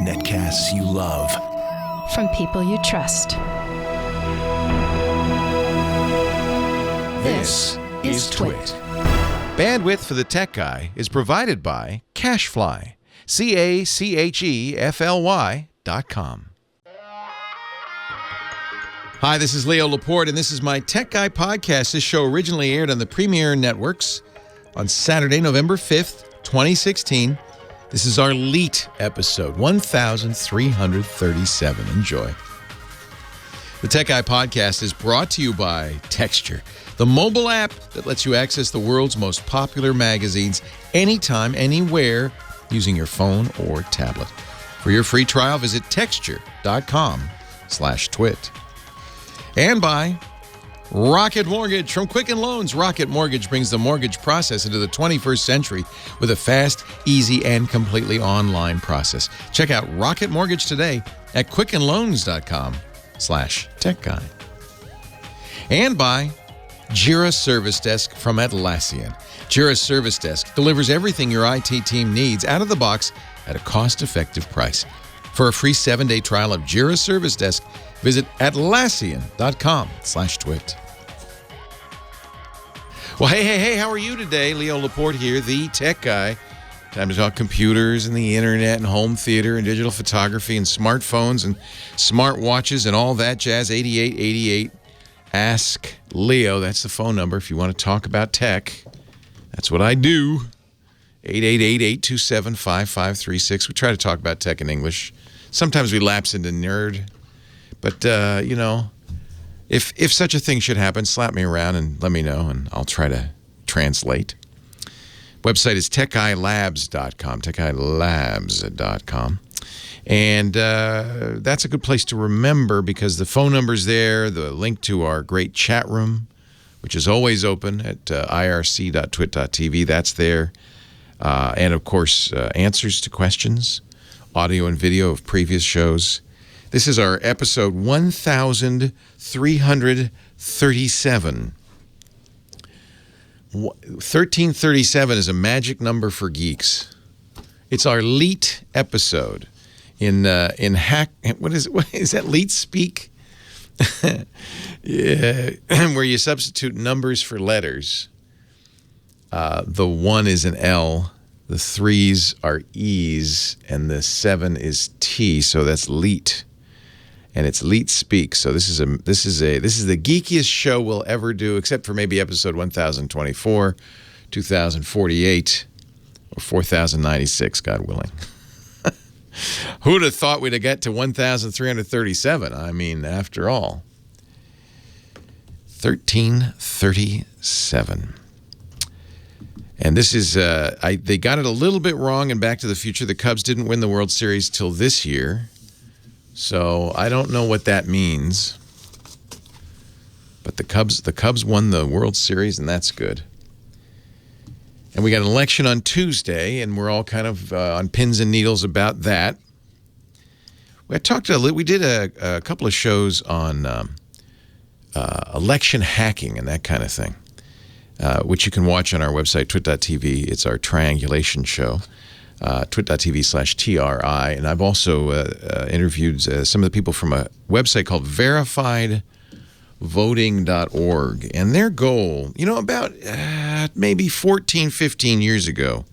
Netcasts you love. From people you trust. This is Twit. Bandwidth for the Tech Guy is provided by Cachefly. CACHEFLY.com. Hi, this is Leo Laporte, and this is my Tech Guy podcast. This show originally aired on the Premiere Networks on Saturday, November 5th, 2016. This is our LEET episode, 1337. Enjoy. The Tech Guy podcast is brought to you by Texture, the mobile app that lets you access the world's most popular magazines anytime, anywhere, using your phone or tablet. For your free trial, visit texture.com/twit. And by Rocket Mortgage from Quicken Loans. Rocket Mortgage brings the mortgage process into the 21st century with a fast, easy, and completely online process. Check out Rocket Mortgage today at quickenloans.com/techguy. And by Jira Service Desk from Atlassian. Jira Service Desk delivers everything your IT team needs out of the box at a cost-effective price. For a free 7-day trial of Jira Service Desk, visit Atlassian.com/twit. Well, hey, how are you today? Leo Laporte here, the Tech Guy. Time to talk computers and the internet and home theater and digital photography and smartphones and smart watches and all that jazz. 8888 Ask Leo. That's the phone number if you want to talk about tech. That's what I do. 888-827-5536. We try to talk about tech in English. Sometimes we lapse into nerd. But, if such a thing should happen, slap me around and let me know, and I'll try to translate. Website is techguylabs.com, techguylabs.com. And that's a good place to remember because the phone number's there, the link to our great chat room, which is always open at irc.twit.tv. That's there. And, of course, answers to questions, audio and video of previous shows. This is our episode 1337. 1337 is a magic number for geeks. It's our LEET episode in hack. What is that LEET speak? Yeah, where you substitute numbers for letters. The 1 is an L, the 3s are E's, and the 7 is T. So that's LEET. And it's LEET speak. So this is the geekiest show we'll ever do, except for maybe episode 1024, 2048, or 4096, God willing. Who'd have thought we'd have got to 1337? I mean, after all. 1337. And this is, they got it a little bit wrong in Back to the Future. The Cubs didn't win the World Series till this year. So I don't know what that means. But the Cubs won the World Series, and that's good. And we got an election on Tuesday, and we're all kind of on pins and needles about that. We did a couple of shows on election hacking and that kind of thing, which you can watch on our website, twit.tv. It's our triangulation show. twit.tv/TRI. And I've also interviewed some of the people from a website called verifiedvoting.org. And their goal, about maybe 14, 15 years ago,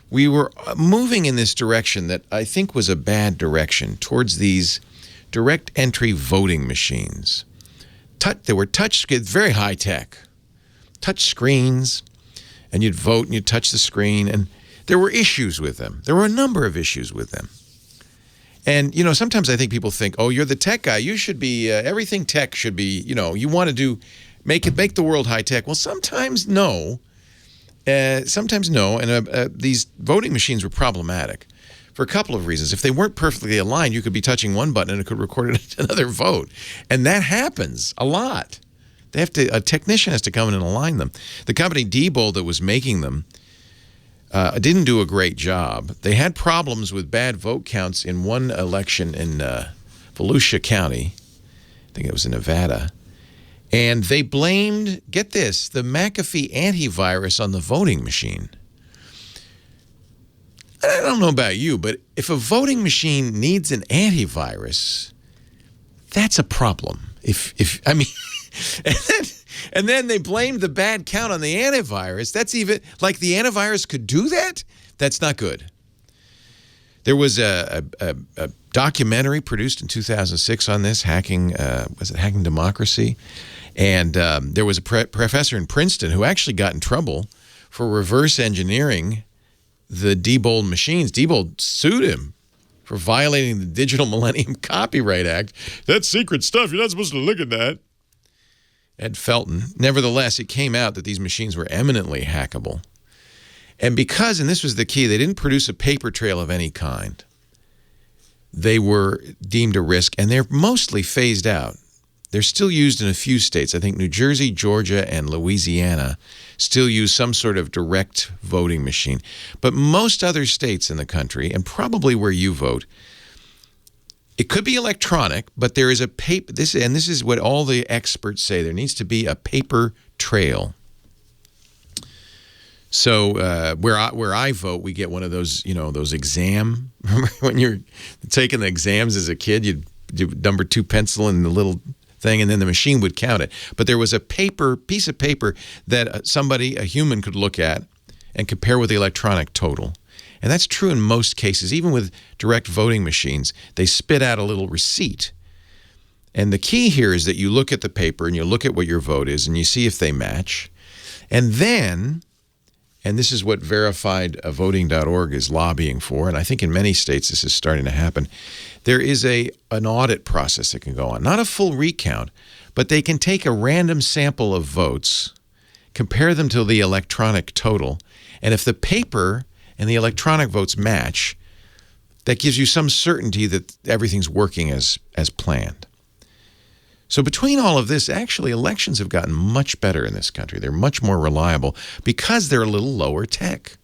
we were moving in this direction that I think was a bad direction towards these direct entry voting machines. They were very high tech. Touch screens, and you'd vote and you'd touch the screen, and there were issues with them. There were a number of issues with them. And, sometimes I think people think, oh, you're the tech guy. You should be, everything tech should be, you want to make the world high tech. Well, sometimes no. And these voting machines were problematic for a couple of reasons. If they weren't perfectly aligned, you could be touching one button and it could record another vote. And that happens a lot. A technician has to come in and align them. The company Diebold that was making them didn't do a great job. They had problems with bad vote counts in one election in Volusia County. I think it was in Nevada. And they blamed, get this, the McAfee antivirus on the voting machine. I don't know about you, but if a voting machine needs an antivirus, that's a problem. I mean, and then they blamed the bad count on the antivirus. That's even, like the antivirus could do that? That's not good. There was a documentary produced in 2006 on this, Hacking Democracy? And there was a professor in Princeton who actually got in trouble for reverse engineering the Diebold machines. Diebold sued him for violating the Digital Millennium Copyright Act. That's secret stuff. You're not supposed to look at that. Ed Felton. Nevertheless, it came out that these machines were eminently hackable. And because, and this was the key, they didn't produce a paper trail of any kind. They were deemed a risk, and they're mostly phased out. They're still used in a few states. I think New Jersey, Georgia, and Louisiana still use some sort of direct voting machine. But most other states in the country, and probably where you vote, it could be electronic, but there is a paper. This is what all the experts say. There needs to be a paper trail. So where I vote, we get one of those, those exam. Remember when you're taking the exams as a kid, you'd do number 2 pencil in the little thing, and then the machine would count it. But there was a piece of paper that a human could look at and compare with the electronic total. And that's true in most cases. Even with direct voting machines, they spit out a little receipt. And the key here is that you look at the paper and you look at what your vote is and you see if they match. And then, and this is what verifiedvoting.org is lobbying for, and I think in many states this is starting to happen, there is an audit process that can go on. Not a full recount, but they can take a random sample of votes, compare them to the electronic total, and if the paper and the electronic votes match, that gives you some certainty that everything's working as planned. So between all of this, actually, elections have gotten much better in this country. They're much more reliable because they're a little lower tech.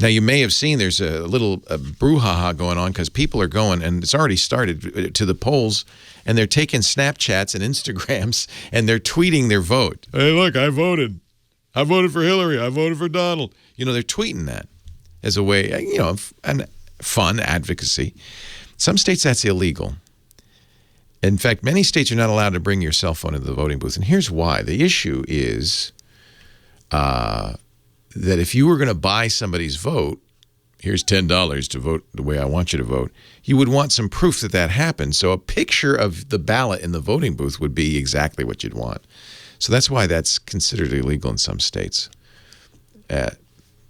Now, you may have seen there's a little brouhaha going on because people are going, and it's already started, to the polls, and they're taking Snapchats and Instagrams, and they're tweeting their vote. Hey, look, I voted. I voted for Hillary. I voted for Donald. They're tweeting that as a way, of fun advocacy. Some states, that's illegal. In fact, many states are not allowed to bring your cell phone into the voting booth. And here's why. The issue is that if you were going to buy somebody's vote, here's $10 to vote the way I want you to vote, you would want some proof that that happened. So a picture of the ballot in the voting booth would be exactly what you'd want. So that's why that's considered illegal in some states.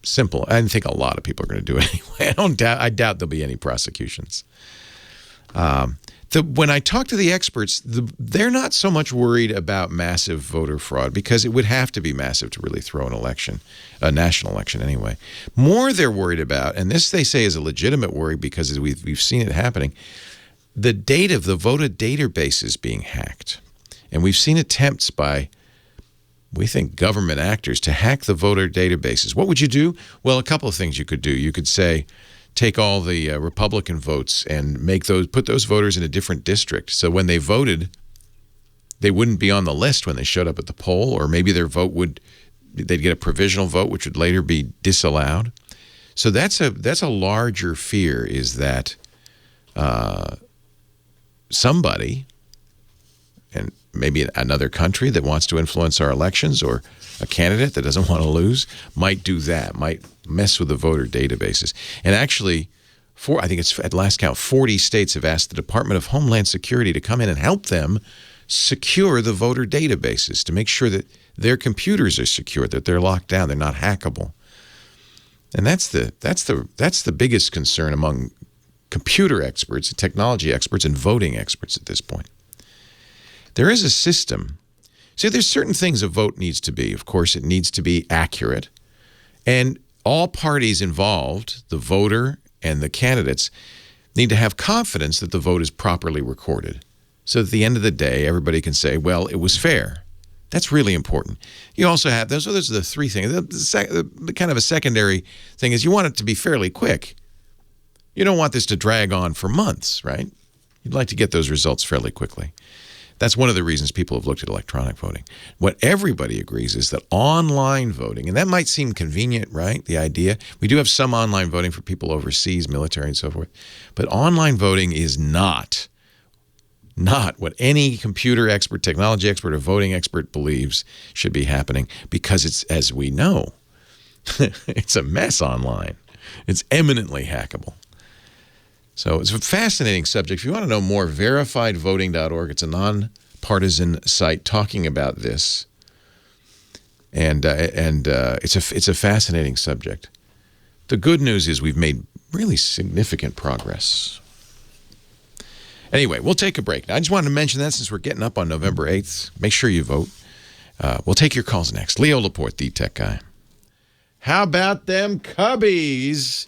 Simple. I think a lot of people are going to do it anyway. I doubt there'll be any prosecutions. When I talk to the experts, they're not so much worried about massive voter fraud because it would have to be massive to really throw an election, a national election anyway. More they're worried about, and this they say is a legitimate worry because we've seen it happening, the data of the voter databases being hacked. And we've seen attempts by, we think, government actors to hack the voter databases. What would you do? Well, a couple of things you could do. You could say, take all the Republican votes and put those voters in a different district. So when they voted, they wouldn't be on the list when they showed up at the poll, or maybe their vote they'd get a provisional vote, which would later be disallowed. So that's a larger fear, is that somebody, and maybe another country that wants to influence our elections, or a candidate that doesn't want to lose, might do that, might mess with the voter databases. And actually, I think it's at last count, 40 states have asked the Department of Homeland Security to come in and help them secure the voter databases, to make sure that their computers are secure, that they're locked down, they're not hackable. And that's the biggest concern among computer experts, technology experts, and voting experts at this point. There is a system. See, there's certain things a vote needs to be. Of course, it needs to be accurate. And all parties involved, the voter and the candidates, need to have confidence that the vote is properly recorded. So at the end of the day, everybody can say, well, it was fair. That's really important. You also have, those are the three things. The kind of a secondary thing is you want it to be fairly quick. You don't want this to drag on for months, right? You'd like to get those results fairly quickly. That's one of the reasons people have looked at electronic voting. What everybody agrees is that online voting, and that might seem convenient, right? The idea. We do have some online voting for people overseas, military and so forth. But online voting is not what any computer expert, technology expert, or voting expert believes should be happening, because it's, as we know, it's a mess online. It's eminently hackable. So it's a fascinating subject. If you want to know more, verifiedvoting.org. It's a nonpartisan site talking about this, and it's a fascinating subject. The good news is we've made really significant progress. Anyway, we'll take a break. Now, I just wanted to mention that since we're getting up on November 8th. Make sure you vote. We'll take your calls next. Leo Laporte, the tech guy. How about them Cubbies?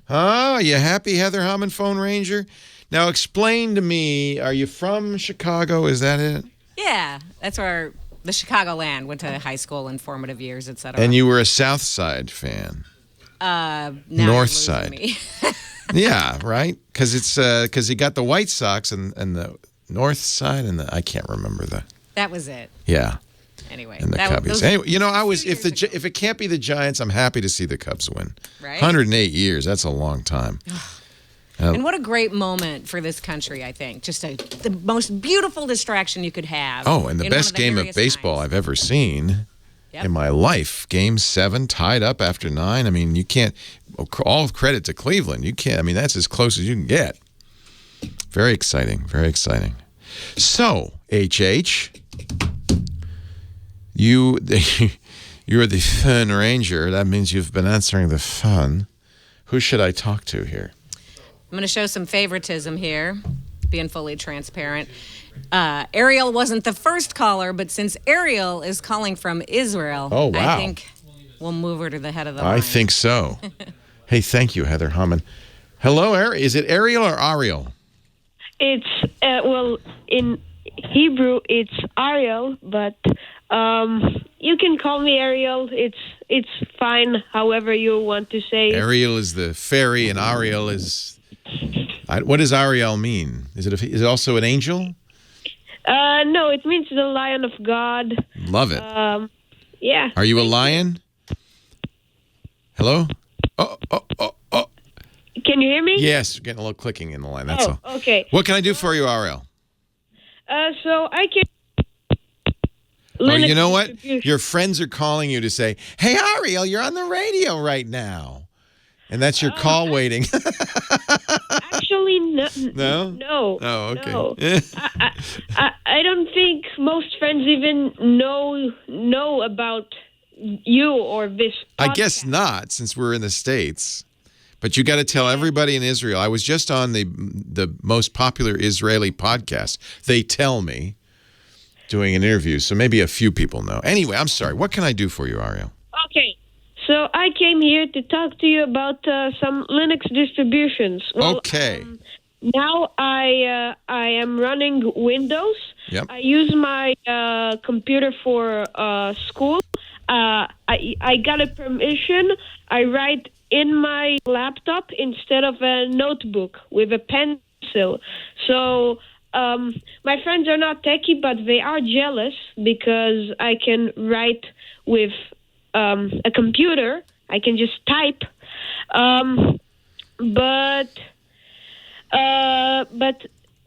Huh? You happy, Heather Hammond, Phone Ranger? Now, explain to me, are you from Chicago? Is that it? Yeah, that's where the Chicagoland went to high school in formative years, etc. And you were a South Side fan. North Side. Yeah, right? Because he got the White Sox and the North Side and I can't remember the. That was it. Yeah. Anyway, and the Cubbies. Anyway, if it can't be the Giants, I'm happy to see the Cubs win. Right? 108 years, that's a long time. And what a great moment for this country, I think. Just the most beautiful distraction you could have. Oh, and the best game of baseball I've ever seen in my life. Game 7, tied up after 9. I mean, you can't, all credit to Cleveland. You can't, I mean, that's as close as you can get. Very exciting, very exciting. So, HH, you're the Phone Ranger. That means you've been answering the phone. Who should I talk to here? I'm going to show some favoritism here, being fully transparent. Ariel wasn't the first caller, but since Ariel is calling from Israel, oh, wow. I think we'll move her to the head of the line. I think so. Hey, thank you, Heather Hammond. Hello, Ariel. Is it Ariel or Ariel? It's, well, in Hebrew, it's Ariel, but you can call me Ariel. It's fine, however you want to say it. Ariel is the fairy, and Ariel is... what does Ariel mean? Is it also an angel? No, it means the Lion of God. Love it. Yeah. Are you a lion? Hello? Oh. Can you hear me? Yes, you're getting a little clicking in the line, that's all. Okay. What can I do for you, Ariel? So I can... you know what? Your friends are calling you to say, hey, Ariel, you're on the radio right now. And that's your call waiting. Actually, no. No? No. Oh, okay. No. I don't think most friends even know about you or this podcast. I guess not, since we're in the States. But you got to tell everybody in Israel. I was just on the most popular Israeli podcast. They tell me, doing an interview, so maybe a few people know. Anyway, I'm sorry. What can I do for you, Ariel? Okay. So I came here to talk to you about some Linux distributions. Well, okay. Now I am running Windows. Yep. I use my computer for school. I got a permission. I write in my laptop instead of a notebook with a pencil. So my friends are not techie, but they are jealous because I can write with a computer. I can just type. But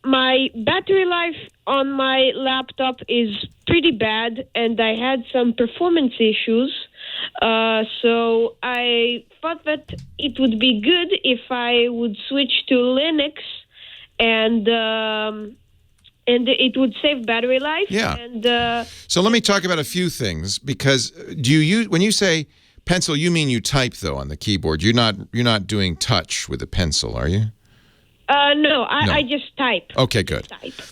my battery life on my laptop is pretty bad, and I had some performance issues. So I thought that it would be good if I would switch to Linux, and it would save battery life. Yeah. And so let me talk about a few things, because when you say pencil, you mean you type though on the keyboard. You're not doing touch with a pencil, are you? No, I just type. Okay, good.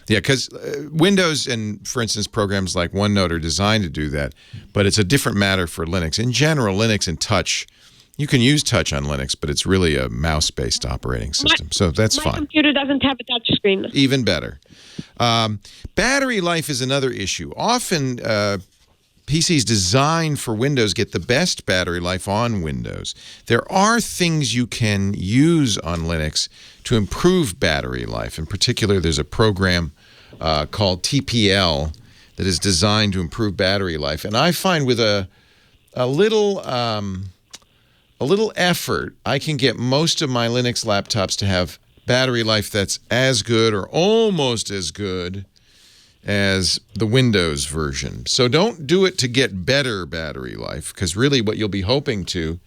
Yeah, because Windows and, for instance, programs like OneNote are designed to do that, but it's a different matter for Linux. In general, Linux and touch, you can use touch on Linux, but it's really a mouse-based operating system, so that's fine. My computer doesn't have a touch screen. Even better. Battery life is another issue. Often, PCs designed for Windows get the best battery life on Windows. There are things you can use on Linux to improve battery life. In particular, there's a program called TPL that is designed to improve battery life. And I find with a little effort, I can get most of my Linux laptops to have battery life that's as good or almost as good as the Windows version. So don't do it to get better battery life, because really what you'll be hoping to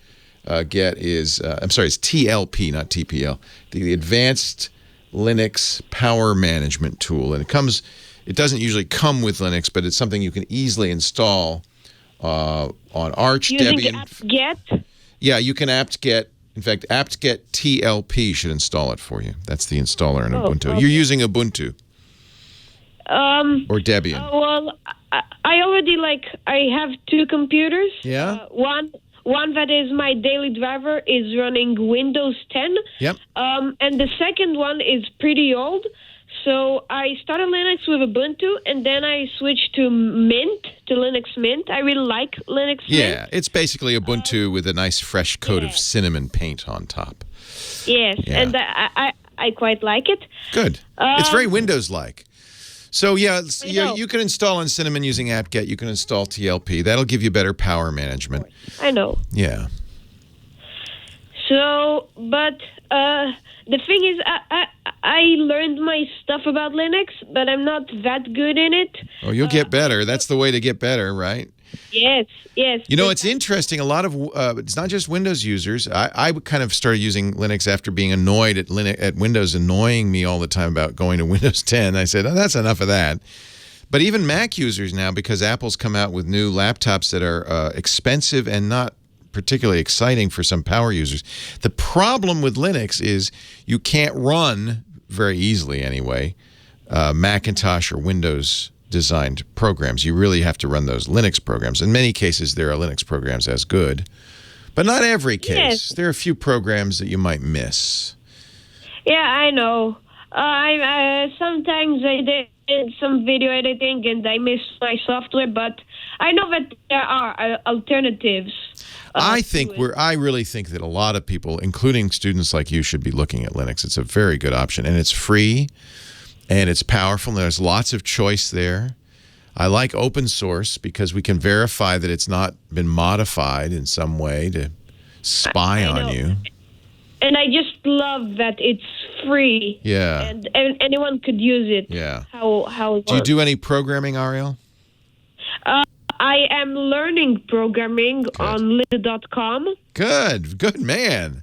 get is, it's TLP, not TPL, the Advanced Linux Power Management Tool. And it doesn't usually come with Linux, but it's something you can easily install on Arch, Using Debian. apt-get? Yeah, you can apt-get. In fact, apt-get TLP should install it for you. That's the installer in Ubuntu. okay. You're using Ubuntu or Debian. Well, I already I have two computers. Yeah? One that is my daily driver is running Windows 10. Yep. And the second one is pretty old. So I started Linux with Ubuntu, and then I switched to Linux Mint. I really like Linux Mint. Yeah, it's basically Ubuntu with a nice fresh coat of cinnamon paint on top. Yes, Yeah. and I quite like it. Good. It's very Windows-like. So, know. you can install on Cinnamon using apt-get. You can install TLP. That'll give you better power management. I know. Yeah. So, but the thing is, I learned my stuff about Linux, but I'm not that good in it. Oh, you'll get better. That's the way to get better, right? Yes. You know, it's interesting. A lot of it's not just Windows users. I kind of started using Linux after being annoyed at Windows annoying me all the time about going to Windows 10. I said, that's enough of that. But even Mac users now, because Apple's come out with new laptops that are expensive and not particularly exciting for some power users. The problem with Linux is you can't run very easily anyway Macintosh or Windows designed programs. You really have to run those Linux programs. In many cases, there are Linux programs as good, but not every case. Yes. There are a few programs that you might miss. Yeah, I know. I sometimes I did some video editing and I miss my software, but I know that there are alternatives. I really think that a lot of people, including students like you, should be looking at Linux. It's a very good option, and it's free, and it's powerful, and there's lots of choice there. I like open source because we can verify that it's not been modified in some way to spy on you. And I just love that it's free. Yeah. And anyone could use it. Yeah. How it works. Do you do any programming, Ariel? I am learning programming on lynda.com. Good man.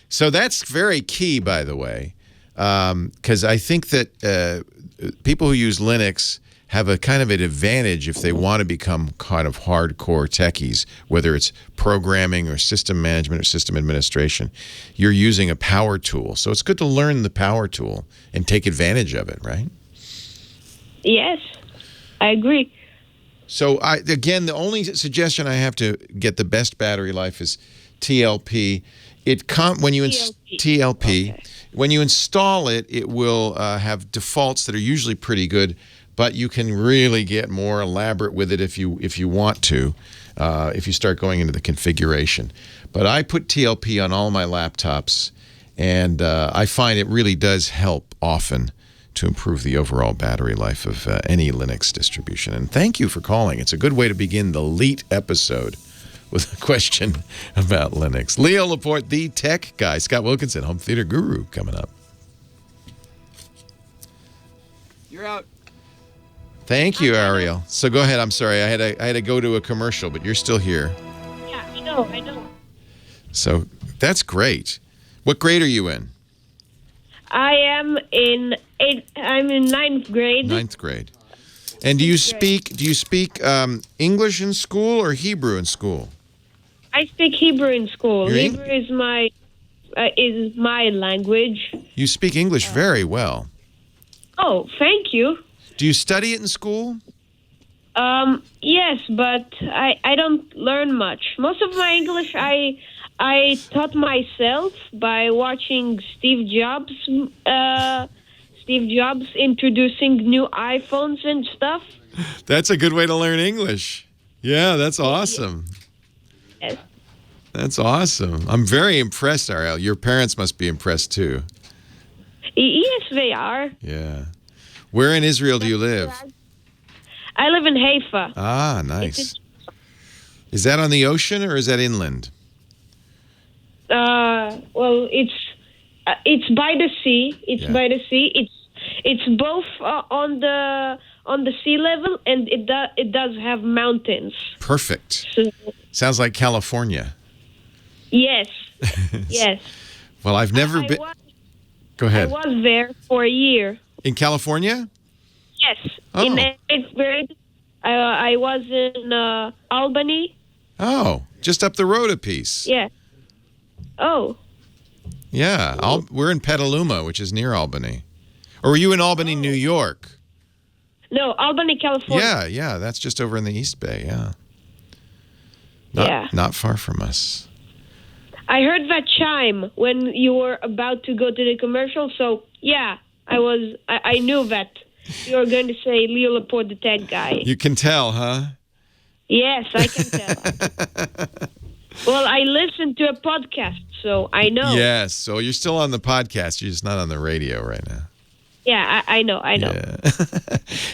So that's very key, by the way, because I think that people who use Linux have a kind of an advantage if they want to become kind of hardcore techies, whether it's programming or system management or system administration. You're using a power tool. So it's good to learn the power tool and take advantage of it, right? Yes, I agree. So, again, the only suggestion I have to get the best battery life is TLP. TLP. Okay. When you install it, it will have defaults that are usually pretty good, but you can really get more elaborate with it if you want to, if you start going into the configuration. But I put TLP on all my laptops, and I find it really does help often to improve the overall battery life of any Linux distribution. And thank you for calling. It's a good way to begin the Leet episode with a question about Linux. Leo Laporte, the tech guy. Scott Wilkinson, home theater guru, coming up. You're out. Thank you, Ariel. So go ahead. I'm sorry. I had to go to a commercial, but you're still here. Yeah, I know. So that's great. What grade are you in? I'm in ninth grade. Ninth grade. And do you speak English in school or Hebrew in school? I speak Hebrew in school. You're Hebrew is my language. You speak English very well. Oh, thank you. Do you study it in school? Yes, but I don't learn much. Most of my English I taught myself by watching Steve Jobs introducing new iPhones and stuff. That's a good way to learn English. Yeah, that's awesome. Yes. That's awesome. I'm very impressed, Ariel. Your parents must be impressed too. Yes, they are. Yeah. Where in Israel do you live? I live in Haifa. Ah, nice. Is that on the ocean or is that inland? Well, it's by the sea. It's by the sea. It's both on the sea level, and it does have mountains. Perfect. So, Sounds like California. yes, yes. Well, I've never been. Go ahead. I was there for a year. In California? Yes. Oh. In 8th grade, I was in Albany. Oh, just up the road a piece. Yeah. Oh. Yeah, we're in Petaluma, which is near Albany. Or were you in Albany, New York? No, Albany, California. Yeah, that's just over in the East Bay, yeah. Yeah. Not far from us. I heard that chime when you were about to go to the commercial, so yeah, I knew that you were going to say Leo Laporte, the tech guy. You can tell, huh? Yes, I can tell. Well, I listened to a podcast, so I know. Yes, so you're still on the podcast, you're just not on the radio right now. Yeah, I know. Yeah.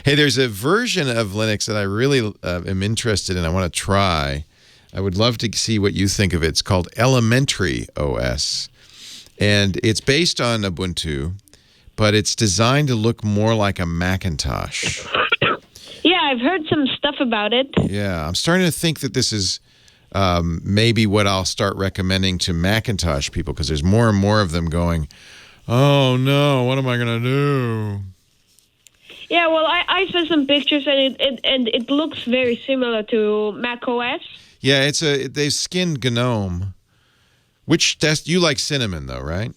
Hey, there's a version of Linux that I really am interested in. I want to try. I would love to see what you think of it. It's called Elementary OS. And it's based on Ubuntu, but it's designed to look more like a Macintosh. Yeah, I've heard some stuff about it. Yeah, I'm starting to think that this is maybe what I'll start recommending to Macintosh people, because there's more and more of them going, oh no, what am I going to do? Yeah, well, I saw some pictures and it looks very similar to Mac OS. Yeah, they've skinned GNOME. Which you like Cinnamon though, right?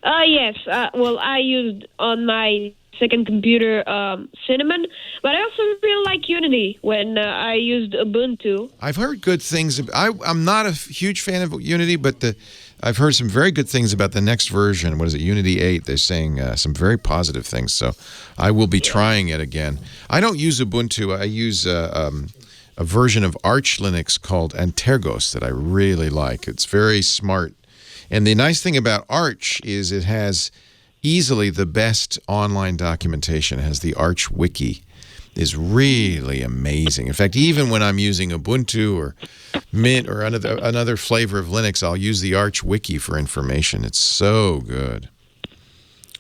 Yes. Well, I used on my second computer Cinnamon, but I also really like Unity when I used Ubuntu. I've heard good things. I'm not a huge fan of Unity, but I've heard some very good things about the next version. What is it, Unity 8? They're saying some very positive things, so I will be trying it again. I don't use Ubuntu. I use a version of Arch Linux called Antergos that I really like. It's very smart. And the nice thing about Arch is it has easily the best online documentation. It has the Arch Wiki. Is really amazing. In fact, even when I'm using Ubuntu or Mint or another flavor of Linux, I'll use the Arch Wiki for information. It's so good.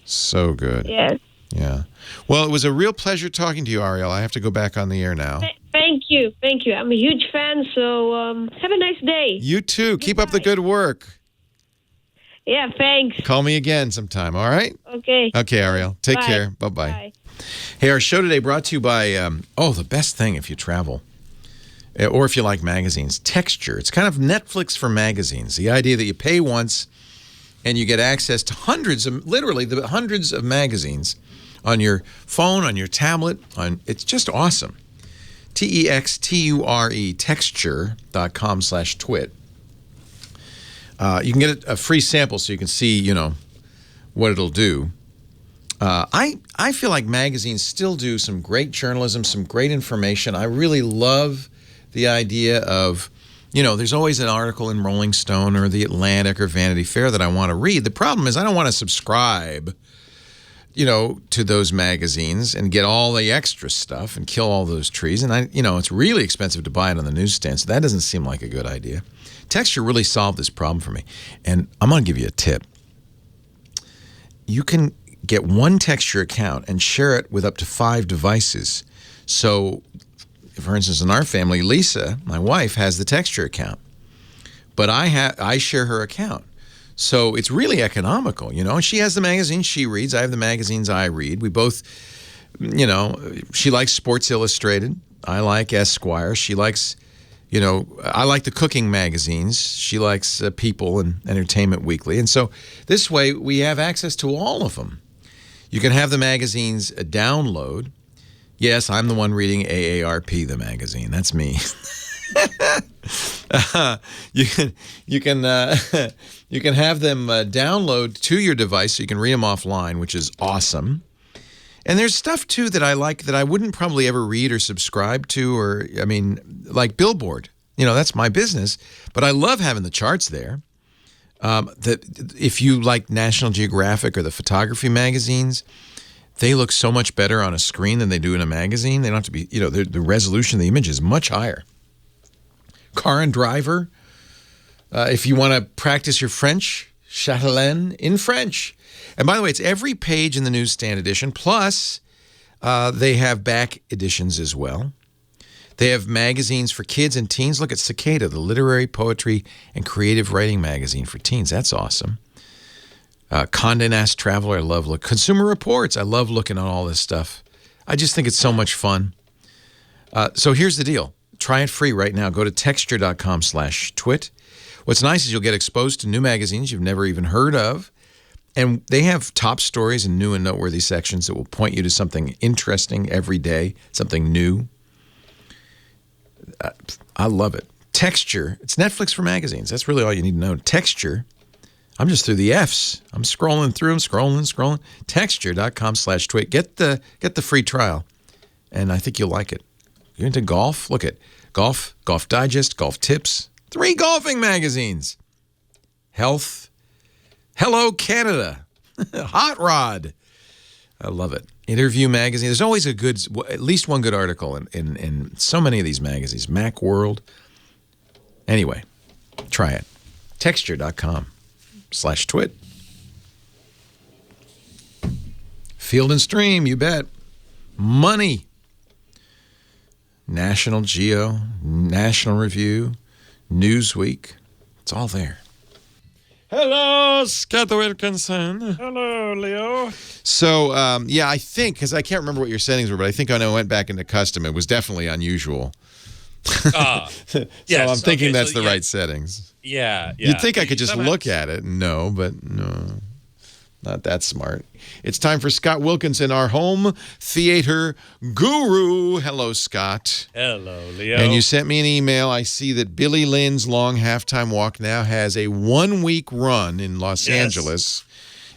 So good. Yes. Yeah. Well, it was a real pleasure talking to you, Ariel. I have to go back on the air now. Thank you. I'm a huge fan, so have a nice day. You too. Keep up the good work. Yeah, thanks. Call me again sometime, all right? Okay. Okay, Ariel. Take Bye. care. Bye-bye. Bye. Hey, our show today brought to you by, the best thing if you travel, or if you like magazines, Texture. It's kind of Netflix for magazines. The idea that you pay once and you get access to hundreds of magazines on your phone, on your tablet. It's just awesome. TEXTURE, texture.com/twit. You can get a free sample so you can see, what it'll do. I feel like magazines still do some great journalism, some great information. I really love the idea of, there's always an article in Rolling Stone or The Atlantic or Vanity Fair that I want to read. The problem is I don't want to subscribe, to those magazines and get all the extra stuff and kill all those trees. And it's really expensive to buy it on the newsstand, so that doesn't seem like a good idea. Texture really solved this problem for me. And I'm going to give you a tip. You can get one Texture account and share it with up to 5 devices. So, for instance, in our family, Lisa, my wife, has the Texture account. But I share her account. So it's really economical, and she has the magazines she reads. I have the magazines I read. We both, she likes Sports Illustrated. I like Esquire. She likes, I like the cooking magazines. She likes People and Entertainment Weekly. And so this way we have access to all of them. You can have the magazines download. Yes, I'm the one reading AARP, the magazine. That's me. You can have them download to your device so you can read them offline, which is awesome. And there's stuff too that I like that I wouldn't probably ever read or subscribe to, like Billboard. That's my business, but I love having the charts there. That if you like National Geographic or the photography magazines, they look so much better on a screen than they do in a magazine. They don't have to be, the resolution of the image is much higher. Car and Driver, if you want to practice your French, Chatelaine in French. And by the way, it's every page in the newsstand edition, plus they have back editions as well. They have magazines for kids and teens. Look at Cicada, the literary, poetry, and creative writing magazine for teens. That's awesome. Condé Nast Traveler, I love look. Consumer Reports, I love looking at all this stuff. I just think it's so much fun. So here's the deal. Try it free right now. Go to texture.com/twit. What's nice is you'll get exposed to new magazines you've never even heard of. And they have top stories and new and noteworthy sections that will point you to something interesting every day, something new. I love it. Texture, it's Netflix for magazines. That's really all you need to know. Texture, I'm just through the F's. I'm scrolling through them, scrolling. Texture.com/twit. Get the free trial, and I think you'll like it. You're into golf? Look at Golf Digest, Golf Tips, 3 golfing magazines. Health, Hello Canada, Hot Rod. I love it. Interview magazine. There's always at least one good article in so many of these magazines. Macworld. Anyway, try it. Texture.com/twit. Field and Stream, you bet. Money. National Geo, National Review, Newsweek. It's all there. Hello, Scott Wilkinson. Hello, Leo. So, I think, because I can't remember what your settings were, but I think when I went back into custom, it was definitely unusual. So I'm thinking that's the right settings. Yeah. You'd think I could just look at it. No, but no. Not that smart. It's time for Scott Wilkinson, our home theater guru. Hello, Scott. Hello, Leo. And you sent me an email. I see that Billy Lynn's Long Halftime Walk now has a 1-week run in Los Angeles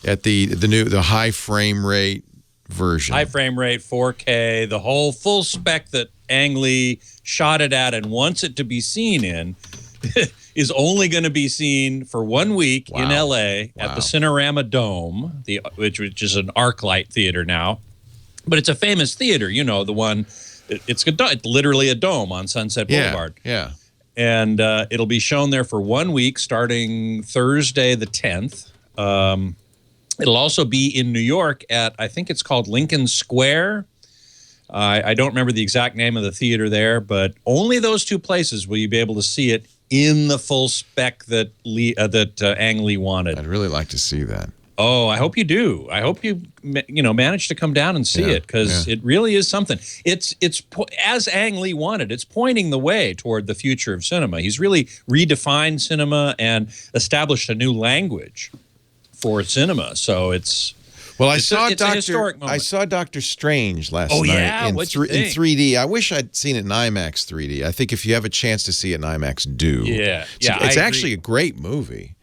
at the high frame rate version. High frame rate, 4K, the whole full spec that Ang Lee shot it at and wants it to be seen in. Is only going to be seen for 1 week in L.A. at the Cinerama Dome, which is an ArcLight theater now. But it's a famous theater, the one. It's literally a dome on Sunset Boulevard. Yeah. And it'll be shown there for 1 week starting Thursday the 10th. It'll also be in New York at, I think it's called Lincoln Square. I don't remember the exact name of the theater there, but only those 2 places will you be able to see it in the full spec that Ang Lee wanted. I'd really like to see that. Oh, I hope you do. I hope you manage to come down and see it, because it really is something. It's as Ang Lee wanted. It's pointing the way toward the future of cinema. He's really redefined cinema and established a new language for cinema. So it's. Well, I saw Doctor Strange last night in 3D. I wish I'd seen it in IMAX 3D. I think if you have a chance to see it in IMAX, do. It's actually a great movie.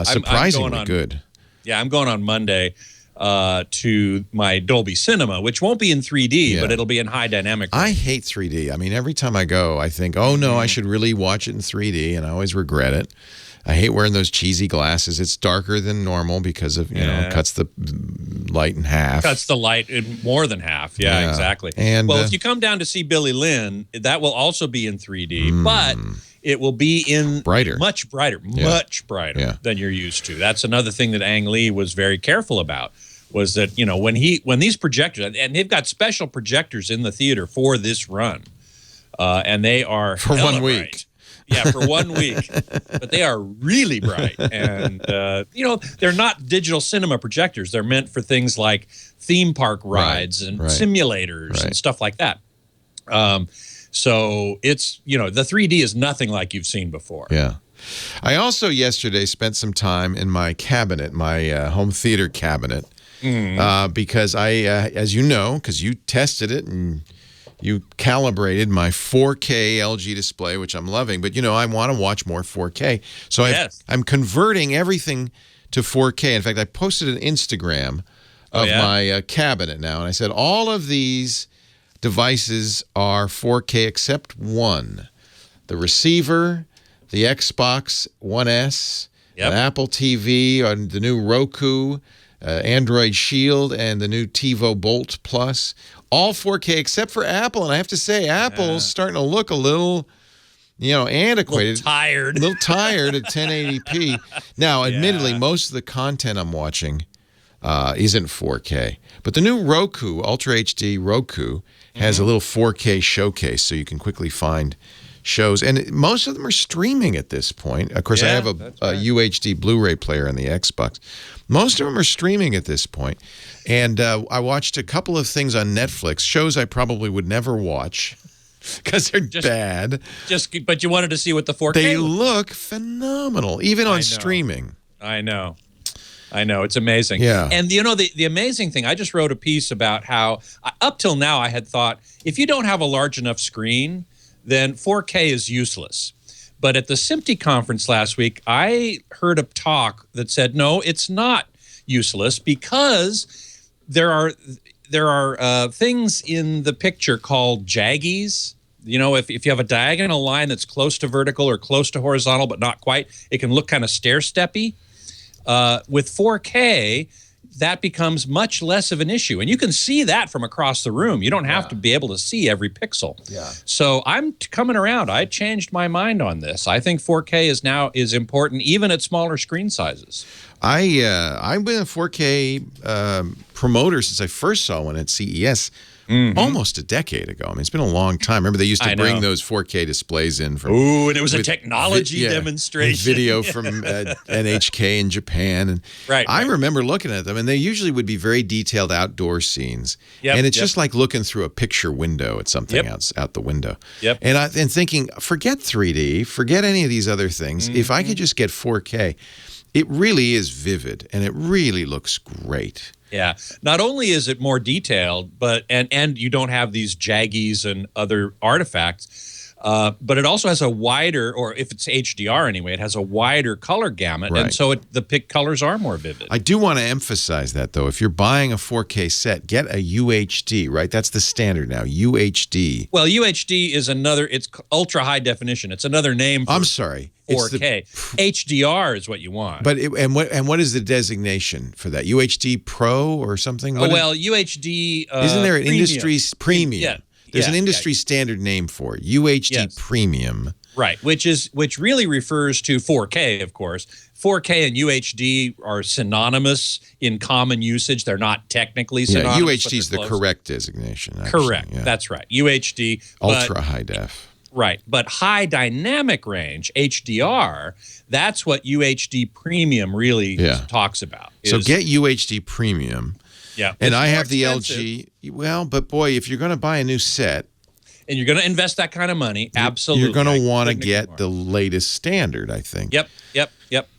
Surprisingly good. Yeah, I'm going on Monday to my Dolby Cinema, which won't be in 3D, but it'll be in high dynamic range. I hate 3D. I mean, every time I go, I think, oh, no, I should really watch it in 3D, and I always regret it. I hate wearing those cheesy glasses. It's darker than normal because of, cuts the light in half. Cuts the light in more than half. Yeah, exactly. And, if you come down to see Billy Lynn, that will also be in 3D, but it will be in much brighter than you're used to. That's another thing that Ang Lee was very careful about, was that, when these projectors, and they've got special projectors in the theater for this run, and they are for 1 week. Bright. Yeah, for 1 week. But they are really bright. And, they're not digital cinema projectors. They're meant for things like theme park rides and simulators and stuff like that. So it's, the 3D is nothing like you've seen before. Yeah. I also yesterday spent some time in my cabinet, my home theater cabinet, because I, as you know, because you tested it and you calibrated my 4K LG display, which I'm loving, but I want to watch more 4K. So I'm converting everything to 4K. In fact, I posted an Instagram of my cabinet now, and I said all of these devices are 4K except one: the receiver, the Xbox One S, an Apple TV, or the new Roku, Android Shield, and the new TiVo Bolt Plus. All 4K except for Apple. And I have to say, Apple's starting to look a little, antiquated. A little tired at 1080p. Now, admittedly, most of the content I'm watching isn't 4K. But the new Roku, Ultra HD Roku, has a little 4K showcase, so you can quickly find shows. And most of them are streaming at this point. Of course, I have a UHD Blu-ray player on the Xbox. Most of them are streaming at this point. And I watched a couple of things on Netflix, shows I probably would never watch because they're bad. But you wanted to see what the 4K They look phenomenal, even on streaming. I know. It's amazing. Yeah. And the amazing thing, I just wrote a piece about how up till now I had thought if you don't have a large enough screen, then 4K is useless. But at the SMPTE conference last week, I heard a talk that said, no, it's not useless because there are things in the picture called jaggies. If you have a diagonal line that's close to vertical or close to horizontal but not quite, it can look kind of stair-steppy. With 4K, that becomes much less of an issue. And you can see that from across the room. You don't have to be able to see every pixel. Yeah. So I'm coming around. I changed my mind on this. I think 4K is important even at smaller screen sizes. I've been a 4K promoter since I first saw one at CES. Almost a decade ago. I mean, it's been a long time. Remember, they used to bring those 4K displays in from. Ooh, and it was a technology demonstration. Video from NHK in Japan, and I remember looking at them, and they usually would be very detailed outdoor scenes, and it's just like looking through a picture window at something out the window. And thinking, forget 3D, forget any of these other things. If I could just get 4K, it really is vivid, and it really looks great. Yeah. Not only is it more detailed, but and you don't have these jaggies and other artifacts, but it also has a wider, or if it's HDR anyway, it has a wider color gamut, and so the colors are more vivid. I do want to emphasize that, though. If you're buying a 4K set, get a UHD, right? That's the standard now, UHD. Well, UHD is it's ultra high definition. It's another name for 4K. HDR is what you want. But what is the designation for that? UHD Pro or something? UHD isn't there an industry premium? Yeah. There's an industry standard name for it. UHD Premium. Right, which really refers to 4K, of course. 4K and UHD are synonymous in common usage. They're not technically synonymous. Yeah, UHD is the correct designation. Actually. Correct. Yeah. That's right. UHD. Ultra high def. Right. But high dynamic range, HDR, that's what UHD Premium really talks about. So get UHD Premium. Yeah. And I have the LG. Well, but boy, if you're going to buy a new set. And you're going to invest that kind of money, absolutely. You're going to want to get the latest standard, I think. Yep.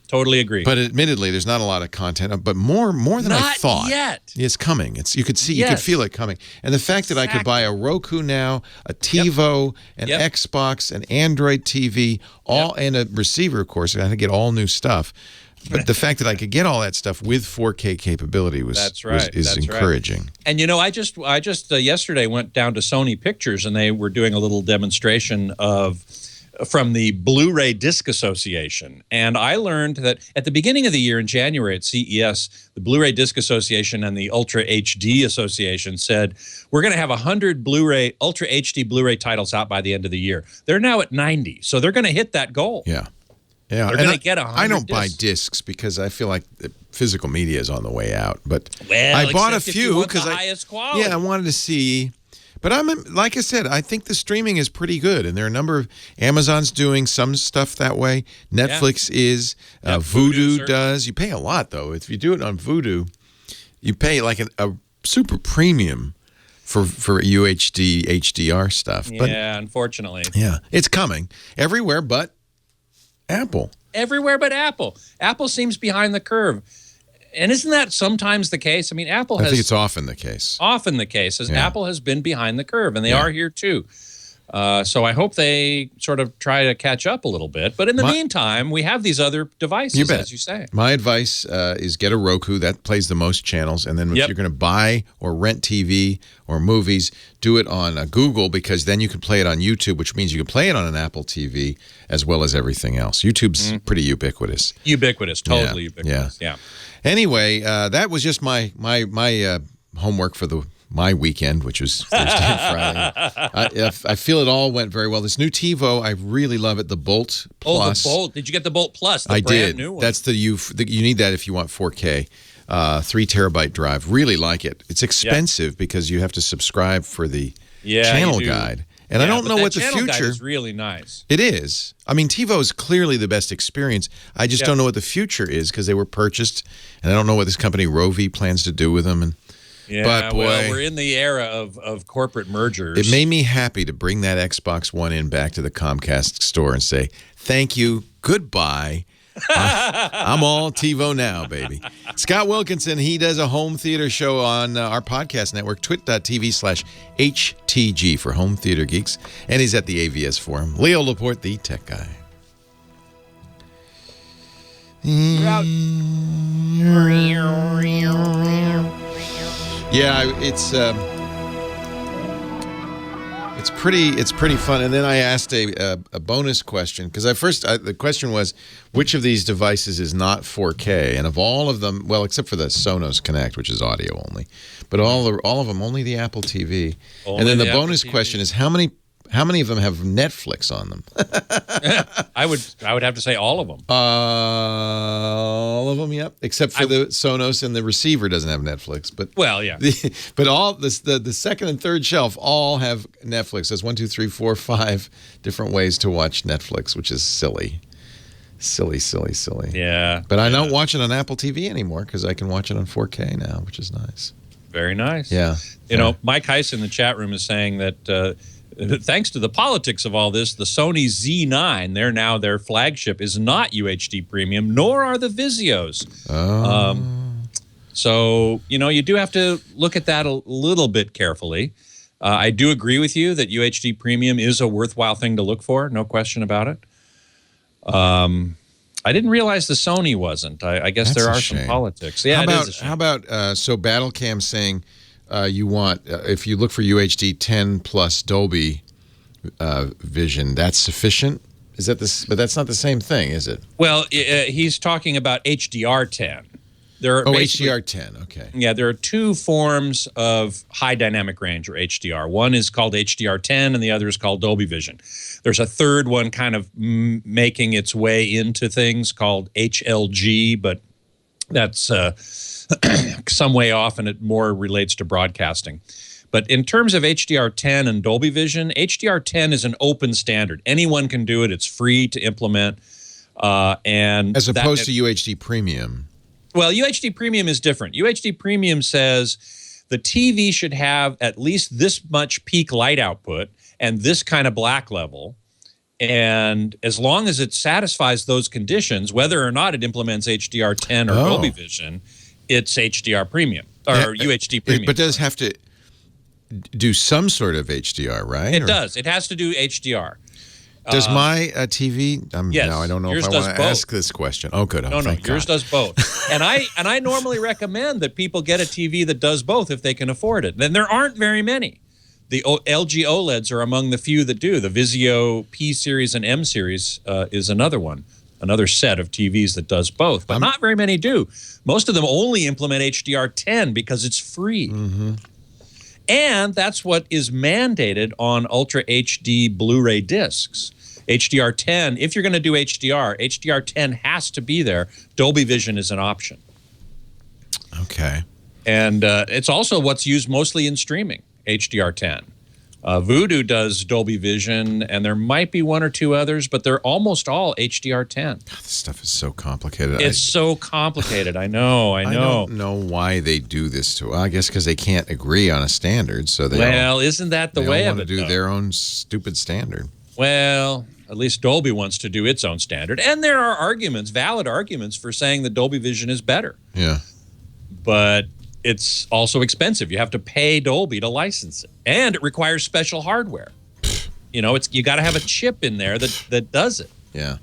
Totally agree. But admittedly, there's not a lot of content, but more than I thought. Not yet. It's coming. You could feel it coming. And the fact that I could buy a Roku now, a TiVo, an Xbox, an Android TV, and a receiver, of course, and I had to get all new stuff. But the fact that I could get all that stuff with 4K capability is encouraging. And I just yesterday went down to Sony Pictures, and they were doing a little demonstration from the Blu-ray Disc Association. And I learned that at the beginning of the year in January at CES, the Blu-ray Disc Association and the Ultra HD Association said, we're going to have 100 Ultra HD Blu-ray titles out by the end of the year. They're now at 90, so they're going to hit that goal. Yeah. Yeah, they're going to get 100 I don't buy discs because I feel like the physical media is on the way out. But I bought a few because I wanted to see. But like I said, I think the streaming is pretty good, and there are a number of Amazon's doing some stuff that way. Netflix is, Vudu does. You pay a lot though. If you do it on Vudu, you pay like a super premium for UHD HDR stuff. But, unfortunately. Yeah, it's coming everywhere, but Apple. Everywhere but Apple. Apple seems behind the curve. And isn't that sometimes the case? I mean, I think it's often the case. Often the case, as Apple has been behind the curve, and they are here too. So I hope they sort of try to catch up a little bit. But in the meantime, we have these other devices, as you say. My advice is get a Roku. That plays the most channels. And then if you're going to buy or rent TV or movies, do it on Google, because then you can play it on YouTube, which means you can play it on an Apple TV as well as everything else. YouTube's pretty ubiquitous. Totally ubiquitous. Yeah. Anyway, that was just my homework for my weekend, which was Thursday and Friday. I feel it all went very well. This new TiVo, I really love it. The Bolt Plus. Oh, the Bolt. Did you get the Bolt Plus? I did. New one? That's you need that if you want 4K. 3 terabyte drive. Really like it. It's expensive because you have to subscribe for the channel guide. And I don't know what the future guide is really nice. It is. I mean, TiVo is clearly the best experience. I just don't know what the future is because they were purchased, and I don't know what this company Rovi plans to do with them. And but boy, well, we're in the era of corporate mergers. It made me happy to bring that Xbox One in back to the Comcast store and say, thank you, goodbye. I'm all TiVo now, baby. Scott Wilkinson, he does a home theater show on our podcast network, twit.tv/HTG for Home Theater Geeks, and he's at the AVS Forum. Leo Laporte, the tech guy. You're out. Yeah, it's pretty fun. And then I asked a bonus question, because the question was, which of these devices is not 4K? And of all of them, well, except for the Sonos Connect, which is audio only, but all of them, only the Apple TV. And then the bonus question is, how many of them have Netflix on them? I would have to say all of them. All of them, yep. Except for the Sonos, and the receiver doesn't have Netflix. But but all the second and third shelf all have Netflix. There's 1, 2, 3, 4, 5 different ways to watch Netflix, which is silly. Silly. Yeah. But I don't watch it on Apple TV anymore because I can watch it on 4K now, which is nice. Very nice. Yeah. You know, Mike Heiss in the chat room is saying that thanks to the politics of all this, the Sony Z9, their flagship, is not UHD premium, nor are the Vizios. Oh. So, you do have to look at that a little bit carefully. I do agree with you that UHD premium is a worthwhile thing to look for, no question about it. I didn't realize the Sony wasn't. I guess there are some politics. Yeah, how about so Battlecam saying you want, if you look for UHD 10 plus Dolby Vision, that's sufficient? Is that this? But that's not the same thing, is it? Well, he's talking about HDR 10. HDR 10, okay. Yeah, there are two forms of high dynamic range, or HDR. One is called HDR 10, and the other is called Dolby Vision. There's a third one kind of making its way into things called HLG, but that's some way off, and it more relates to broadcasting. But in terms of HDR 10 and Dolby Vision, HDR 10 is an open standard. Anyone can do it. It's free to implement. And as opposed to UHD Premium. Well, UHD Premium is different. UHD Premium says the TV should have at least this much peak light output and this kind of black level. And as long as it satisfies those conditions, whether or not it implements HDR 10 or Dolby Vision, it's HDR Premium or UHD Premium. But does have to do some sort of HDR, right? It does. It has to do HDR. Does my TV? Yes, now I don't know if I want to ask this question. Oh, good. No, yours does both. and I normally recommend that people get a TV that does both if they can afford it. Then there aren't very many. The LG OLEDs are among the few that do. The Vizio P series and M series is another one, another set of TVs that does both. But not very many do. Most of them only implement HDR 10 because it's free. Mm-hmm. And that's what is mandated on Ultra HD Blu-ray discs. HDR 10, if you're going to do HDR 10 has to be there. Dolby Vision is an option. Okay. And it's also what's used mostly in streaming, HDR 10. Voodoo does Dolby Vision, and there might be one or two others, but they're almost all HDR 10. This stuff is so complicated. It's so complicated. I know. I don't know why they do this to us. I guess because they can't agree on a standard, so they isn't that the way of it? They want to do their own stupid standard. Well, at least Dolby wants to do its own standard, and there are arguments, valid arguments, for saying that Dolby Vision is better. Yeah, but it's also expensive. You have to pay Dolby to license it, and it requires special hardware. you got to have a chip in there that does it. Yeah.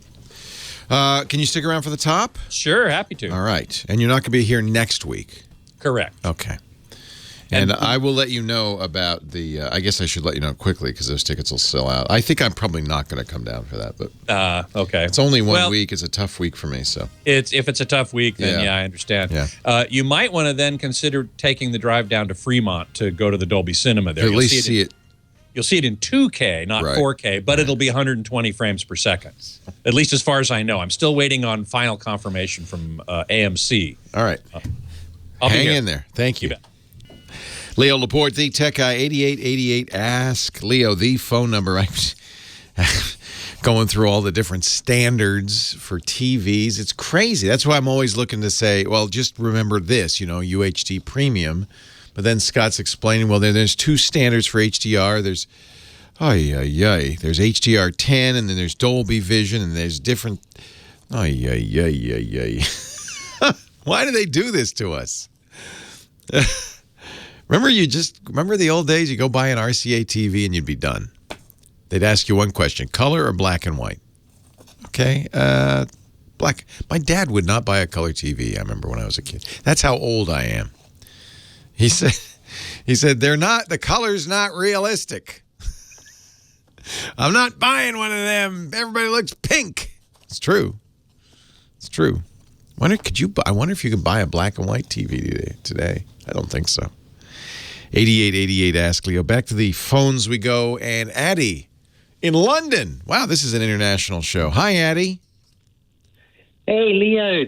Can you stick around for the top? Sure, happy to. All right. And you're not going to be here next week. Correct. Okay. And I will let you know about the. I guess I should let you know quickly because those tickets will sell out. I think I'm probably not going to come down for that, but okay. It's only 1 week. It's a tough week for me. So if it's a tough week, then I understand. Yeah. You might want to then consider taking the drive down to Fremont to go to the Dolby Cinema there. At least see it. You'll see it in 2K, not 4K, but it'll be 120 frames per second. At least as far as I know. I'm still waiting on final confirmation from AMC. All right. I'll Hang be here. in there. Thank you. You bet. Leo Laporte, the Tech Guy, 8888 Ask Leo, the phone number. I'm going through all the different standards for TVs. It's crazy. That's why I'm always looking to say, well, just remember this, UHD Premium. But then Scott's explaining, well, there's 2 standards for HDR. There's there's HDR 10, and then there's Dolby Vision, and there's different. Why do they do this to us? Remember the old days? You go buy an RCA TV and you'd be done. They'd ask you one question: color or black and white? Okay, black. My dad would not buy a color TV. I remember when I was a kid. That's how old I am. He said the color's not realistic. I'm not buying one of them. Everybody looks pink. It's true. It's true. I wonder if you could buy a black and white TV today. I don't think so. 8888 Ask Leo. Back to the phones we go. And Addie in London. Wow, this is an international show. Hi, Addie. Hey, Leo.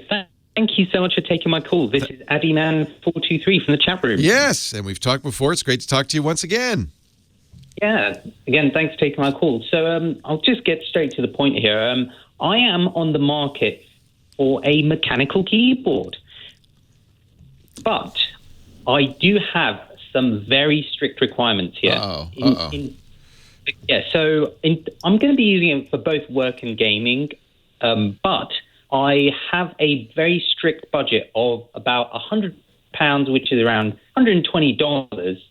Thank you so much for taking my call. This is AddieMan423 from the chat room. Yes, and we've talked before. It's great to talk to you once again. Yeah. Again, thanks for taking my call. So I'll just get straight to the point here. I am on the market for a mechanical keyboard. But I do have some very strict requirements here. I'm going to be using it for both work and gaming, but I have a very strict budget of about £100, which is around $120.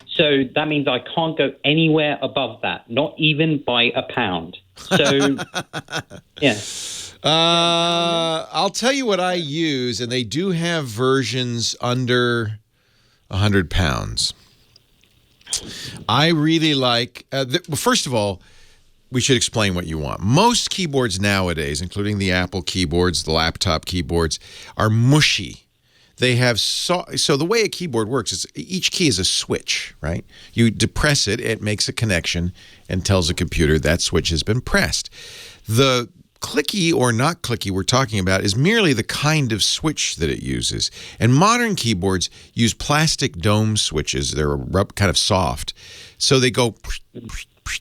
So that means I can't go anywhere above that, not even by a pound. So, yeah. I'll tell you what I use, and they do have versions under £100. I really like, first of all, we should explain what you want. Most keyboards nowadays, including the Apple keyboards, the laptop keyboards, are mushy. They have so the way a keyboard works is each key is a switch, right? You depress it, it makes a connection and tells the computer that switch has been pressed. The clicky or not clicky we're talking about is merely the kind of switch that it uses. And modern keyboards use plastic dome switches. They're kind of soft. So they go...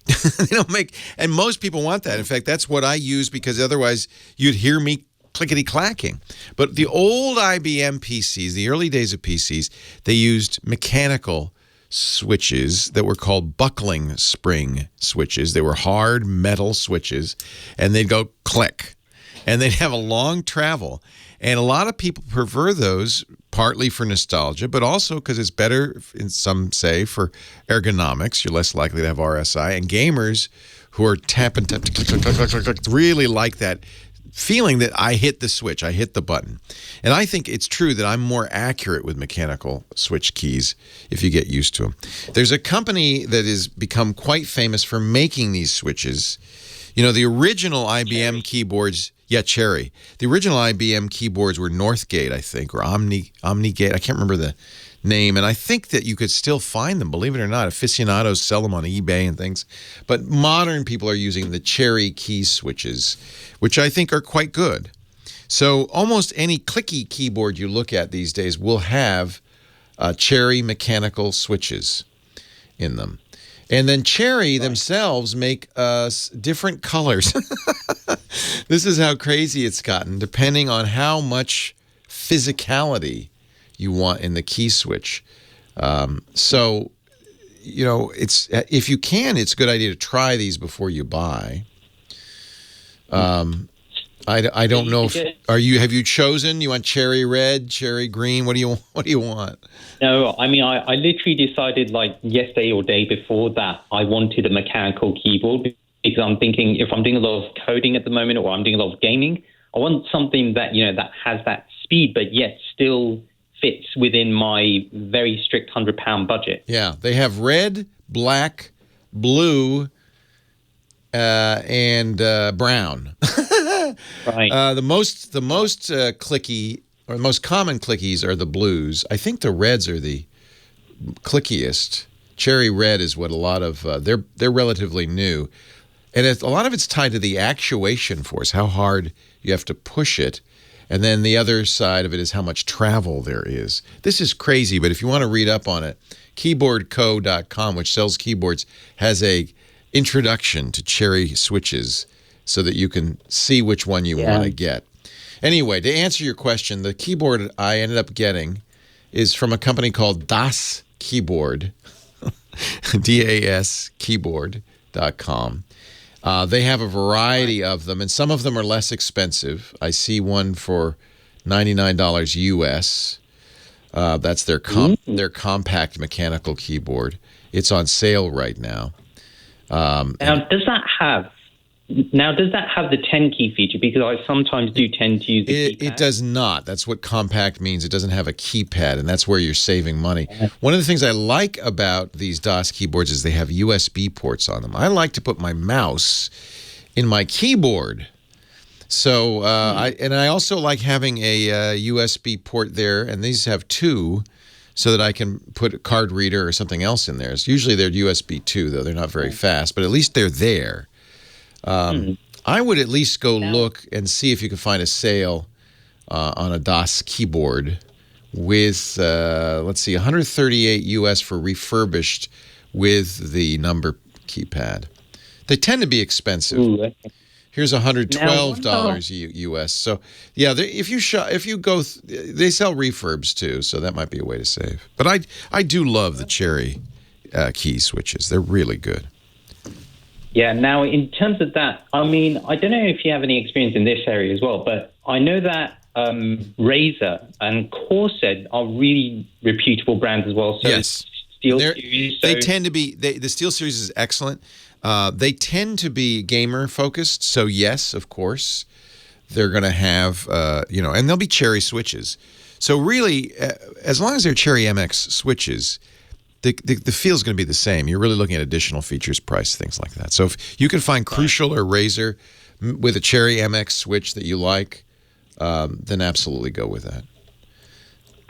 They don't make... And most people want that. In fact, that's what I use because otherwise you'd hear me clickety-clacking. But the old IBM PCs, the early days of PCs, they used mechanical switches that were called buckling spring switches. They were hard metal switches, and they'd go click. And they'd have a long travel. And a lot of people prefer those, partly for nostalgia, but also because it's better, in some say, for ergonomics. You're less likely to have RSI. And gamers who are tapping, click, click, click, click, click, really like that feeling that I hit the switch, I hit the button. And I think it's true that I'm more accurate with mechanical switch keys if you get used to them. There's a company that has become quite famous for making these switches. You know, the original IBM keyboards, Cherry. The original IBM keyboards were Northgate, I think, or Omnigate. I can't remember the name. And I think that you could still find them, believe it or not. Aficionados sell them on eBay and things. But modern people are using the Cherry key switches, which I think are quite good. So almost any clicky keyboard you look at these days will have Cherry mechanical switches in them. And then Cherry themselves make different colors. This is how crazy it's gotten, depending on how much physicality you want in the key switch. So, you know, if you can, it's a good idea to try these before you buy. I don't know. Have you chosen? You want cherry red, cherry green? What do you want? No, I mean, I literally decided like yesterday or day before that I wanted a mechanical keyboard because I'm thinking if I'm doing a lot of coding at the moment or I'm doing a lot of gaming, I want something that, that has that speed, but yet still fits within my very strict £100 budget. Yeah, they have red, black, blue, and brown. Right. The most clicky or the most common clickies are the blues. I think the reds are the clickiest. Cherry red is what a lot of they're relatively new, and a lot of it's tied to the actuation force, how hard you have to push it, and then the other side of it is how much travel there is. This is crazy, but if you want to read up on it, keyboardco.com, which sells keyboards, has a introduction to cherry switches so that you can see which one you want to get. Anyway, to answer your question, the keyboard I ended up getting is from a company called Das Keyboard, DAS keyboard.com. They have a variety of them, and some of them are less expensive. I see one for $99 US. That's their compact mechanical keyboard. It's on sale right now. Now, does that have the 10 key feature? Because I sometimes do tend to use the keypad. It does not. That's what compact means. It doesn't have a keypad, and that's where you're saving money. One of the things I like about these DOS keyboards is they have USB ports on them. I like to put my mouse in my keyboard. So, I also like having a USB port there, and these have two, so that I can put a card reader or something else in there. Usually they're USB 2, though. They're not very fast, but at least they're there. I would at least go look and see if you can find a sale on a DOS keyboard with, let's see, $138 US for refurbished with the number keypad. They tend to be expensive. Ooh, okay. Here's $112 US. So yeah, if you go, they sell refurbs too. So that might be a way to save. But I do love the cherry key switches. They're really good. Yeah. Now, in terms of that, I mean, I don't know if you have any experience in this area as well, but I know that Razer and Corsair are really reputable brands as well. So yes. SteelSeries. They tend to be. The SteelSeries is excellent. They tend to be gamer focused, so yes, of course, they're going to have, and they'll be cherry switches. So really, as long as they're cherry MX switches, the feel is going to be the same. You're really looking at additional features, price, things like that. So if you can find Crucial or Razer with a cherry MX switch that you like, then absolutely go with that.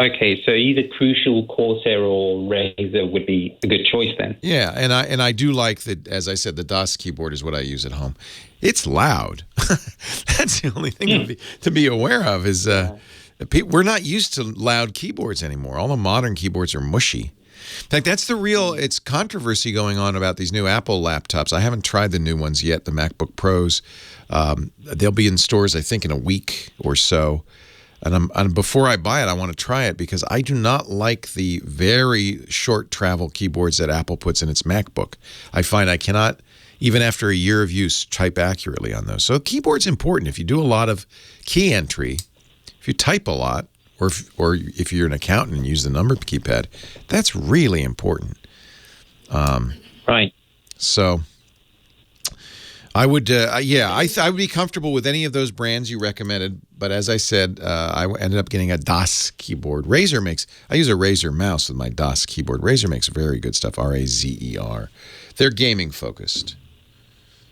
Okay, so either Crucial, Corsair, or Razer would be a good choice then. Yeah, and I do like that. As I said, the DOS keyboard is what I use at home. It's loud. That's the only thing to be aware of is we're not used to loud keyboards anymore. All the modern keyboards are mushy. In fact, that's the real. It's controversy going on about these new Apple laptops. I haven't tried the new ones yet, the MacBook Pros. They'll be in stores, I think, in a week or so. And before I buy it, I want to try it because I do not like the very short travel keyboards that Apple puts in its MacBook. I find I cannot, even after a year of use, type accurately on those. So a keyboard's important. If you do a lot of key entry, if you type a lot, or if you're an accountant and use the number keypad, that's really important. Right. So I would, I would be comfortable with any of those brands you recommended. But as I said, I ended up getting a DOS keyboard. I use a Razer mouse with my DOS keyboard. Razer makes very good stuff, R-A-Z-E-R. They're gaming focused.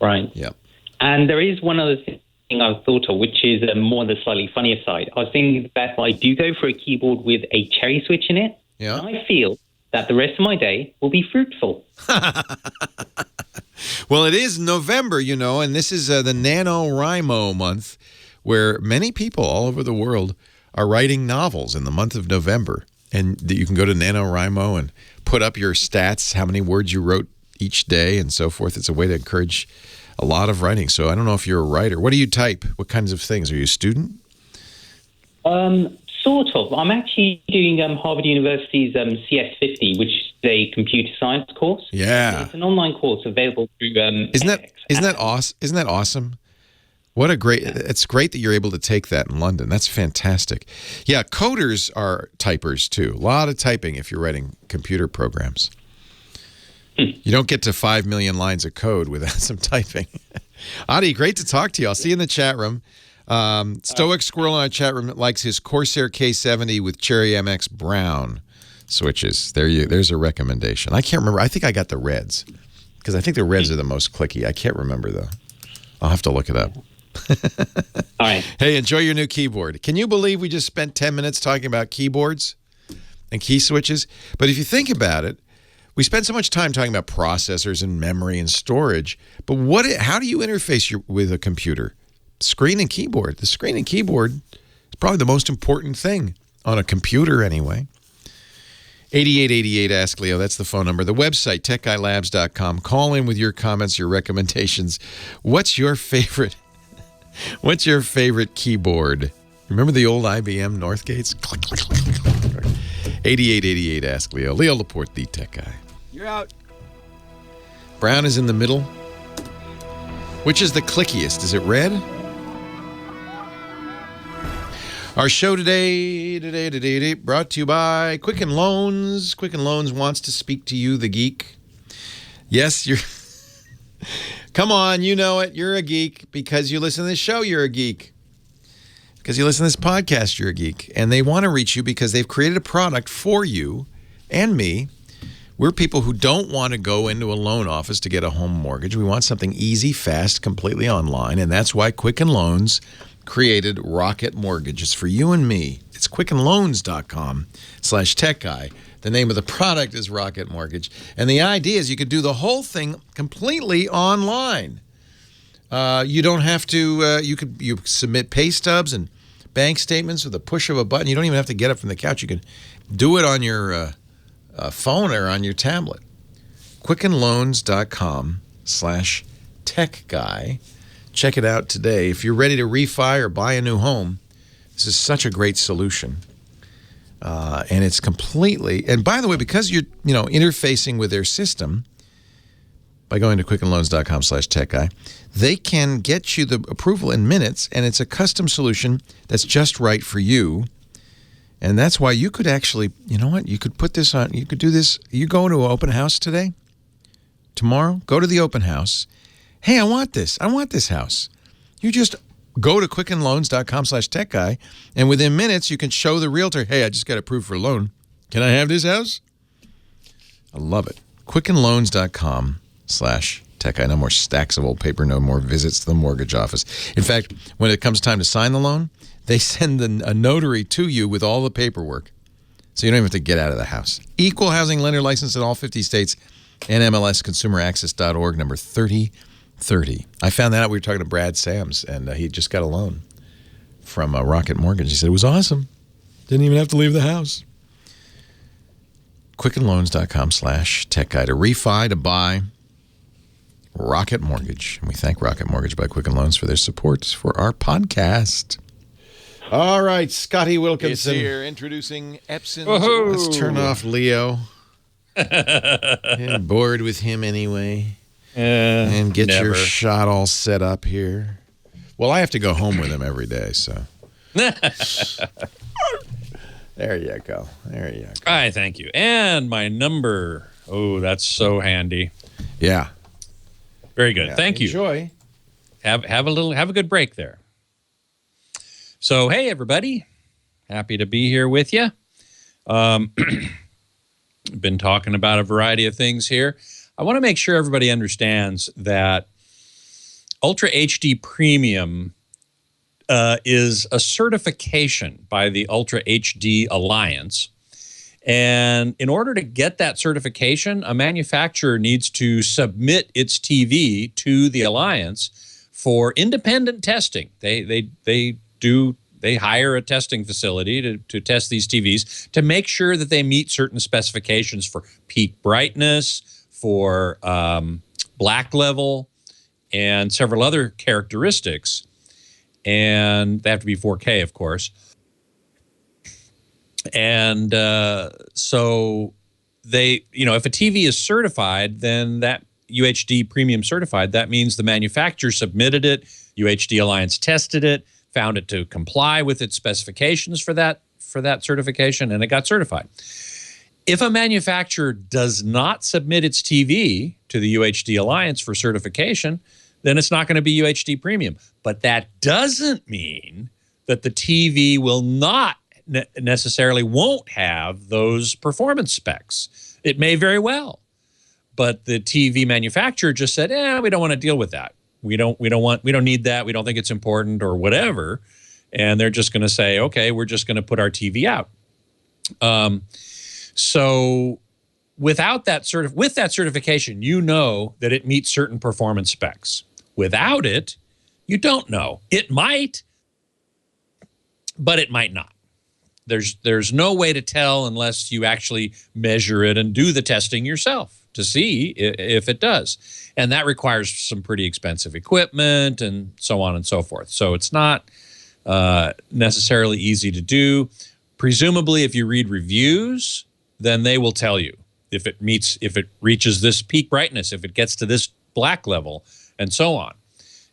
Right. Yep. And there is one other thing I've thought of, which is more on the slightly funnier side. I was thinking that if I do go for a keyboard with a cherry switch in it, I feel that the rest of my day will be fruitful. Well, it is November, and this is the NaNoWriMo month, where many people all over the world are writing novels in the month of November. And you can go to NaNoWriMo and put up your stats, how many words you wrote each day and so forth. It's a way to encourage a lot of writing. So I don't know if you're a writer. What do you type? What kinds of things? Are you a student? Sort of. I'm actually doing Harvard University's CS50, which is a computer science course. Yeah. It's an online course available through Isn't that awesome? What a great, it's great that you're able to take that in London. That's fantastic. Yeah, coders are typers too. A lot of typing if you're writing computer programs. You don't get to 5 million lines of code without some typing. Adi, great to talk to you. I'll see you in the chat room. Stoic Squirrel in our chat room likes his Corsair K70 with Cherry MX Brown switches. There's a recommendation. I can't remember. I think I got the reds because I think the reds are the most clicky. I can't remember though. I'll have to look it up. All right. Hey, enjoy your new keyboard. Can you believe we just spent 10 minutes talking about keyboards and key switches? But if you think about it, we spend so much time talking about processors and memory and storage. But how do you interface with a computer? Screen and keyboard. The screen and keyboard is probably the most important thing on a computer anyway. 8888 Ask Leo, that's the phone number. The website, techguylabs.com. Call in with your comments, your recommendations. What's your favorite keyboard? Remember the old IBM Northgates? Click, click, click, click, click. 8888 Ask Leo. Leo Laporte, the tech guy. You're out. Brown is in the middle. Which is the clickiest? Is it red? Our show today, brought to you by Quicken Loans. Quicken Loans wants to speak to you, the geek. Yes, you're... Come on, you know it. You're a geek. Because you listen to this show, you're a geek. Because you listen to this podcast, you're a geek. And they want to reach you because they've created a product for you and me. We're people who don't want to go into a loan office to get a home mortgage. We want something easy, fast, completely online. And that's why Quicken Loans created Rocket Mortgage. It's for you and me. It's quickenloans.com/techguy. The name of the product is Rocket Mortgage. And the idea is you could do the whole thing completely online. You don't have to, you submit pay stubs and bank statements with a push of a button. You don't even have to get up from the couch. You can do it on your phone or on your tablet. quickenloans.com/techguy. Check it out today. If you're ready to refi or buy a new home, this is such a great solution. And it's completely, and by the way, because you're interfacing with their system by going to quickenloans.com/techguy, they can get you the approval in minutes, and it's a custom solution that's just right for you. And that's why you could actually, you know what, you could put this on, you could do this. You go to an open house today, tomorrow, go to the open house. Hey, I want this house. You just go to quickenloans.com/techguy, and within minutes, you can show the realtor, hey, I just got approved for a loan. Can I have this house? I love it. quickenloans.com/techguy. No more stacks of old paper, no more visits to the mortgage office. In fact, when it comes time to sign the loan, they send a notary to you with all the paperwork. So you don't even have to get out of the house. Equal housing lender license in all 50 states. NMLS consumeraccess.org, number 3030. I found that out. We were talking to Brad Sams, and he just got a loan from Rocket Mortgage. He said it was awesome. Didn't even have to leave the house. quickenloans.com/techguy to refi, to buy Rocket Mortgage. And we thank Rocket Mortgage by Quicken Loans for their support for our podcast. All right, Scotty Wilkinson. It's here, introducing Epson. Let's turn off Leo. I'm bored with him anyway. And get your shot all set up here. Well, I have to go home with him every day, so. There you go. There you go. All right, thank you. And my number. Oh, that's so handy. Yeah. Very good. Yeah, thank you. Enjoy. Have a good break there. So, hey, everybody. Happy to be here with you. Been talking about a variety of things here. I want to make sure everybody understands that Ultra HD Premium is a certification by the Ultra HD Alliance. And in order to get that certification, a manufacturer needs to submit its TV to the Alliance for independent testing. They hire a testing facility to test these TVs to make sure that they meet certain specifications for peak brightness, for black level, and several other characteristics. And they have to be 4K, of course. And so they, if a TV is certified, then that UHD premium certified, that means the manufacturer submitted it, UHD Alliance tested it, found it to comply with its specifications for that certification, and it got certified. If a manufacturer does not submit its TV to the UHD Alliance for certification, then it's not going to be UHD premium. But that doesn't mean that the TV will not necessarily won't have those performance specs. It may very well. But the TV manufacturer just said, we don't want to deal with that. We don't need that. We don't think it's important or whatever. And they're just going to say, okay, we're just going to put our TV out. So with that certification, you know that it meets certain performance specs. Without it, you don't know. It might, but it might not. There's no way to tell unless you actually measure it and do the testing yourself to see if it does. And that requires some pretty expensive equipment and so on and so forth. So it's not necessarily easy to do. Presumably, if you read reviews, then they will tell you if it reaches this peak brightness, if it gets to this black level, and so on.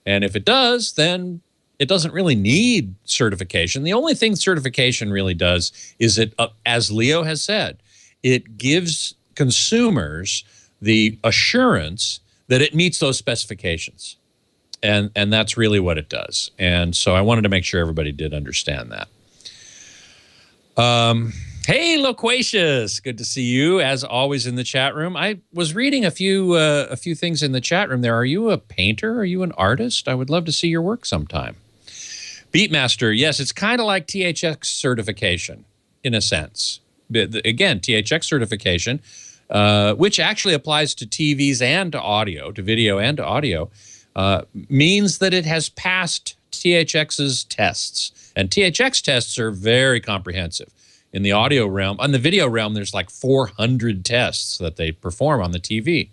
And if it does, then it doesn't really need certification. The only thing certification really does is it, as Leo has said, it gives consumers the assurance that it meets those specifications. And that's really what it does. And so I wanted to make sure everybody did understand that. Hey, Loquacious, good to see you as always in the chat room. I was reading a few things in the chat room there. Are you a painter? Are you an artist? I would love to see your work sometime. Beatmaster, yes, it's kind of like THX certification in a sense. Again, THX certification, which actually applies to TVs and to audio, to video and to audio, means that it has passed THX's tests. And THX tests are very comprehensive. In the audio realm, on the video realm, there's like 400 tests that they perform on the TV.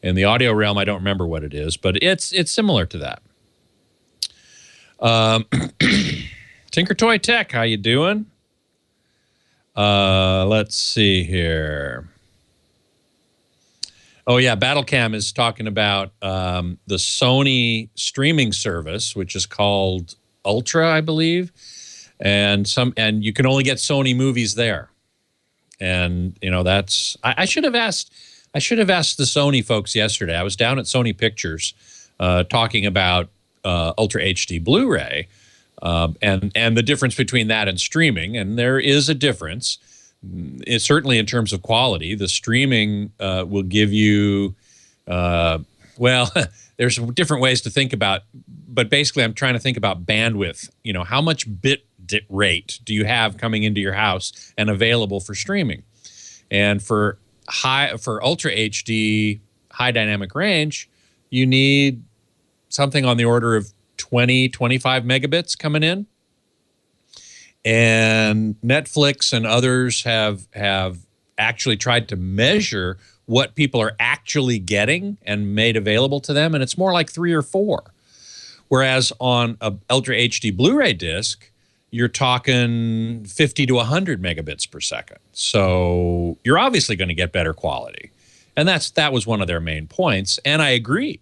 In the audio realm, I don't remember what it is, but it's similar to that. Tinker Toy Tech, how you doing? Let's see here. Oh yeah, Battlecam is talking about the Sony streaming service, which is called Ultra, I believe. And you can only get Sony movies there. And that's I should have asked the Sony folks yesterday. I was down at Sony Pictures talking about Ultra HD Blu-ray and the difference between that and streaming. And there is a difference. It's certainly in terms of quality. The streaming will give you there's different ways to think about, but basically I'm trying to think about bandwidth. How much bit rate do you have coming into your house and available for streaming? And for Ultra HD high dynamic range, you need something on the order of 25 megabits coming in. And Netflix and others have actually tried to measure what people are actually getting and made available to them, and it's more like 3 or 4. Whereas on a Ultra HD Blu-ray disc, you're talking 50 to 100 megabits per second. So you're obviously going to get better quality. And that was one of their main points. And I agree.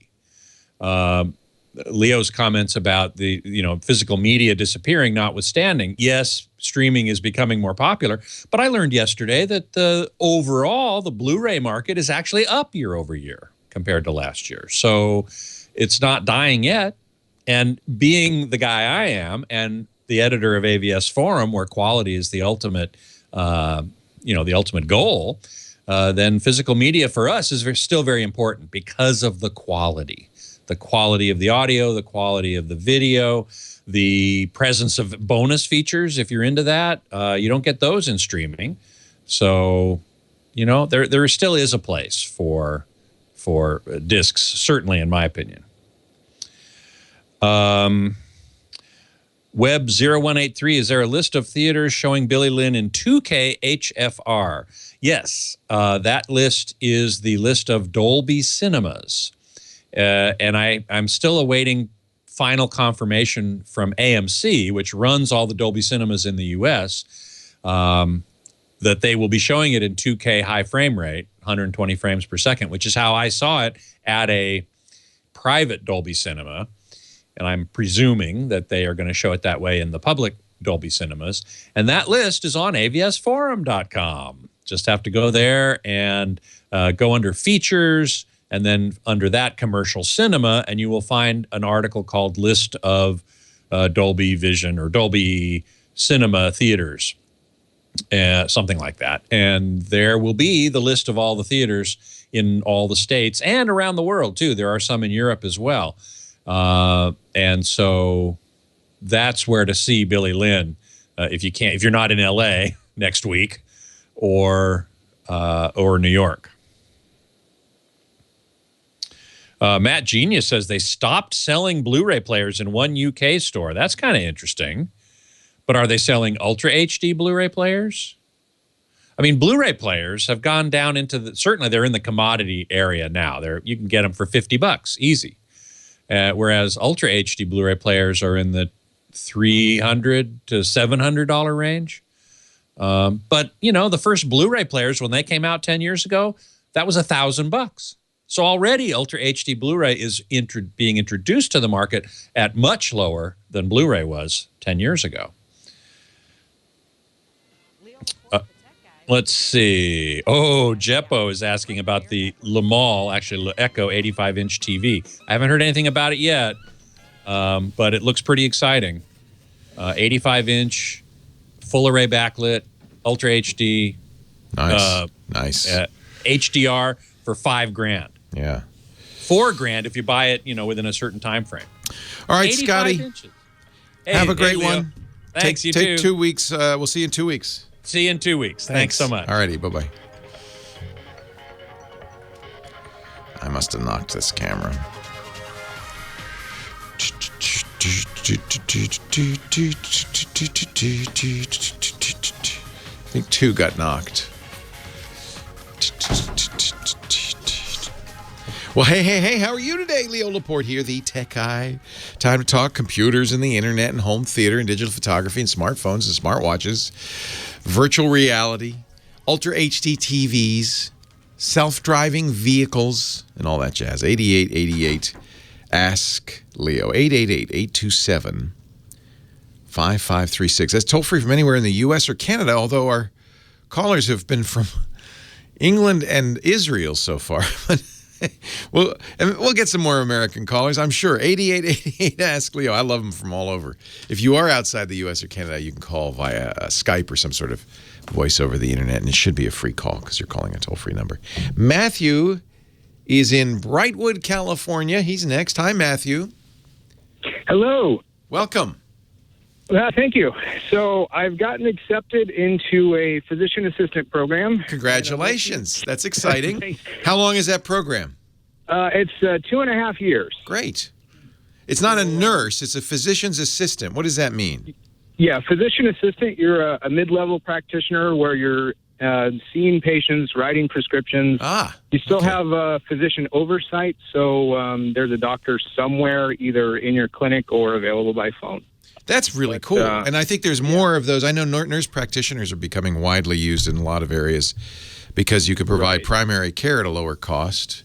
Leo's comments about the physical media disappearing notwithstanding, yes, streaming is becoming more popular. But I learned yesterday that overall, the Blu-ray market is actually up year over year compared to last year. So it's not dying yet. And being the guy I am and the editor of AVS Forum, where quality is the ultimate, the ultimate goal, then physical media for us is still very important because of the quality of the audio, the quality of the video, the presence of bonus features. If you're into that, you don't get those in streaming. So, there still is a place for discs, certainly in my opinion. Web 0183, is there a list of theaters showing Billy Lynn in 2K HFR? Yes, that list is the list of Dolby Cinemas. And I'm still awaiting final confirmation from AMC, which runs all the Dolby Cinemas in the U.S., that they will be showing it in 2K high frame rate, 120 frames per second, which is how I saw it at a private Dolby Cinema. And I'm presuming that they are going to show it that way in the public Dolby Cinemas. And that list is on avsforum.com. Just have to go there and go under features, and then under that, commercial cinema, and you will find an article called List of Dolby Vision or Dolby Cinema Theaters, something like that. And there will be the list of all the theaters in all the states and around the world, too. There are some in Europe as well. And so that's where to see Billy Lynn if you're not in LA next week or New York. Matt Genius says they stopped selling Blu-ray players in one UK store. That's kind of interesting. But are they selling Ultra HD Blu-ray players? I mean, Blu-ray players have gone down into certainly they're in the commodity area now. You can get them for $50 easy. Whereas Ultra HD Blu-ray players are in the $300 to $700 range. But, the first Blu-ray players, when they came out 10 years ago, that was $1,000. So already Ultra HD Blu-ray is being introduced to the market at much lower than Blu-ray was 10 years ago. Let's see. Oh, Jeppo is asking about the Lamal, actually Echo 85-inch TV. I haven't heard anything about it yet, but it looks pretty exciting. 85-inch, full array backlit, Ultra HD. Nice. Nice. HDR for $5,000. Yeah. $4,000 if you buy it, within a certain time frame. All right, Scotty. Hey, have a great one. Thanks, you take too. 2 weeks. We'll see you in 2 weeks. See you in 2 weeks. Thanks so much. All righty. Bye-bye. I must have knocked this camera. I think 2 got knocked. Well, hey, how are you today? Leo Laporte here, the tech guy. Time to talk computers and the internet and home theater and digital photography and smartphones and smartwatches, virtual reality, Ultra HD TVs, self-driving vehicles, and all that jazz. 8888 Ask Leo. 888-827-5536. That's toll-free from anywhere in the U.S. or Canada, although our callers have been from England and Israel so far. We'll get some more American callers, I'm sure. 8888 Ask Leo. I love them from all over. If you are outside the U.S. or Canada, you can call via Skype or some sort of voice over the internet, and it should be a free call because you're calling a toll-free number. Matthew is in Brightwood, California. He's next. Hi, Matthew. Hello. Welcome. Thank you. So I've gotten accepted into a physician assistant program. Congratulations. That's exciting. How long is that program? It's 2.5 years. Great. It's not a nurse. It's a physician's assistant. What does that mean? Yeah, physician assistant. You're a mid-level practitioner where you're seeing patients, writing prescriptions. You still have physician oversight, so there's a doctor somewhere either in your clinic or available by phone. That's really cool. And I think there's more of those. I know nurse practitioners are becoming widely used in a lot of areas because you could provide primary care at a lower cost.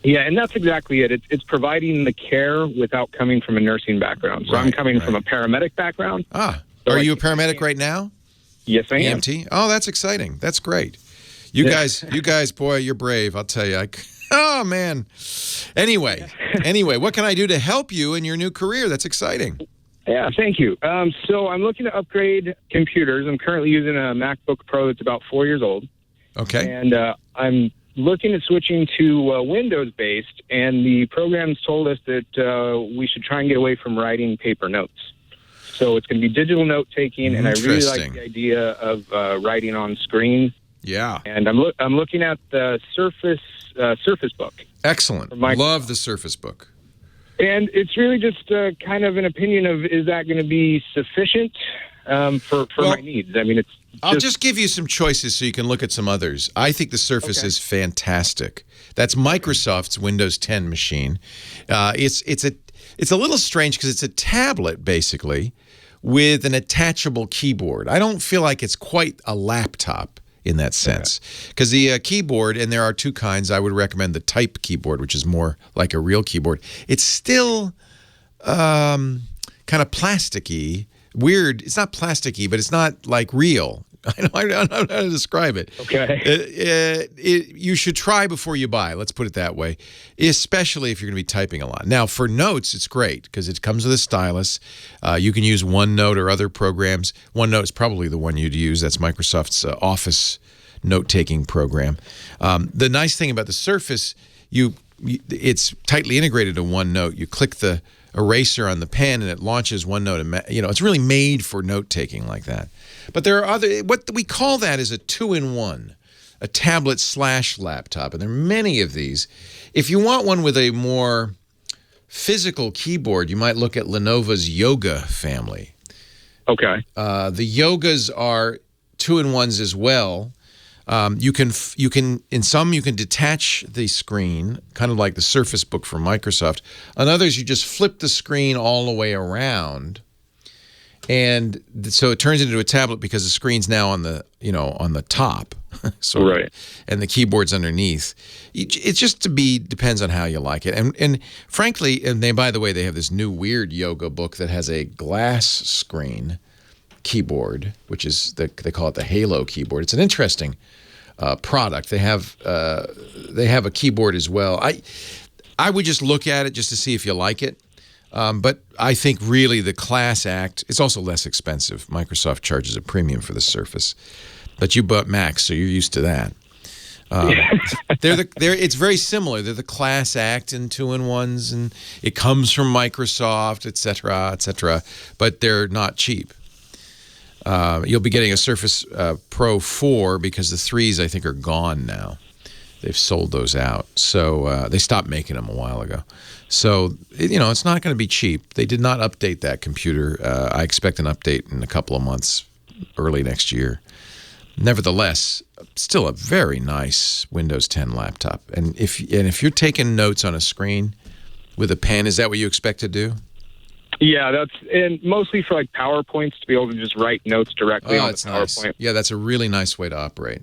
Yeah, and that's exactly it. It's providing the care without coming from a nursing background. So I'm coming from a paramedic background. So are you a paramedic right now? Yes, I am. EMT? Oh, that's exciting. That's great. You guys, boy, you're brave. I'll tell you. Oh, man. Anyway, what can I do to help you in your new career? That's exciting. Yeah, thank you. So I'm looking to upgrade computers. I'm currently using a MacBook Pro that's about 4 years old. Okay. And I'm looking at switching to Windows-based, and the programs told us that we should try and get away from writing paper notes. So it's going to be digital note-taking, and I really like the idea of writing on screen. Yeah. And I'm looking at the Surface Book. Excellent. Love the Surface Book. And it's really just kind of an opinion of, is that going to be sufficient for my needs? I mean, I'll just give you some choices so you can look at some others. I think the Surface is fantastic. That's Microsoft's Windows 10 machine. It's a little strange because it's a tablet, basically, with an attachable keyboard. I don't feel like it's quite a laptop. in that sense. Because the keyboard, and there are two kinds, I would recommend the type keyboard, which is more like a real keyboard. It's still kind of plasticky. Weird. It's not plasticky, but it's not like real. I don't know how to describe it. Okay. You should try before you buy. Let's put it that way, especially if you're going to be typing a lot. Now, for notes, it's great because it comes with a stylus. You can use OneNote or other programs. OneNote is probably the one you'd use. That's Microsoft's Office note-taking program. The nice thing about the Surface, it's tightly integrated to OneNote. You click the eraser on the pen and it launches OneNote. And it's really made for note-taking like that. But there are other, what we call that is a two-in-one, a tablet/laptop, and there are many of these. If you want one with a more physical keyboard, you might look at Lenovo's Yoga family. Okay. The Yogas are two-in-ones as well. You can in some you can detach the screen, kind of like the Surface Book from Microsoft. On others, you just flip the screen all the way around. And so it turns into a tablet because the screen's now on the top, right, and the keyboard's underneath. It just depends on how you like it. And frankly, by the way, they have this new weird Yoga book that has a glass screen keyboard, which is they call it the Halo keyboard. It's an interesting product. They have a keyboard as well. I would just look at it just to see if you like it. But I think really the class act, it's also less expensive. Microsoft charges a premium for the Surface. But you bought Macs, so you're used to that. It's very similar. They're the class act in two-in-ones, and it comes from Microsoft, et cetera, but they're not cheap. You'll be getting a Surface Pro 4 because the 3s, I think, are gone now. They've sold those out. So they stopped making them a while ago. So, it's not going to be cheap. They did not update that computer. I expect an update in a couple of months, early next year. Nevertheless, still a very nice Windows 10 laptop. And if you're taking notes on a screen with a pen, is that what you expect to do? Yeah, and mostly for like PowerPoints to be able to just write notes directly on the PowerPoint. Nice. Yeah, that's a really nice way to operate.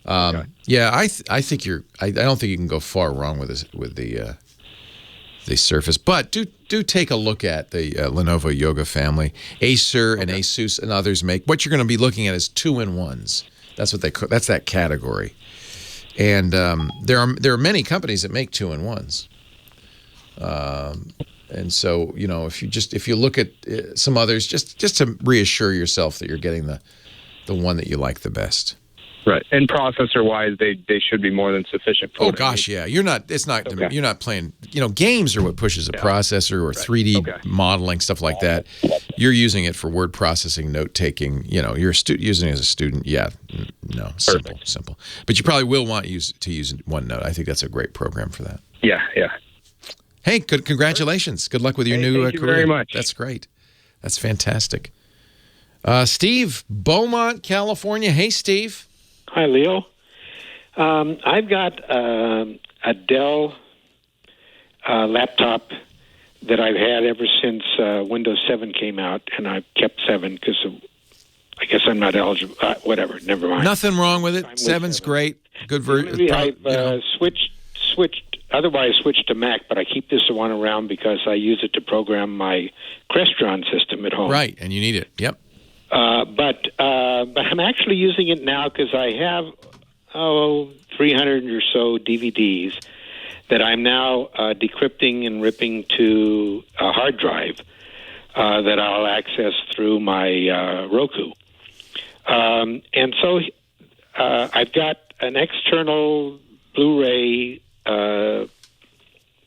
Okay. Yeah, I think I don't think you can go far wrong with the Surface, but do take a look at the Lenovo Yoga family. Acer and Asus and others make. What you're going to be looking at is two-in-ones. That's what that's that category. And there are many companies that make two-in-ones. And so if you look at some others, just to reassure yourself that you're getting the one that you like the best. Right, and processor-wise, they should be more than sufficient. Oh gosh, yeah. You're not playing. Games are what pushes a processor or 3D modeling, stuff like that. You're using it for word processing, note taking. You're using it as a student. Yeah, no, simple. But you probably will want to use OneNote. I think that's a great program for that. Yeah. Hey, congratulations. Good luck with your new thank you career. Very much. That's great. That's fantastic. Steve, Beaumont, California. Hey, Steve. Hi, Leo. I've got a Dell laptop that I've had ever since Windows 7 came out, and I've kept 7 because I guess I'm not eligible. Whatever, never mind. Nothing wrong with it. 7's great. Good version. I've switched to Mac, but I keep this one around because I use it to program my Crestron system at home. Right, and you need it. Yep. But I'm actually using it now because I have 300 or so DVDs that I'm now decrypting and ripping to a hard drive that I'll access through my Roku. And so I've got an external Blu-ray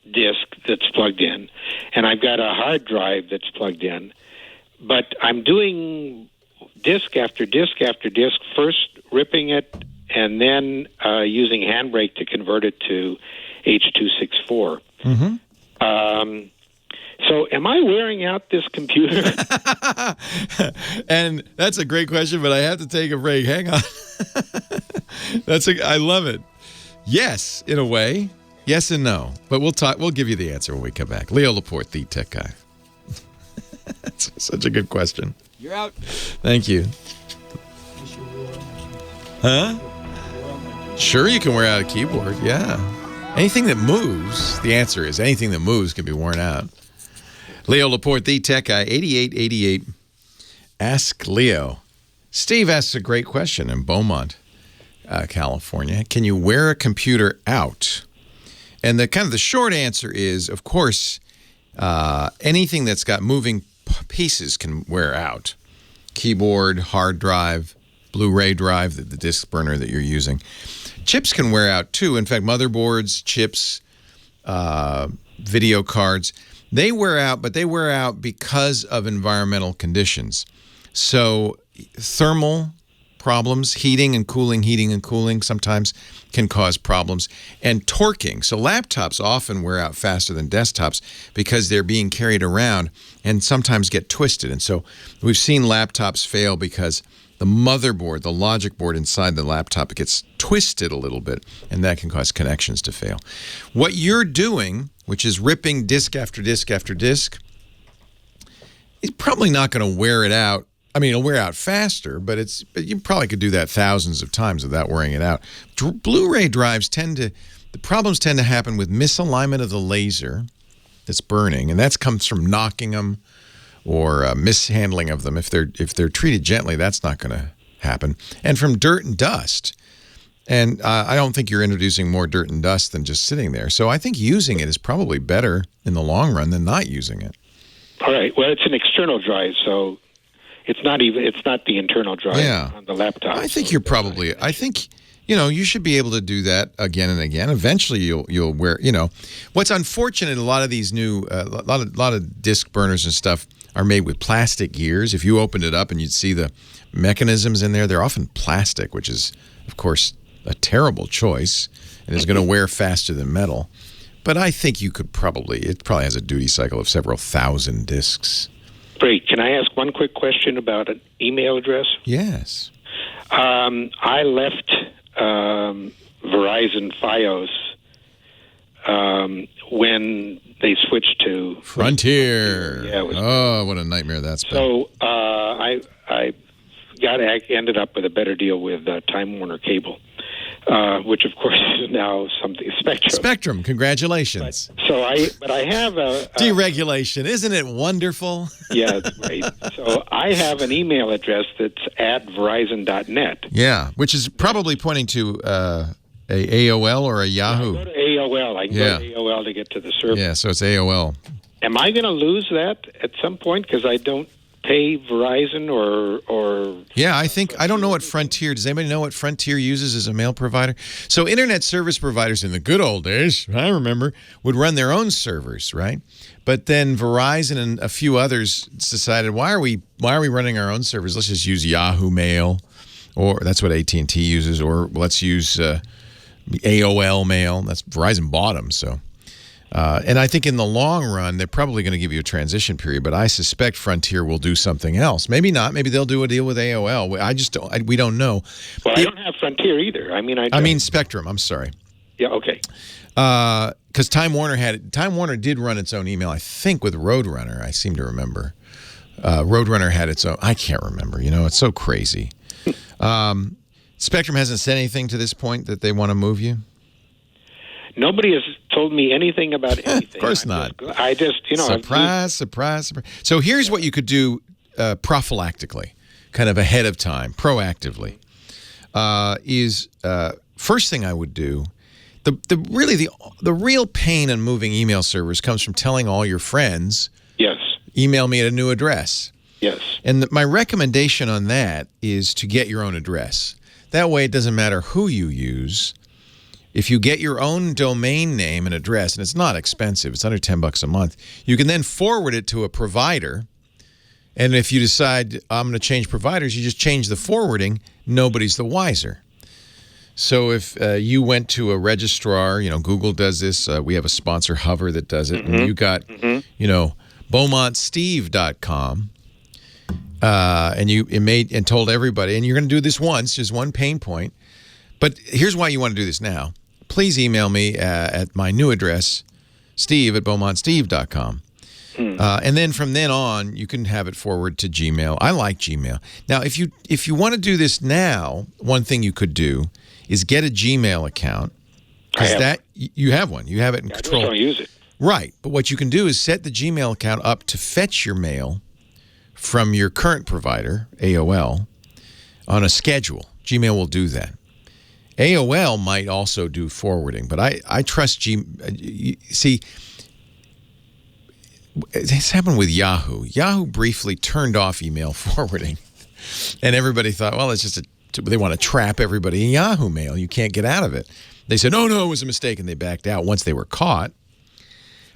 disc that's plugged in, and I've got a hard drive that's plugged in. But I'm doing disc after disc after disc, first ripping it and then using Handbrake to convert it to H.264. Mm-hmm. So am I wearing out this computer? And that's a great question, but I have to take a break. Hang on. I love it. Yes, in a way. Yes and no. But we'll give you the answer when we come back. Leo Laporte, the tech guy. That's such a good question. You're out. Thank you. Huh? Sure, you can wear out a keyboard, yeah. Anything that moves, the answer is anything that moves can be worn out. Leo Laporte, the tech guy, 8888. Ask Leo. Steve asks a great question in Beaumont, California. Can you wear a computer out? And the short answer is, of course, anything that's got moving pieces can wear out. Keyboard, hard drive, Blu-ray drive, the disk burner that you're using. Chips can wear out too. In fact, motherboards, chips, video cards, they wear out, but they wear out because of environmental conditions. So thermal problems, heating and cooling sometimes can cause problems. And torquing. So laptops often wear out faster than desktops because they're being carried around and sometimes get twisted. And so we've seen laptops fail because the motherboard, the logic board inside the laptop, it gets twisted a little bit, and that can cause connections to fail. What you're doing, which is ripping disk after disk after disk, is probably not going to wear it out. I mean, it'll wear out faster, but you probably could do that thousands of times without wearing it out. Blu-ray drives the problems tend to happen with misalignment of the laser that's burning, and that comes from knocking them or mishandling of them. If they're treated gently, that's not going to happen. And from dirt and dust. And I don't think you're introducing more dirt and dust than just sitting there. So I think using it is probably better in the long run than not using it. All right. Well, it's an external drive, so it's not the internal drive on the laptop. I think you should be able to do that again and again. Eventually you'll wear, what's unfortunate, a lot of these new a lot of disc burners and stuff are made with plastic gears. If you opened it up and you'd see the mechanisms in there, they're often plastic, which is, of course, a terrible choice and is going to wear faster than metal. But I think it probably has a duty cycle of several thousand discs. Great. Can I ask one quick question about an email address? Yes. I left Verizon Fios when they switched to Frontier. Yeah, what a nightmare that's been. So I ended up with a better deal with Time Warner Cable, which of course is now something Spectrum. Spectrum, congratulations. But I have a deregulation. Isn't it wonderful? Yeah, it's great. So I have an email address that's at Verizon.net. Yeah, which is probably pointing to a AOL or a Yahoo. I go to AOL. I can go to AOL to get to the server. Yeah, so it's AOL. Am I going to lose that at some point because I don't pay Verizon or? Yeah, I don't know what Frontier. Does anybody know what Frontier uses as a mail provider? So internet service providers in the good old days, I remember, would run their own servers, right? But then Verizon and a few others decided, why are we running our own servers? Let's just use Yahoo Mail, or that's what AT&T uses, or let's use AOL Mail. That's Verizon bought them, so. And I think in the long run, they're probably going to give you a transition period, but I suspect Frontier will do something else. Maybe not. Maybe they'll do a deal with AOL. We don't know. Well, I don't have Frontier either. I mean Spectrum. I'm sorry. Yeah, okay. Because Time Warner did run its own email, I think, with Roadrunner. I seem to remember. Roadrunner had its own. I can't remember. It's so crazy. Spectrum hasn't said anything to this point that they want to move you? Nobody has told me anything about anything. Of course not. I just, Surprise. So here's what you could do prophylactically, kind of ahead of time, proactively, first thing I would do, the real pain in moving email servers comes from telling all your friends, yes, email me at a new address. Yes. And my recommendation on that is to get your own address. That way it doesn't matter who you use. If you get your own domain name and address, and it's not expensive, it's under $10 a month, you can then forward it to a provider. And if you decide I'm going to change providers, you just change the forwarding. Nobody's the wiser. So if you went to a registrar, Google does this. We have a sponsor, Hover, that does it. Mm-hmm. And you got, BeaumontSteve.com. And you told everybody, and you're going to do this once, just one pain point. But here's why you want to do this now. Please email me at my new address, Steve@BeaumontSteve.com. And then from then on, you can have it forward to Gmail. I like Gmail. Now, if you want to do this now, one thing you could do is get a Gmail account. You have one. You have it in control. I just don't use it. Right. But what you can do is set the Gmail account up to fetch your mail from your current provider, AOL, on a schedule. Gmail will do that. AOL might also do forwarding, but I trust See, this happened with Yahoo. Yahoo briefly turned off email forwarding, and everybody thought, well, it's just they want to trap everybody in Yahoo Mail. You can't get out of it. They said, no, it was a mistake, and they backed out once they were caught.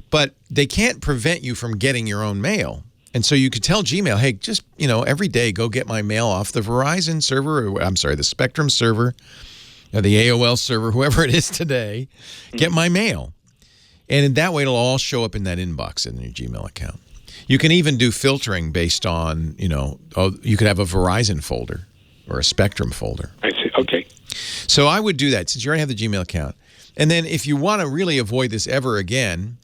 But they can't prevent you from getting your own mail. And so you could tell Gmail, hey, just, every day go get my mail off the Verizon server, the Spectrum server, or the AOL server, whoever it is today, get my mail. And in that way, it'll all show up in that inbox in your Gmail account. You can even do filtering based on, you could have a Verizon folder or a Spectrum folder. I see. Okay. So I would do that since you already have the Gmail account. And then if you want to really avoid this ever again,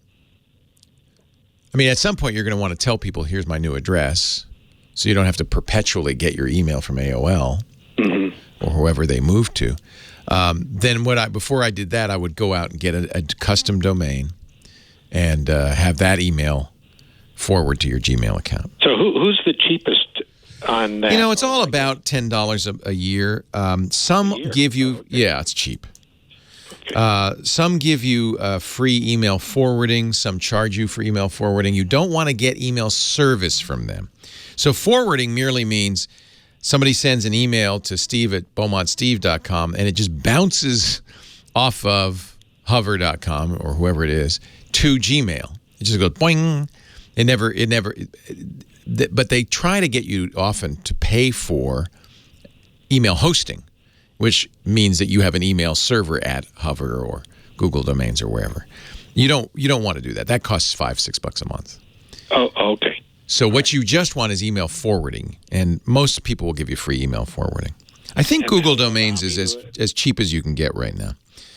at some point you're going to want to tell people, here's my new address, so you don't have to perpetually get your email from AOL or whoever they moved to. Then before I did that, I would go out and get a custom domain and have that email forward to your Gmail account. So who's the cheapest on that? It's all about $10 a year. Some give you, it's cheap. Some give you free email forwarding. Some charge you for email forwarding. You don't want to get email service from them. So forwarding merely means somebody sends an email to Steve at beaumontsteve.com, and it just bounces off of hover.com or whoever it is to Gmail. It just goes boing. But they try to get you often to pay for email hosting, which means that you have an email server at Hover or Google Domains or wherever. You don't want to do that. That costs $5-6 a month. Oh, okay. So what you just want is email forwarding, and most people will give you free email forwarding. I think Google Domains is as cheap as you can get right now.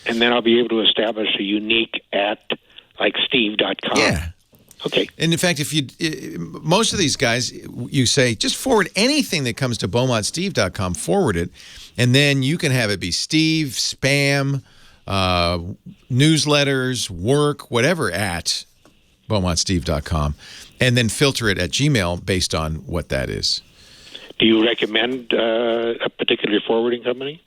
And then I'll be able to establish a unique at like steve.com. Yeah. Okay. And in fact, most of these guys, you say, just forward anything that comes to beaumontsteve.com, forward it, and then you can have it be Steve, spam, newsletters, work, whatever at beaumontsteve.com, and then filter it at Gmail based on what that is. Do you recommend a particular forwarding company?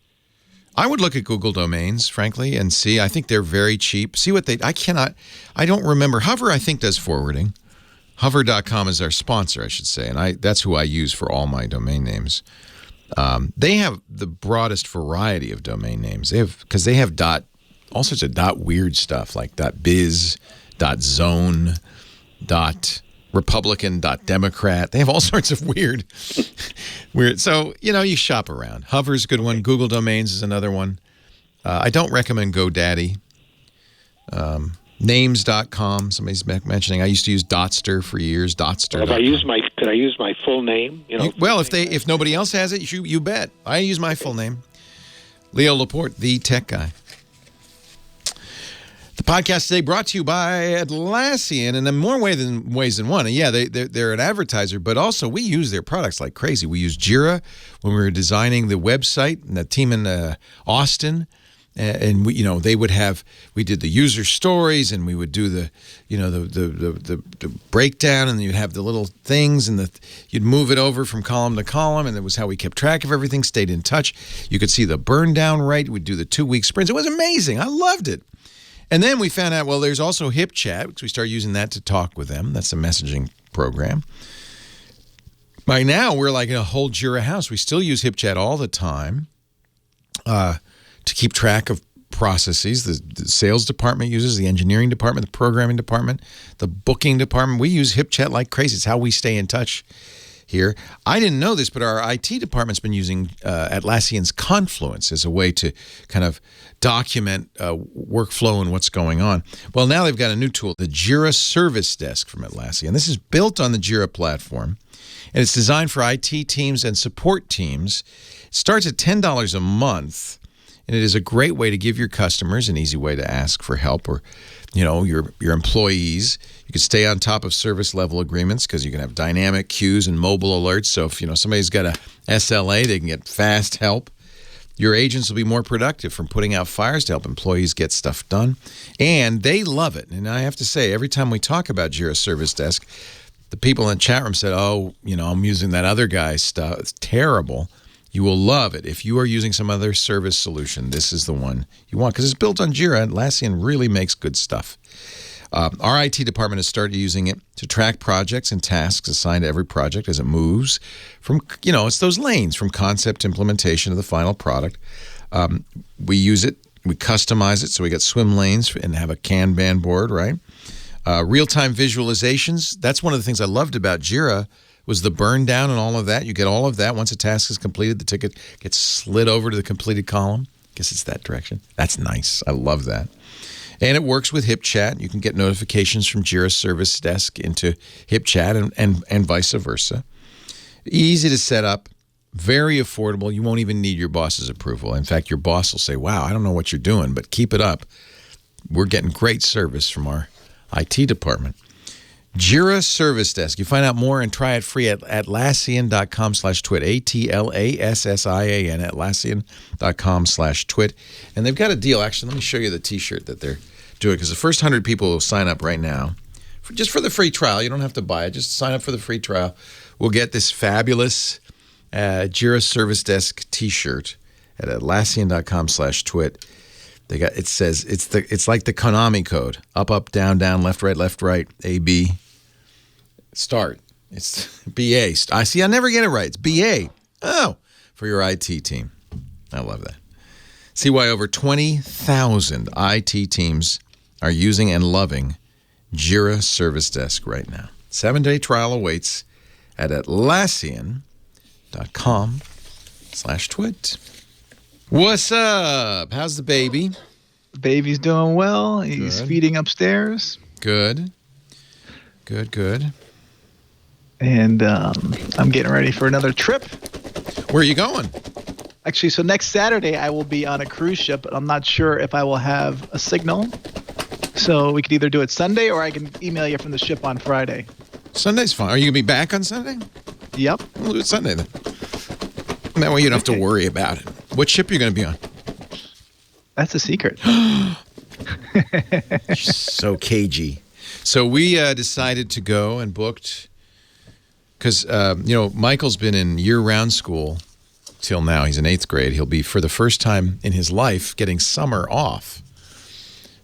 I would look at Google Domains, frankly, and see. I think they're very cheap. See what I don't remember. Hover, I think, does forwarding. Hover.com is our sponsor, I should say, and that's who I use for all my domain names. They have the broadest variety of domain names. Because they have all sorts of weird stuff like .biz, .zone, .republican, .democrat. They have all sorts of weird. So, you shop around. Hover's a good one. Google Domains is another one. I don't recommend GoDaddy. Names.com, somebody's mentioning. I used to use Dotster for years. Dotster. Could I use my full name? If nobody else has it, you bet. I use my full name. Leo Laporte, the tech guy. The podcast today brought to you by Atlassian, and in more ways than one. And yeah, they're an advertiser, but also we use their products like crazy. We use Jira when we were designing the website, and the team in Austin, and we did the user stories, and we would do the breakdown, and you'd have the little things, and you'd move it over from column to column, and it was how we kept track of everything, stayed in touch. You could see the burn down rate. We'd do the 2-week sprints. It was amazing. I loved it. And then we found out, there's also HipChat, because we started using that to talk with them. That's a messaging program. By now, we're like a whole Jira house. We still use HipChat all the time to keep track of processes. The sales department uses, the engineering department, the programming department, the booking department. We use HipChat like crazy. It's how we stay in touch here. I didn't know this, but our IT department's been using Atlassian's Confluence as a way to kind of document workflow and what's going on. Well, now they've got a new tool, the Jira Service Desk from Atlassian. This is built on the Jira platform, and it's designed for IT teams and support teams. It starts at $10 a month, and it is a great way to give your customers an easy way to ask for help, or your employees. You can stay on top of service level agreements because you can have dynamic queues and mobile alerts. So if somebody's got a SLA, they can get fast help. Your agents will be more productive from putting out fires to help employees get stuff done. And they love it. And I have to say, every time we talk about Jira Service Desk, the people in the chat room said, I'm using that other guy's stuff. It's terrible. You will love it. If you are using some other service solution, this is the one you want because it's built on Jira. Atlassian really makes good stuff. Our IT department has started using it to track projects and tasks assigned to every project as it moves from, it's those lanes from concept to implementation to the final product. We use it, we customize it, so we got swim lanes and have a Kanban board, right? Real-time visualizations, that's one of the things I loved about Jira was the burn down and all of that. You get all of that. Once a task is completed, the ticket gets slid over to the completed column. I guess it's that direction. That's nice. I love that. And it works with HipChat. You can get notifications from Jira Service Desk into HipChat and vice versa. Easy to set up, very affordable. You won't even need your boss's approval. In fact, your boss will say, wow, I don't know what you're doing, but keep it up. We're getting great service from our IT department. Jira Service Desk. You find out more and try it free at Atlassian.com/twit. Atlassian, Atlassian.com/twit. And they've got a deal. Actually, let me show you the T-shirt that they're doing because the first 100 people will sign up right now just for the free trial. You don't have to buy it. Just sign up for the free trial. We'll get this fabulous Jira Service Desk T-shirt at Atlassian.com/twit. It says it's like the Konami code: up, down, left, right, A, B. Start. It's BA. I see. I never get it right. It's BA. Oh, for your IT team. I love that. See why over 20,000 IT teams are using and loving Jira Service Desk right now. 7-day trial awaits at Atlassian.com/twit. What's up? How's the baby? The baby's doing well. He's feeding upstairs. Good. And I'm getting ready for another trip. Where are you going? Actually, so next Saturday I will be on a cruise ship. I'm not sure if I will have a signal. So we could either do it Sunday or I can email you from the ship on Friday. Sunday's fine. Are you going to be back on Sunday? Yep. We'll do it Sunday then. That way you don't have to worry about it. What ship are you going to be on? That's a secret. So cagey. So we decided to go and booked because, Michael's been in year-round school till now. He's in 8th grade. He'll be, for the first time in his life, getting summer off.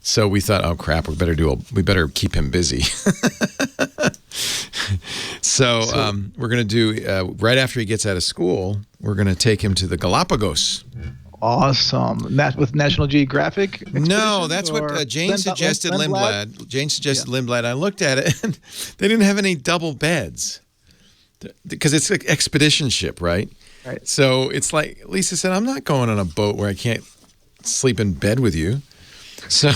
So we thought, oh, crap, we better keep him busy. So we're going to do, right after he gets out of school, we're going to take him to the Galapagos. Awesome. With National Geographic? No, that's what Jane suggested, Lindblad. Jane suggested Lindblad. I looked at it, and they didn't have any double beds because it's an expedition ship, right? Right. So it's like Lisa said, I'm not going on a boat where I can't sleep in bed with you. So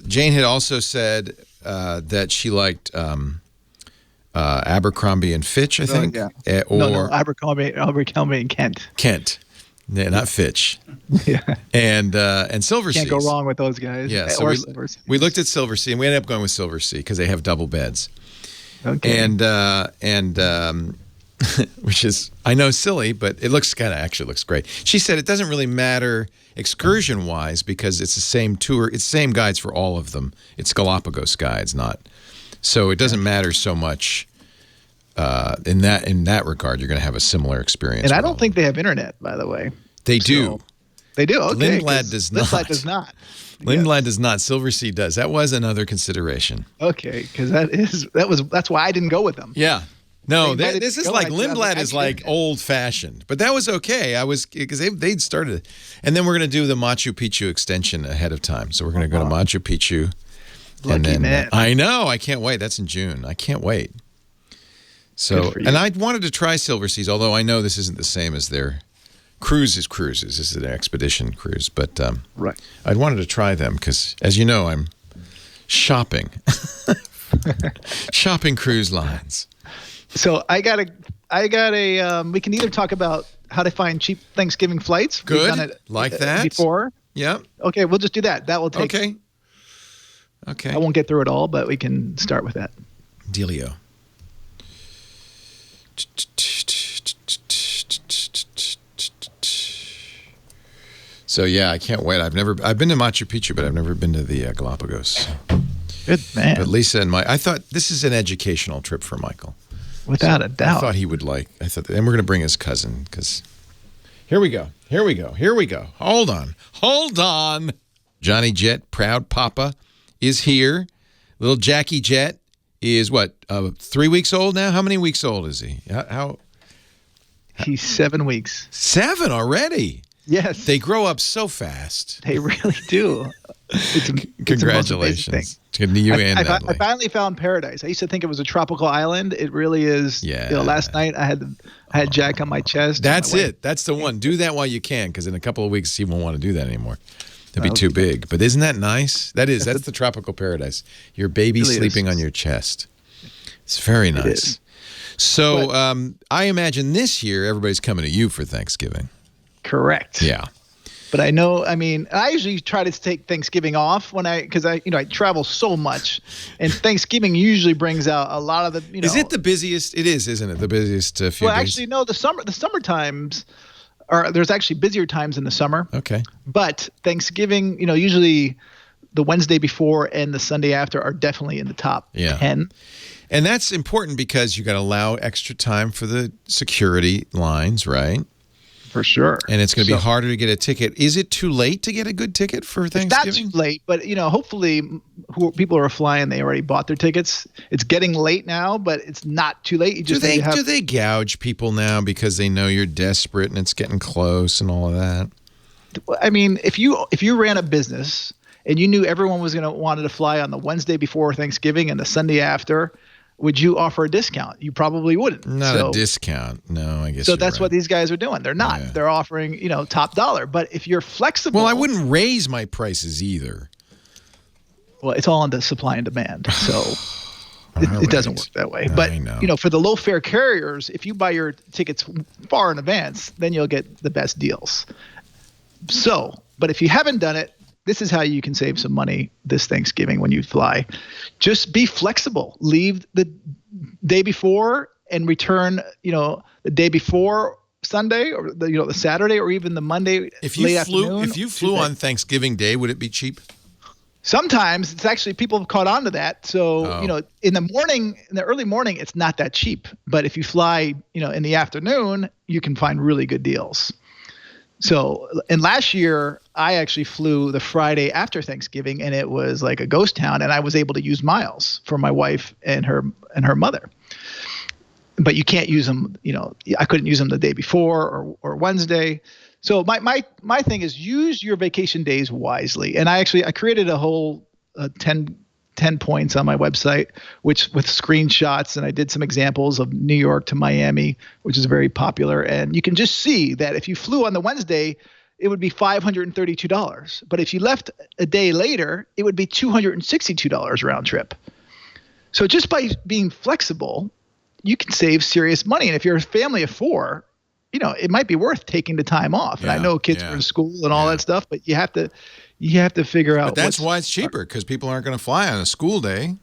Jane had also said that she liked Abercrombie and Fitch, I think. Yeah. No, Abercrombie and Kent. Kent. Yeah, not Fitch. Yeah. And Silver Sea. Can't go wrong with those guys. Yeah, so we looked at Silver Sea, and we ended up going with Silver Sea because they have double beds. Okay. And which is, I know, silly, but it actually looks great. She said it doesn't really matter excursion-wise because it's the same tour, it's the same guides for all of them. It's Galapagos guides, so it doesn't matter so much in that regard. You're going to have a similar experience. And I don't think they have internet, by the way. They do. They do. Okay. Lindblad does not. Lindblad does not. Lindblad does not. Silver Sea does. That was another consideration. Okay, because that's why I didn't go with them. Yeah. No, this is like Lindblad is like old-fashioned, but that was okay. Because they'd started, and then we're going to do the Machu Picchu extension ahead of time. So we're going to go to Machu Picchu. Lucky man. I know. I can't wait. That's in June. I can't wait. So, and I wanted to try Silver Seas, although I know this isn't the same as their cruises. This is an expedition cruise, but right. I'd wanted to try them because, as you know, I'm shopping cruise lines. So I got a. We can either talk about how to find cheap Thanksgiving flights. Good. We've done it like that. before. Yep. Okay, we'll just do that. That will take. Okay. I won't get through it all, but we can start with that. Dealio. So yeah, I can't wait. I've been to Machu Picchu, but I've never been to the Galapagos. Good man. But Lisa and I thought this is an educational trip for Michael. Without a doubt. I thought he would like. And we're going to bring his cousin because. Here we go. Hold on. Johnny Jet, proud papa, is here. Little Jackie Jet is what? 3 weeks old now. How many weeks old is he? How? He's 7 weeks. 7 already. Yes. They grow up so fast. They really do. Congratulations to you and Natalie. I finally found paradise. I used to think it was a tropical island. It really is. Yeah. Last night I had Jack on my chest. That's it. That's the one. Do that while you can, because in a couple of weeks he won't want to do that anymore. It'll be too big. But isn't that nice? That's the tropical paradise. Your baby really sleeping on your chest. It's very nice. It is. So I imagine this year everybody's coming to you for Thanksgiving. Correct. Yeah. But I usually try to take Thanksgiving off because I travel so much, and Thanksgiving usually brings out a lot of the, Is it the busiest? It is, isn't it? The busiest few days? Well, actually, no. The summer times there's actually busier times in the summer. Okay. But Thanksgiving, usually the Wednesday before and the Sunday after are definitely in the top 10. And that's important because you got to allow extra time for the security lines, right? For sure. And it's going to be harder to get a ticket. Is it too late to get a good ticket for Thanksgiving? It's not too late, but hopefully people who are flying, they already bought their tickets. It's getting late now, but it's not too late. Do they gouge people now because they know you're desperate and it's getting close and all of that? I mean, if you ran a business and you knew everyone was wanted to fly on the Wednesday before Thanksgiving and the Sunday after, would you offer a discount? You probably wouldn't. Not a discount. No, I guess so. That's what these guys are doing. They're not. Yeah. They're offering, top dollar. But if you're flexible, well, I wouldn't raise my prices either. Well, it's all into supply and demand, so it doesn't work that way. But for the low fare carriers, if you buy your tickets far in advance, then you'll get the best deals. So, but if you haven't done it, this is how you can save some money this Thanksgiving when you fly. Just be flexible. Leave the day before and return, the day before Sunday or the Saturday or even the Monday late afternoon. If you flew on Thanksgiving Day, would it be cheap? Sometimes it's actually people have caught on to that. So, in the early morning, it's not that cheap. But if you fly, in the afternoon, you can find really good deals. So, and last year I actually flew the Friday after Thanksgiving, and it was like a ghost town, and I was able to use miles for my wife and her mother. But you can't use them, I couldn't use them the day before or Wednesday. So my thing is use your vacation days wisely. And I created a whole 10 points on my website, which with screenshots, and I did some examples of New York to Miami, which is very popular. And you can just see that if you flew on the Wednesday, it would be $532. But if you left a day later, it would be $262 round trip. So just by being flexible, you can save serious money. And if you're a family of 4, it might be worth taking the time off. And I know kids are in school and all that stuff, but you have to figure out. But that's why it's cheaper, because people aren't going to fly on a school day.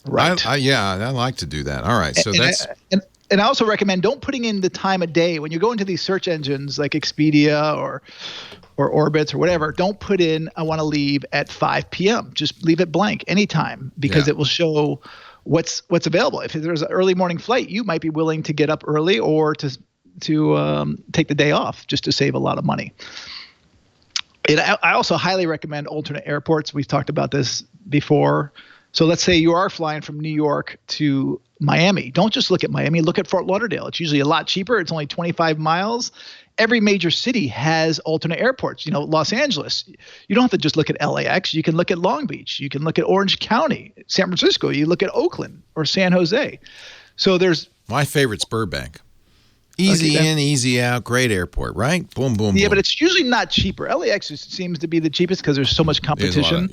Right. I like to do that. All right. So and I also recommend don't putting in the time of day when you go into these search engines like Expedia or Orbitz or whatever. Don't put in I want to leave at 5 p.m. Just leave it blank anytime, because it will show what's available. If there's an early morning flight, you might be willing to get up early or to take the day off just to save a lot of money. And I also highly recommend alternate airports. We've talked about this before. So let's say you are flying from New York to Miami. Don't just look at Miami. Look at Fort Lauderdale. It's usually a lot cheaper. It's only 25 miles. Every major city has alternate airports. Los Angeles, you don't have to just look at LAX. You can look at Long Beach. You can look at Orange County. San Francisco, you look at Oakland or San Jose. So there's – my favorite's Burbank. Easy in, easy out, great airport, right? Boom, boom, boom. Yeah, but it's usually not cheaper. LAX seems to be the cheapest because there's so much competition.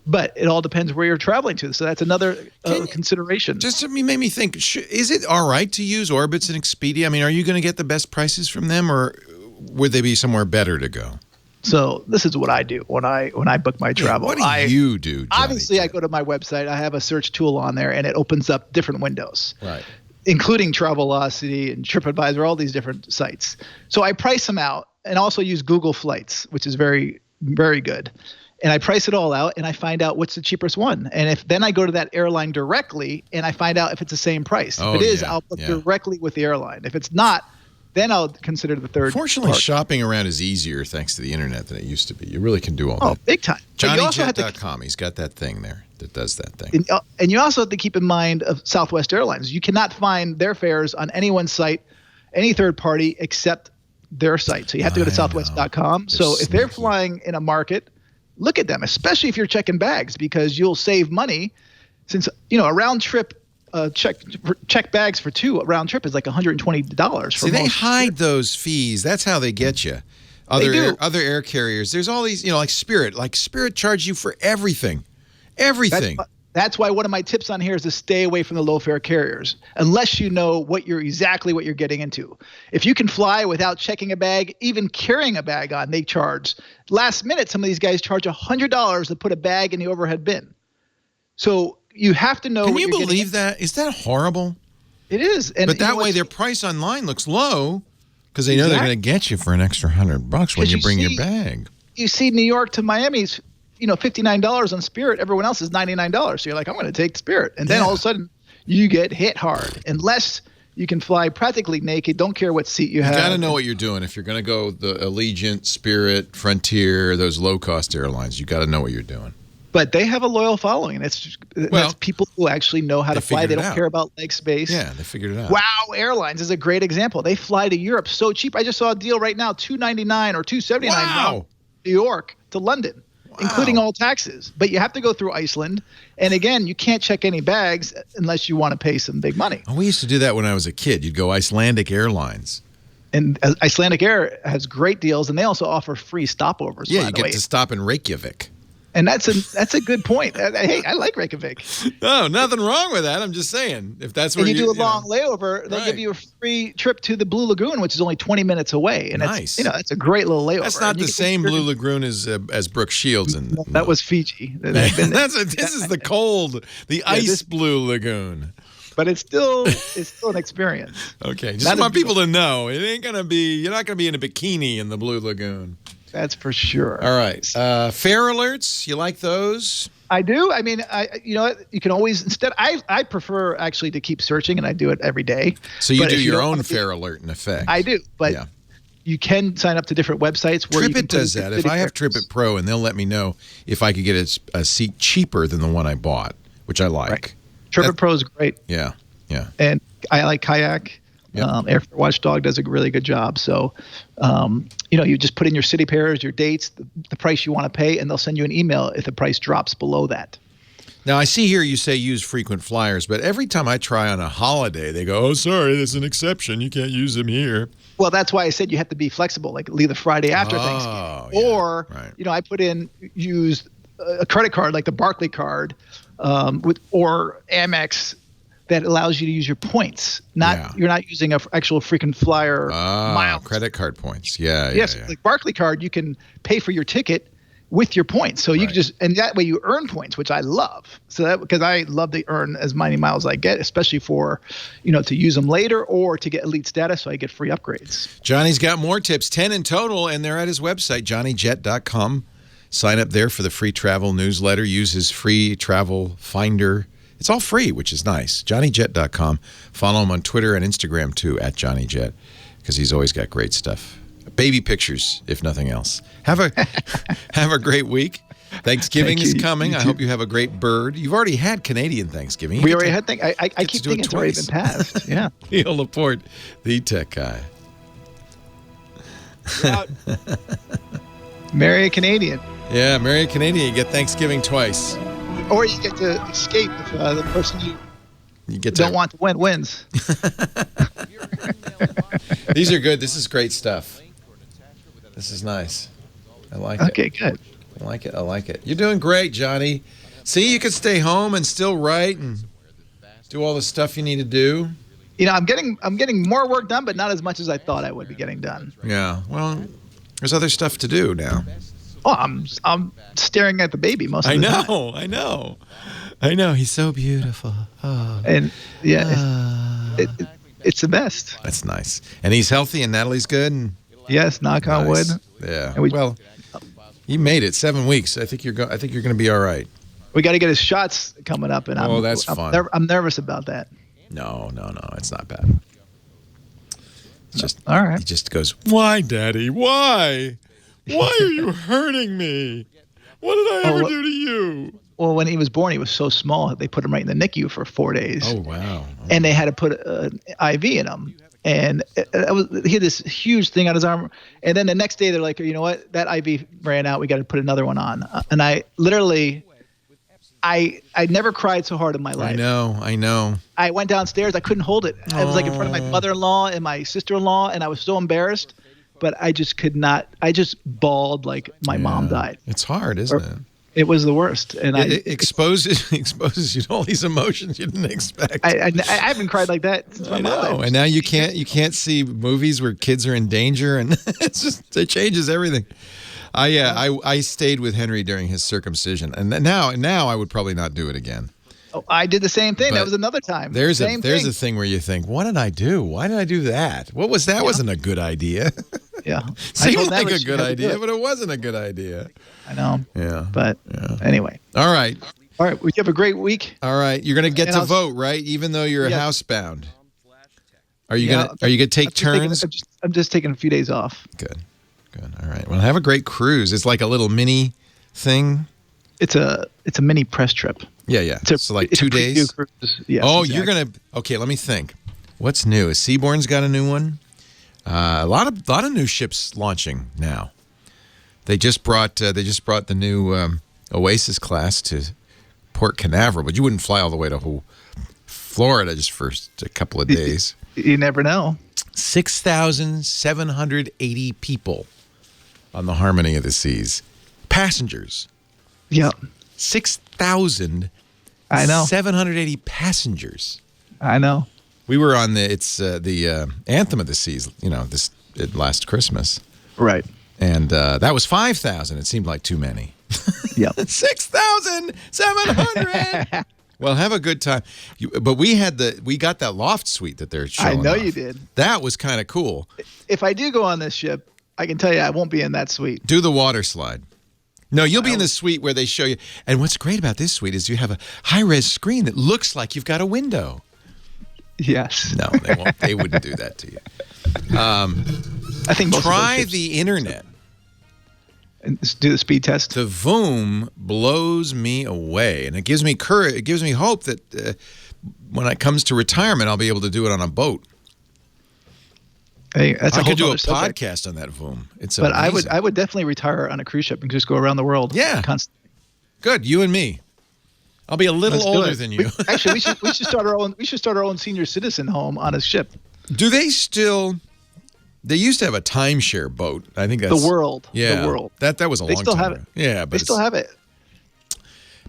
But it all depends where you're traveling to. So that's another consideration. Just made me think, is it all right to use Orbitz and Expedia? I mean, are you going to get the best prices from them, or would they be somewhere better to go? So this is what I do when I book my travel. What do you do, Johnny? Obviously, I go to my website. I have a search tool on there, and it opens up different windows. Right. Including Travelocity and TripAdvisor, all these different sites. So I price them out and also use Google Flights, which is very, very good. And I price it all out and I find out what's the cheapest one. And then I go to that airline directly and I find out if it's the same price. If it is, I'll book directly with the airline. If it's not, then I'll consider the third. Fortunately, shopping around is easier thanks to the internet than it used to be. You really can do all that. Oh, big time. JohnnyJet.com. He's got that thing there that does that thing. And you also have to keep in mind of Southwest Airlines. You cannot find their fares on anyone's site, any third party, except their site. So you have to go to southwest.com. So if they're flying in a market, look at them, especially if you're checking bags, because you'll save money. Since a round trip check bags for two, a round trip is like $120. See, they hide those fees. That's how they get you. Other air carriers. There's all these, like Spirit. Like Spirit charge you for everything. Everything. That's why one of my tips on here is to stay away from the low fare carriers unless you know exactly what you're getting into. If you can fly without checking a bag, even carrying a bag on, they charge. Last minute, some of these guys charge $100 to put a bag in the overhead bin. So you have to know. Can you believe that? Is that horrible? It is. But that way their price online looks low because they know they're going to get you for an extra $100 when you bring your bag. You see New York to Miami's $59 on Spirit. Everyone else is $99. So you're like, I'm going to take Spirit. And then all of a sudden you get hit hard. Unless you can fly practically naked, don't care what seat you have. You got to know what you're doing. If you're going to go the Allegiant, Spirit, Frontier, those low-cost airlines, you got to know what you're doing. But they have a loyal following. That's people who actually know how to fly. They don't care about leg space. Yeah, they figured it out. Wow Airlines is a great example. They fly to Europe so cheap. I just saw a deal right now, $299 or $279 from New York to London. Including all taxes. But you have to go through Iceland. And again, you can't check any bags unless you want to pay some big money. Oh, we used to do that when I was a kid. You'd go Icelandic Airlines. And Icelandic Air has great deals, and they also offer free stopovers. Yeah, you get to stop in Reykjavik. And that's a good point. Hey, I like Reykjavik. No, nothing wrong with that. I'm just saying, if that's where you do a long layover, they'll give you a free trip to the Blue Lagoon, which is only 20 minutes away. And nice. It's a great little layover. That's not the same Blue Lagoon as Brooke Shields. That was Fiji. This is the ice Blue Lagoon. But it's still an experience. Okay, just want people to know you're not gonna be in a bikini in the Blue Lagoon. That's for sure. All right. Fare alerts, you like those? I do. I mean, you can always I prefer actually to keep searching, and I do it every day. So you do your own fare alert in effect. I do, but you can sign up to different websites where TripIt does that. If I have TripIt Pro, and they'll let me know if I could get a seat cheaper than the one I bought, which I like. Right. TripIt Pro is great. Yeah. And I like Kayak. Yep. Airfare Watchdog does a really good job. So, you just put in your city pairs, your dates, the price you want to pay, and they'll send you an email if the price drops below that. Now, I see here you say use frequent flyers, but every time I try on a holiday, they go, oh, sorry, there's an exception. You can't use them here. Well, that's why I said you have to be flexible, like leave the Friday after Thanksgiving. Or, I put in use a credit card like the Barclay card or Amex that allows you to use your points. You're not using an actual frequent flyer miles. Credit card points. Yes, like Barclay card, you can pay for your ticket with your points. So you can and that way you earn points, which I love. So because I love to earn as many miles as I get, especially for, to use them later or to get elite status so I get free upgrades. Johnny's got more tips, 10 in total, and they're at his website, johnnyjet.com. Sign up there for the free travel newsletter. Use his free travel finder. It's all free, which is nice. JohnnyJet.com. Follow him on Twitter and Instagram, too, at JohnnyJet, because he's always got great stuff. Baby pictures, if nothing else. Have a great week. Thanksgiving is coming. I hope you have a great bird. You've already had Canadian Thanksgiving. We already had Thanksgiving. I keep thinking it's already been passed. Yeah. Neil Laporte, the tech guy. Marry a Canadian. Yeah, marry a Canadian. You get Thanksgiving twice. Or you get to escape if the person you don't want to win wins. These are good. This is great stuff. This is nice. I like it. Okay, good. I like it. I like it. You're doing great, Johnny. See, you could stay home and still write and do all the stuff you need to do. You know, I'm getting more work done, but not as much as I thought I would be getting done. Yeah. Well, there's other stuff to do now. Oh, I'm staring at the baby most of the time. I know. He's so beautiful. Oh. And it's the best. That's nice. And he's healthy, and Natalie's good. And yes, knock on wood. Yeah. Well, you made it 7 weeks. I think you're going to be all right. We got to get his shots coming up, and that's fun. I'm nervous about that. No, it's not bad. It's just all right. He just goes, "Why, Daddy? Why? Why are you hurting me? What did I ever do to you?" Well, when he was born, he was so small they put him right in the NICU for 4 days. Oh wow! And they had to put an IV in him, and he had this huge thing on his arm. And then the next day, they're like, "You know what? That IV ran out. We got to put another one on." And I literally. I never cried so hard in my life. I know. I went downstairs. I couldn't hold it. I was like in front of my mother-in-law and my sister-in-law, and I was so embarrassed. But I just could not. I just bawled like my mom died. It's hard, isn't it? It was the worst. And it exposes you to all these emotions you didn't expect. I haven't cried like that since my mom died. And now you can't see movies where kids are in danger, and it changes everything. I stayed with Henry during his circumcision, and now I would probably not do it again. Oh, I did the same thing. But that was another time. There's a thing where you think, what did I do? Why did I do that? What was that? Wasn't a good idea. Yeah, seemed like a good idea, but it wasn't a good idea. I know. Yeah, but anyway. All right. Well, you have a great week. All right, you're gonna get to vote, right? Even though you're housebound. Are you gonna take turns? I'm just taking a few days off. Good. All right. Well, have a great cruise. It's like a little mini thing. It's a mini press trip. Yeah. So like 2 days. Yeah. Oh, exactly. You're gonna. Okay, let me think. What's new? Is Seabourn's got a new one? A lot of new ships launching now. They just brought the new Oasis class to Port Canaveral, but you wouldn't fly all the way to Florida just for a couple of days. You never know. 6,780 people on the Harmony of the Seas. Passengers. Yeah. 6,780 passengers. I know. We were on the Anthem of the Seas, this last Christmas. Right. And that was 5,000. It seemed like too many. Yeah. 6,700. Well, have a good time. But we got that loft suite that they're showing. I know off. you did. That was kind of cool. If I do go on this ship, I can tell you I won't be in that suite. Do the water slide. No, you'll be in the suite where they show you. And what's great about this suite is you have a high-res screen that looks like you've got a window. Yes. No, they won't. They wouldn't do that to you. I think try the internet. And do the speed test. The Voom blows me away, and it gives me courage. It gives me hope that when it comes to retirement, I'll be able to do it on a boat. Hey, that's I could do a podcast on that Voom. It's but amazing. I would definitely retire on a cruise ship and just go around the world. Yeah, constantly. Good, you and me. I'll be a little older than you. Actually, we should start our own. We should start our own senior citizen home on a ship. Do they still? They used to have a timeshare boat. I think that's the World. Yeah, the World. That was a long time. They still have it. Yeah, but they still have it.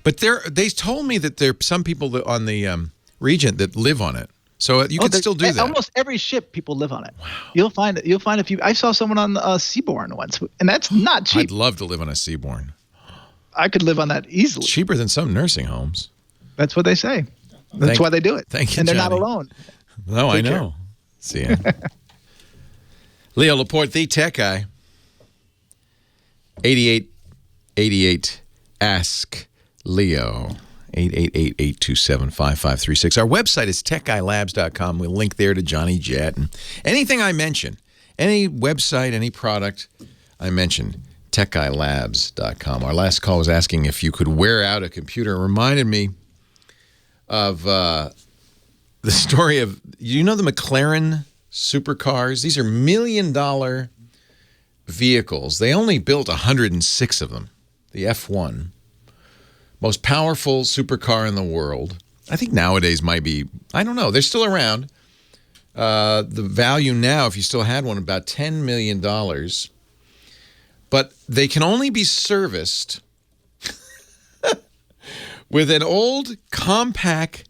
But they told me that there are some people on the Regent that live on it, so you can still do that. Almost every ship, people live on it. Wow. You'll find a few. I saw someone on Seabourn once, and that's not cheap. I'd love to live on a Seabourn. I could live on that easily. Cheaper than some nursing homes. That's what they say. That's why they do it. Thank you, and they're Johnny. not alone. No, I know. Care. See ya. Leo Laporte, the tech guy. 8888 Ask Leo. 888-827-5536. Our website is techguylabs.com. We'll link there to Johnny Jet and anything I mention, any website, any product I mention, techguylabs.com. Our last call was asking if you could wear out a computer. It reminded me of the story of, the McLaren supercars? These are $1 million vehicles. They only built 106 of them. The F1. Most powerful supercar in the world. I think nowadays might be, I don't know, they're still around. The value now, if you still had one, about $10 million. But they can only be serviced with an old compact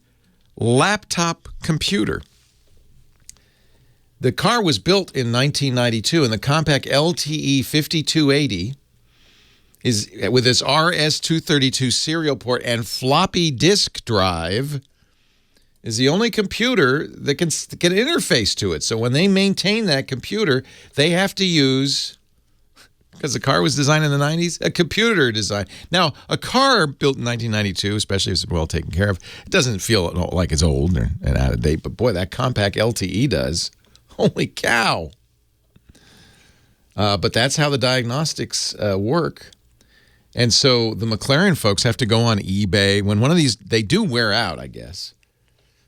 laptop computer. The car was built in 1992, and the compact LTE 5280 is with its RS-232 serial port and floppy disk drive is the only computer that can interface to it. So when they maintain that computer, they have to use, because the car was designed in the 90s, a computer design. Now, a car built in 1992, especially if it's well taken care of, it doesn't feel like it's old and out of date. But boy, that compact LTE does. Holy cow. But that's how the diagnostics work. And so the McLaren folks have to go on eBay. When one of these, they do wear out, I guess.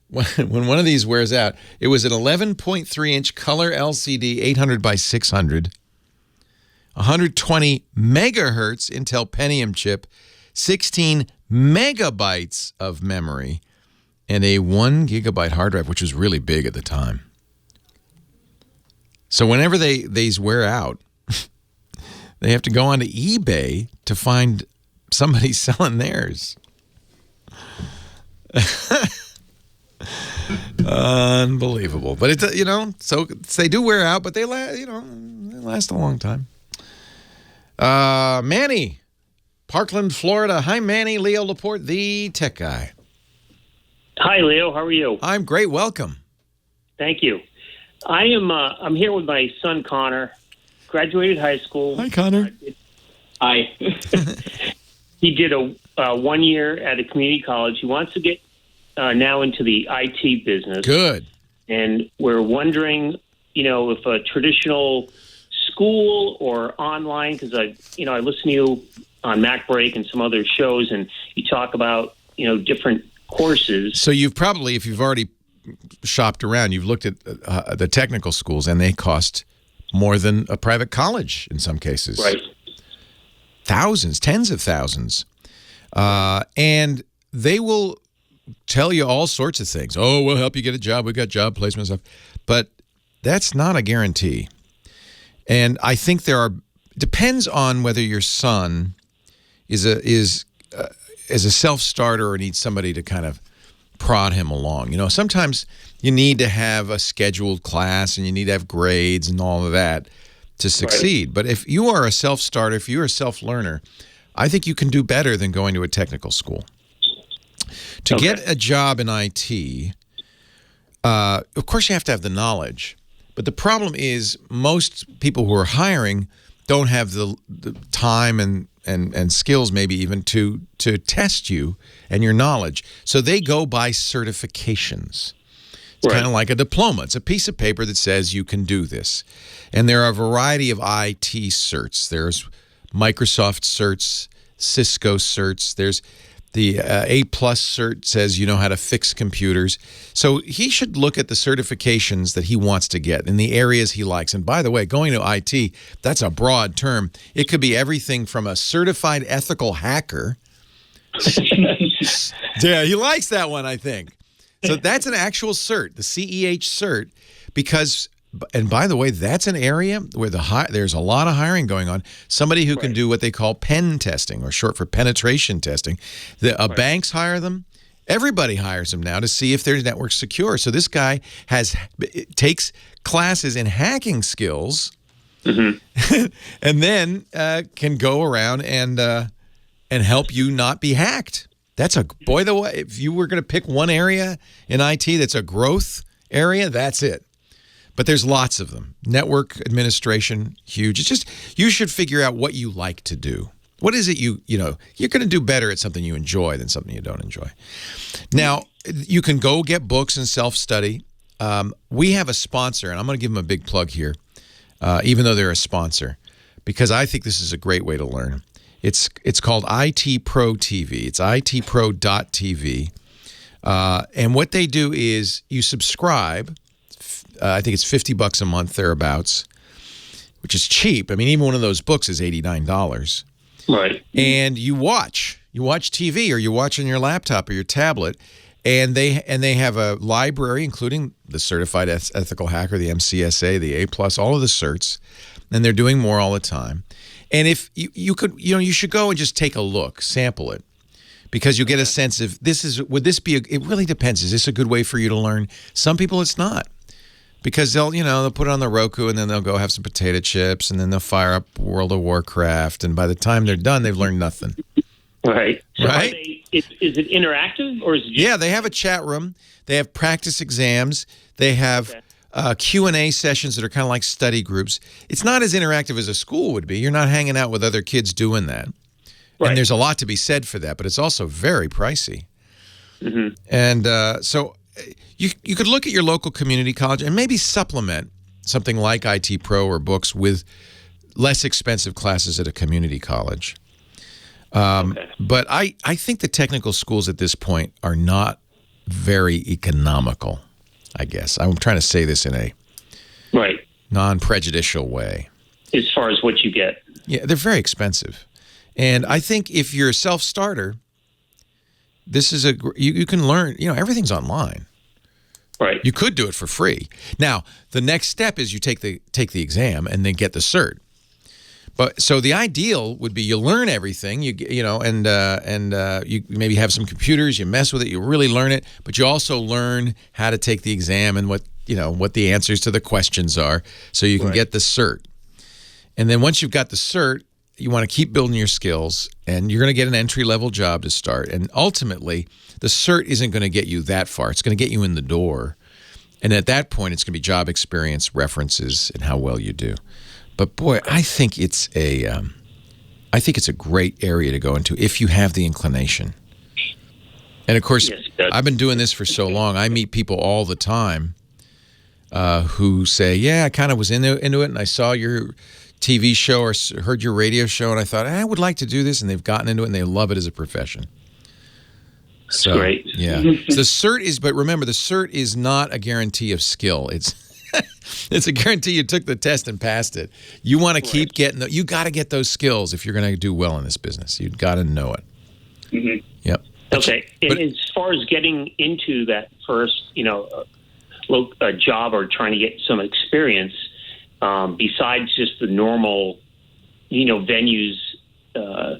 When one of these wears out, it was an 11.3-inch color LCD, 800 by 600, 120 megahertz Intel Pentium chip, 16 megabytes of memory, and a 1 gigabyte hard drive, which was really big at the time. So whenever these wear out, they have to go onto eBay to find somebody selling theirs. Unbelievable. But it's, so they do wear out, but they last a long time. Manny, Parkland, Florida. Hi, Manny. Leo Laporte, the tech guy. Hi, Leo. How are you? I'm great. Welcome. Thank you. I'm here with my son, Connor. Graduated high school. Hi, Connor. Hi. He did a 1 year at a community college. He wants to get now into the IT business. Good. And we're wondering, if a traditional school or online, because I listen to you on Mac Break and some other shows, and you talk about, different courses. So you've probably, if you've already shopped around, you've looked at the technical schools, and they cost more than a private college in some cases. Right. Thousands, tens of thousands. And they will tell you all sorts of things. Oh, we'll help you get a job. We've got job placement stuff. But that's not a guarantee. And I think depends on whether your son is a self-starter or needs somebody to kind of prod him along. Sometimes you need to have a scheduled class and you need to have grades and all of that to succeed. Right. But if you are a self-starter, if you're a self-learner, I think you can do better than going to a technical school. To get a job in IT, of course you have to have the knowledge. But the problem is most people who are hiring don't have the time and skills maybe even to test you and your knowledge. So they go by certifications. It's kind of like a diploma. It's a piece of paper that says you can do this. And there are a variety of IT certs. There's Microsoft certs, Cisco certs. There's the A+ cert says you know how to fix computers. So he should look at the certifications that he wants to get in the areas he likes. And by the way, going to IT, that's a broad term. It could be everything from a certified ethical hacker. Yeah, he likes that one, I think. So that's an actual cert, the CEH cert, because, and by the way, that's an area where there's a lot of hiring going on. Somebody who can do what they call pen testing, or short for penetration testing. Banks hire them. Everybody hires them now to see if their network's secure. So this guy takes classes in hacking skills, and then can go around and help you not be hacked. That's if you were going to pick one area in IT that's a growth area, that's it. But there's lots of them. Network administration, huge. It's just, you should figure out what you like to do. What is it you're going to do better at something you enjoy than something you don't enjoy. Now, you can go get books and self-study. We have a sponsor, and I'm going to give them a big plug here, even though they're a sponsor, because I think this is a great way to learn. It's called IT Pro TV. It's itpro.tv. And what they do is you subscribe. I think it's $50 a month, thereabouts, which is cheap. I mean, even one of those books is $89. Right. And you watch TV, or you watch on your laptop or your tablet, and they have a library, including the Certified Ethical Hacker, the MCSA, the A+, all of the certs, and they're doing more all the time. And if you should go and just take a look, sample it, because you'll get a sense of would this be, it really depends. Is this a good way for you to learn? Some people it's not. Because they'll put it on the Roku and then they'll go have some potato chips and then they'll fire up World of Warcraft, and by the time they're done, they've learned nothing. Right. So right? Is it interactive or is it just... They have a chat room. They have practice exams. They have Q&A sessions that are kind of like study groups. It's not as interactive as a school would be. You're not hanging out with other kids doing that. Right. And there's a lot to be said for that, but it's also very pricey. Mm-hmm. And so you could look at your local community college and maybe supplement something like IT Pro or books with less expensive classes at a community college. But I think the technical schools at this point are not very economical, I guess. I'm trying to say this in a non-prejudicial way. As far as what you get. Yeah, they're very expensive. And I think if you're a self-starter, this is you can learn, everything's online. Right. You could do it for free. Now, the next step is you take the exam and then get the cert. But so the ideal would be you learn everything, you maybe have some computers, you mess with it, you really learn it, but you also learn how to take the exam and what the answers to the questions are, so you can get the cert. And then once you've got the cert, you want to keep building your skills, and you're going to get an entry-level job to start. And ultimately, the cert isn't going to get you that far. It's going to get you in the door. And at that point, it's going to be job experience, references, and how well you do. But boy, I think it's a great area to go into if you have the inclination. And of course, I've been doing this for so long. I meet people all the time who say, "Yeah, I kind of was into it, and I saw your TV show or heard your radio show, and I thought I would like to do this," and they've gotten into it and they love it as a profession. That's great. Yeah. So the cert is, but remember, the cert is not a guarantee of skill. It's a guarantee you took the test and passed it. You want to keep getting you got to get those skills if you're going to do well in this business. You've got to know it. Mm-hmm. Yep. Okay. And as far as getting into that first, a job or trying to get some experience, besides just the normal, venues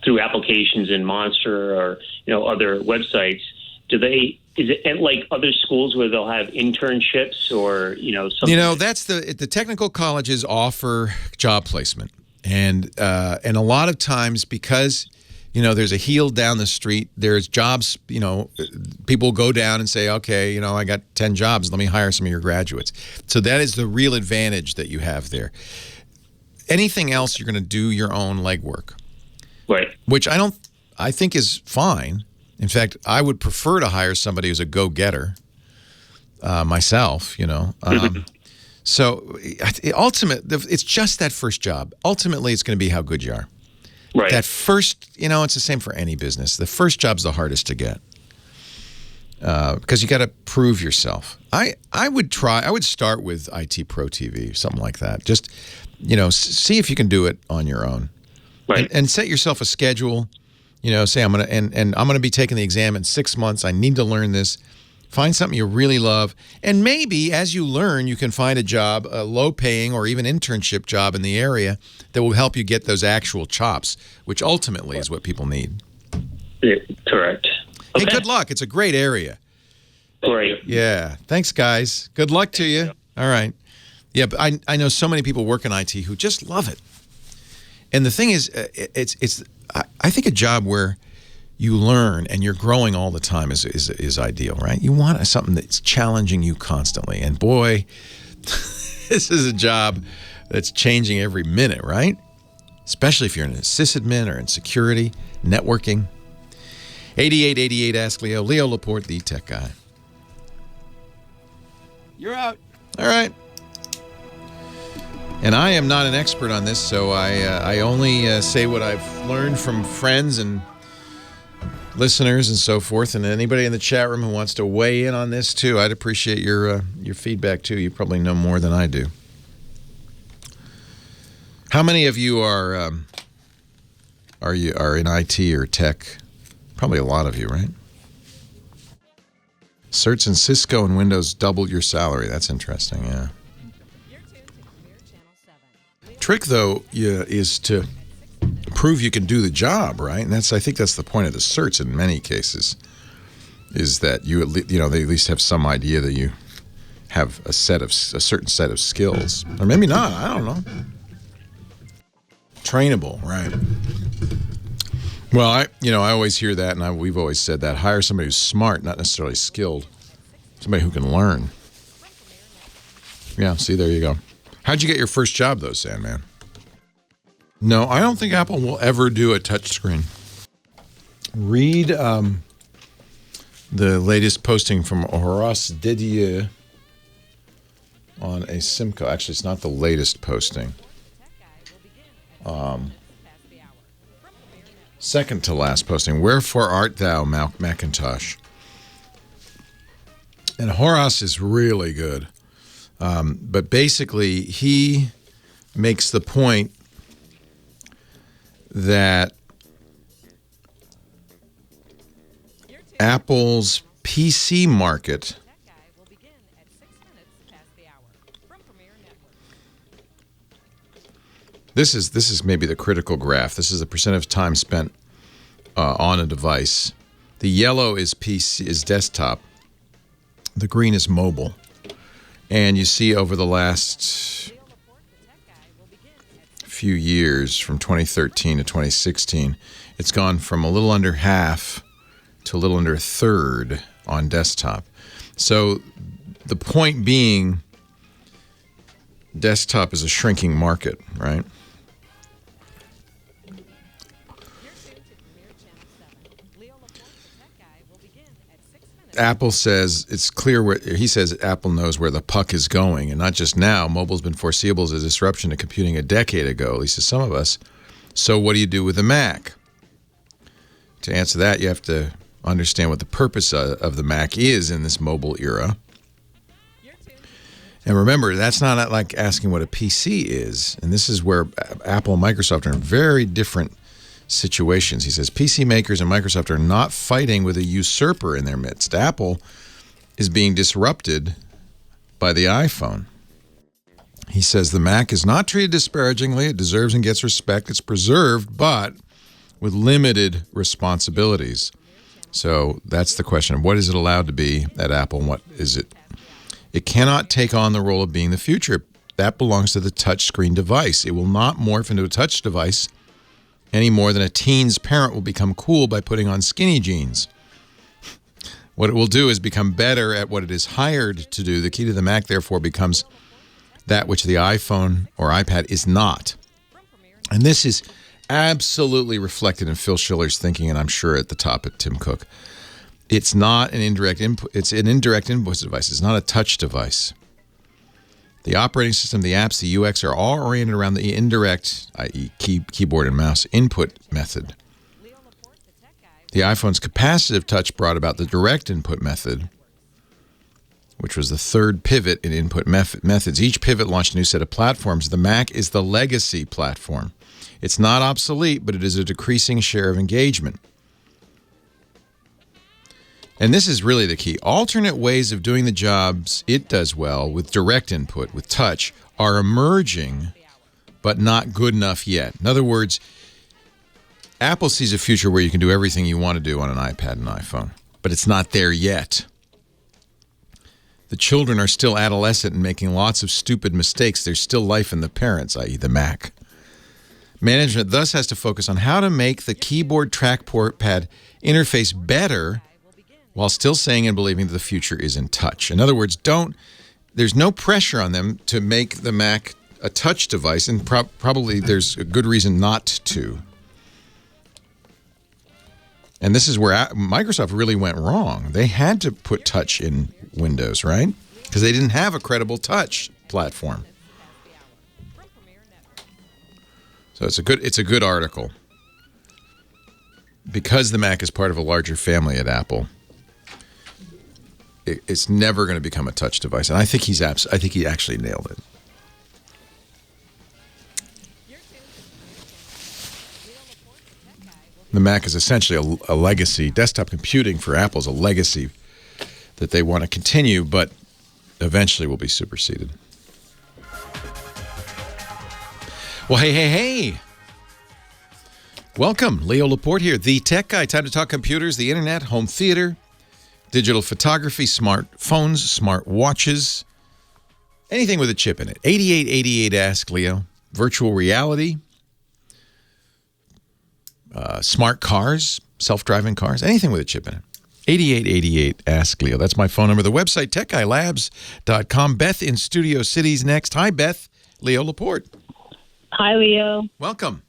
through applications in Monster or other websites, is it like other schools where they'll have internships or something? That's the technical colleges offer job placement, and a lot of times because there's a heel down the street, there's jobs. People go down and say, okay, I got 10 jobs. Let me hire some of your graduates. So that is the real advantage that you have there. Anything else, you're going to do your own legwork, right? Which I think is fine. In fact, I would prefer to hire somebody who's a go-getter myself, So it's just that first job. Ultimately, it's going to be how good you are. Right. That first, it's the same for any business. The first job's the hardest to get because you got to prove yourself. I would start with IT Pro TV, something like that. Just, see if you can do it on your own. Right. And set yourself a schedule. Say I'm gonna be taking the exam in 6 months. I need to learn this. Find something you really love, and maybe as you learn, you can find a job, a low-paying or even internship job in the area that will help you get those actual chops, which ultimately is what people need. Yeah, correct. Hey, good luck. It's a great area. Great. Yeah. Thanks, guys. Good luck to you. All right. Yeah, but I know so many people work in IT who just love it. And the thing is, I think a job where you learn and you're growing all the time is ideal, right? You want something that's challenging you constantly. And boy, this is a job that's changing every minute, right? Especially if you're in a sysadmin or in security, networking. 8888 Ask Leo. Leo Laporte, the tech guy. You're out. All right. And I am not an expert on this, so I only say what I've learned from friends and listeners and so forth. And anybody in the chat room who wants to weigh in on this too, I'd appreciate your feedback too. You probably know more than I do. How many of you are in IT or tech? Probably a lot of you, right? Certs in Cisco and Windows doubled your salary. That's interesting, yeah. Trick, though, is to prove you can do the job, right? And I think that's the point of the certs in many cases, is that they at least have some idea that you have a certain set of skills, or maybe not. I don't know. Trainable, right? Well, I always hear that, and we've always said that. Hire somebody who's smart, not necessarily skilled. Somebody who can learn. Yeah, see, there you go. How'd you get your first job, though, Sandman? No, I don't think Apple will ever do a touchscreen. Read the latest posting from Horace Didier on a Simco. Actually, it's not the latest posting. Second to last posting. Wherefore art thou, Macintosh? And Horace is really good. But basically, he makes the point that Apple's PC market This is maybe the critical graph. This is the percent of time spent on a device. The yellow is desktop. The green is mobile. And you see over the last few years, from 2013 to 2016, it's gone from a little under half to a little under a third on desktop. So the point being, desktop is a shrinking market, right? Apple says it's clear he says Apple knows where the puck is going, and not just now. Mobile's been foreseeable as a disruption to computing a decade ago, at least to some of us. So what do you do with the Mac? To answer that, you have to understand what the purpose of the Mac is in this mobile era. And remember, that's not like asking what a PC is. And this is where Apple and Microsoft are in very different situations. He says PC makers and Microsoft are not fighting with a usurper in their midst. Apple is being disrupted by the iPhone. He says the Mac is not treated disparagingly. It deserves and gets respect. It's preserved, but with limited responsibilities. So that's the question. What is it allowed to be at Apple, and what is it? It cannot take on the role of being the future. That belongs to the touchscreen device. It will not morph into a touch device any more than a teen's parent will become cool by putting on skinny jeans. What it will do is become better at what it is hired to do. The key to the Mac, therefore, becomes that which the iPhone or iPad is not. And this is absolutely reflected in Phil Schiller's thinking, and I'm sure at the top at Tim Cook. It's not an indirect input. It's an indirect input device. It's not a touch device. The operating system, the apps, the UX are all oriented around the indirect, i.e. keyboard and mouse, input method. The iPhone's capacitive touch brought about the direct input method, which was the third pivot in input methods. Each pivot launched a new set of platforms. The Mac is the legacy platform. It's not obsolete, but it is a decreasing share of engagement. And this is really the key. Alternate ways of doing the jobs it does well with direct input, with touch, are emerging, but not good enough yet. In other words, Apple sees a future where you can do everything you want to do on an iPad and iPhone, but it's not there yet. The children are still adolescent and making lots of stupid mistakes. There's still life in the parents, i.e. the Mac. Management thus has to focus on how to make the keyboard trackpad interface better while still saying and believing that the future is in touch. In other words, there's no pressure on them to make the Mac a touch device, and probably there's a good reason not to. And this is where Microsoft really went wrong. They had to put touch in Windows, right? Because they didn't have a credible touch platform. So it's a good article. Because the Mac is part of a larger family at Apple, it's never going to become a touch device, and I think he actually nailed it. The Mac is essentially a legacy. Desktop computing for Apple is a legacy that they want to continue, but eventually will be superseded. Well, hey. Welcome. Leo Laporte here, the tech guy. Time to talk computers, the internet, home theater, digital photography, smartphones, smart watches, anything with a chip in it. 8888 Ask Leo. Virtual reality, smart cars, self-driving cars, anything with a chip in it. 8888 Ask Leo. That's my phone number. The website, techguylabs.com. Beth in Studio Cities next. Hi, Beth. Leo Laporte. Hi, Leo. Welcome.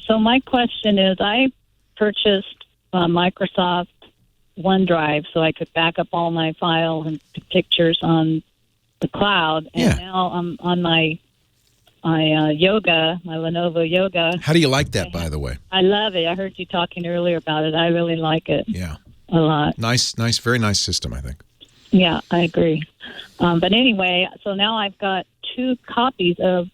So my question is, I purchased Microsoft OneDrive so I could back up all my files and pictures on the cloud. And now I'm on my yoga, my Lenovo Yoga. How do you like that, by the way? I love it. I heard you talking earlier about it. I really like it. Yeah. A lot. Nice, very nice system, I think. Yeah, I agree. But anyway, so now I've got 2 copies of,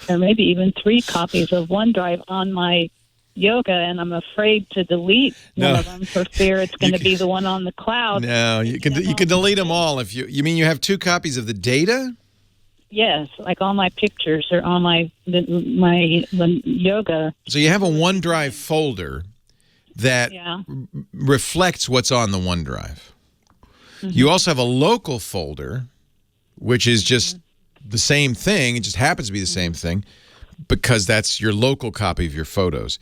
or maybe even 3 copies of OneDrive on my Yoga, and I'm afraid to delete one of them for fear it's going to be the one on the cloud. No, you can delete them all if you mean you have 2 copies of the data? Yes, like all my pictures are on my Yoga. So you have a OneDrive folder that reflects what's on the OneDrive. Mm-hmm. You also have a local folder, which is just the same thing. It just happens to be the same thing because that's your local copy of your photos.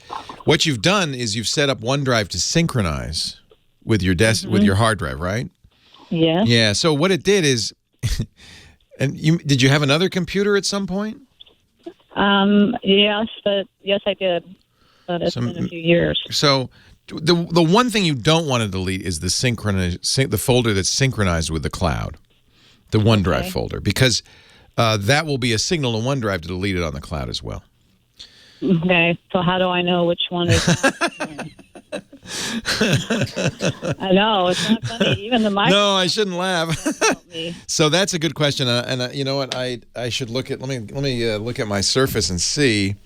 What you've done is you've set up OneDrive to synchronize with your with your hard drive, right? Yeah. Yeah. So what it did is, and did you have another computer at some point? Yes, I did. But it's been a few years. So the one thing you don't want to delete is the folder that's synchronized with the cloud, the OneDrive folder, because that will be a signal to OneDrive to delete it on the cloud as well. Okay, so how do I know which one is? I know it's not funny. Even the mic. No, I shouldn't laugh. So that's a good question, and you know what? I should look at. Let me look at my Surface and see.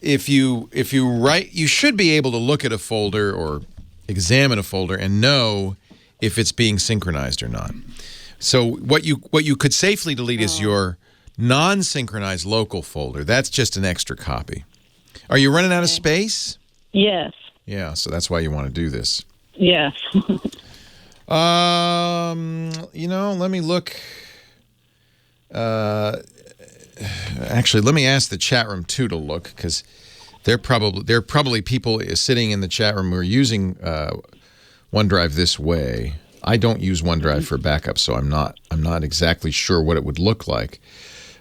If you write, you should be able to look at a folder or examine a folder and know if it's being synchronized or not. So what you could safely delete is your non-synchronized local folder. That's just an extra copy. Are you running out of space? Yes. Yeah, so that's why you want to do this. Yes. Let me look. Actually, let me ask the chat room too to look, because there are probably people sitting in the chat room who are using OneDrive this way. I don't use OneDrive for backup, so I'm not exactly sure what it would look like.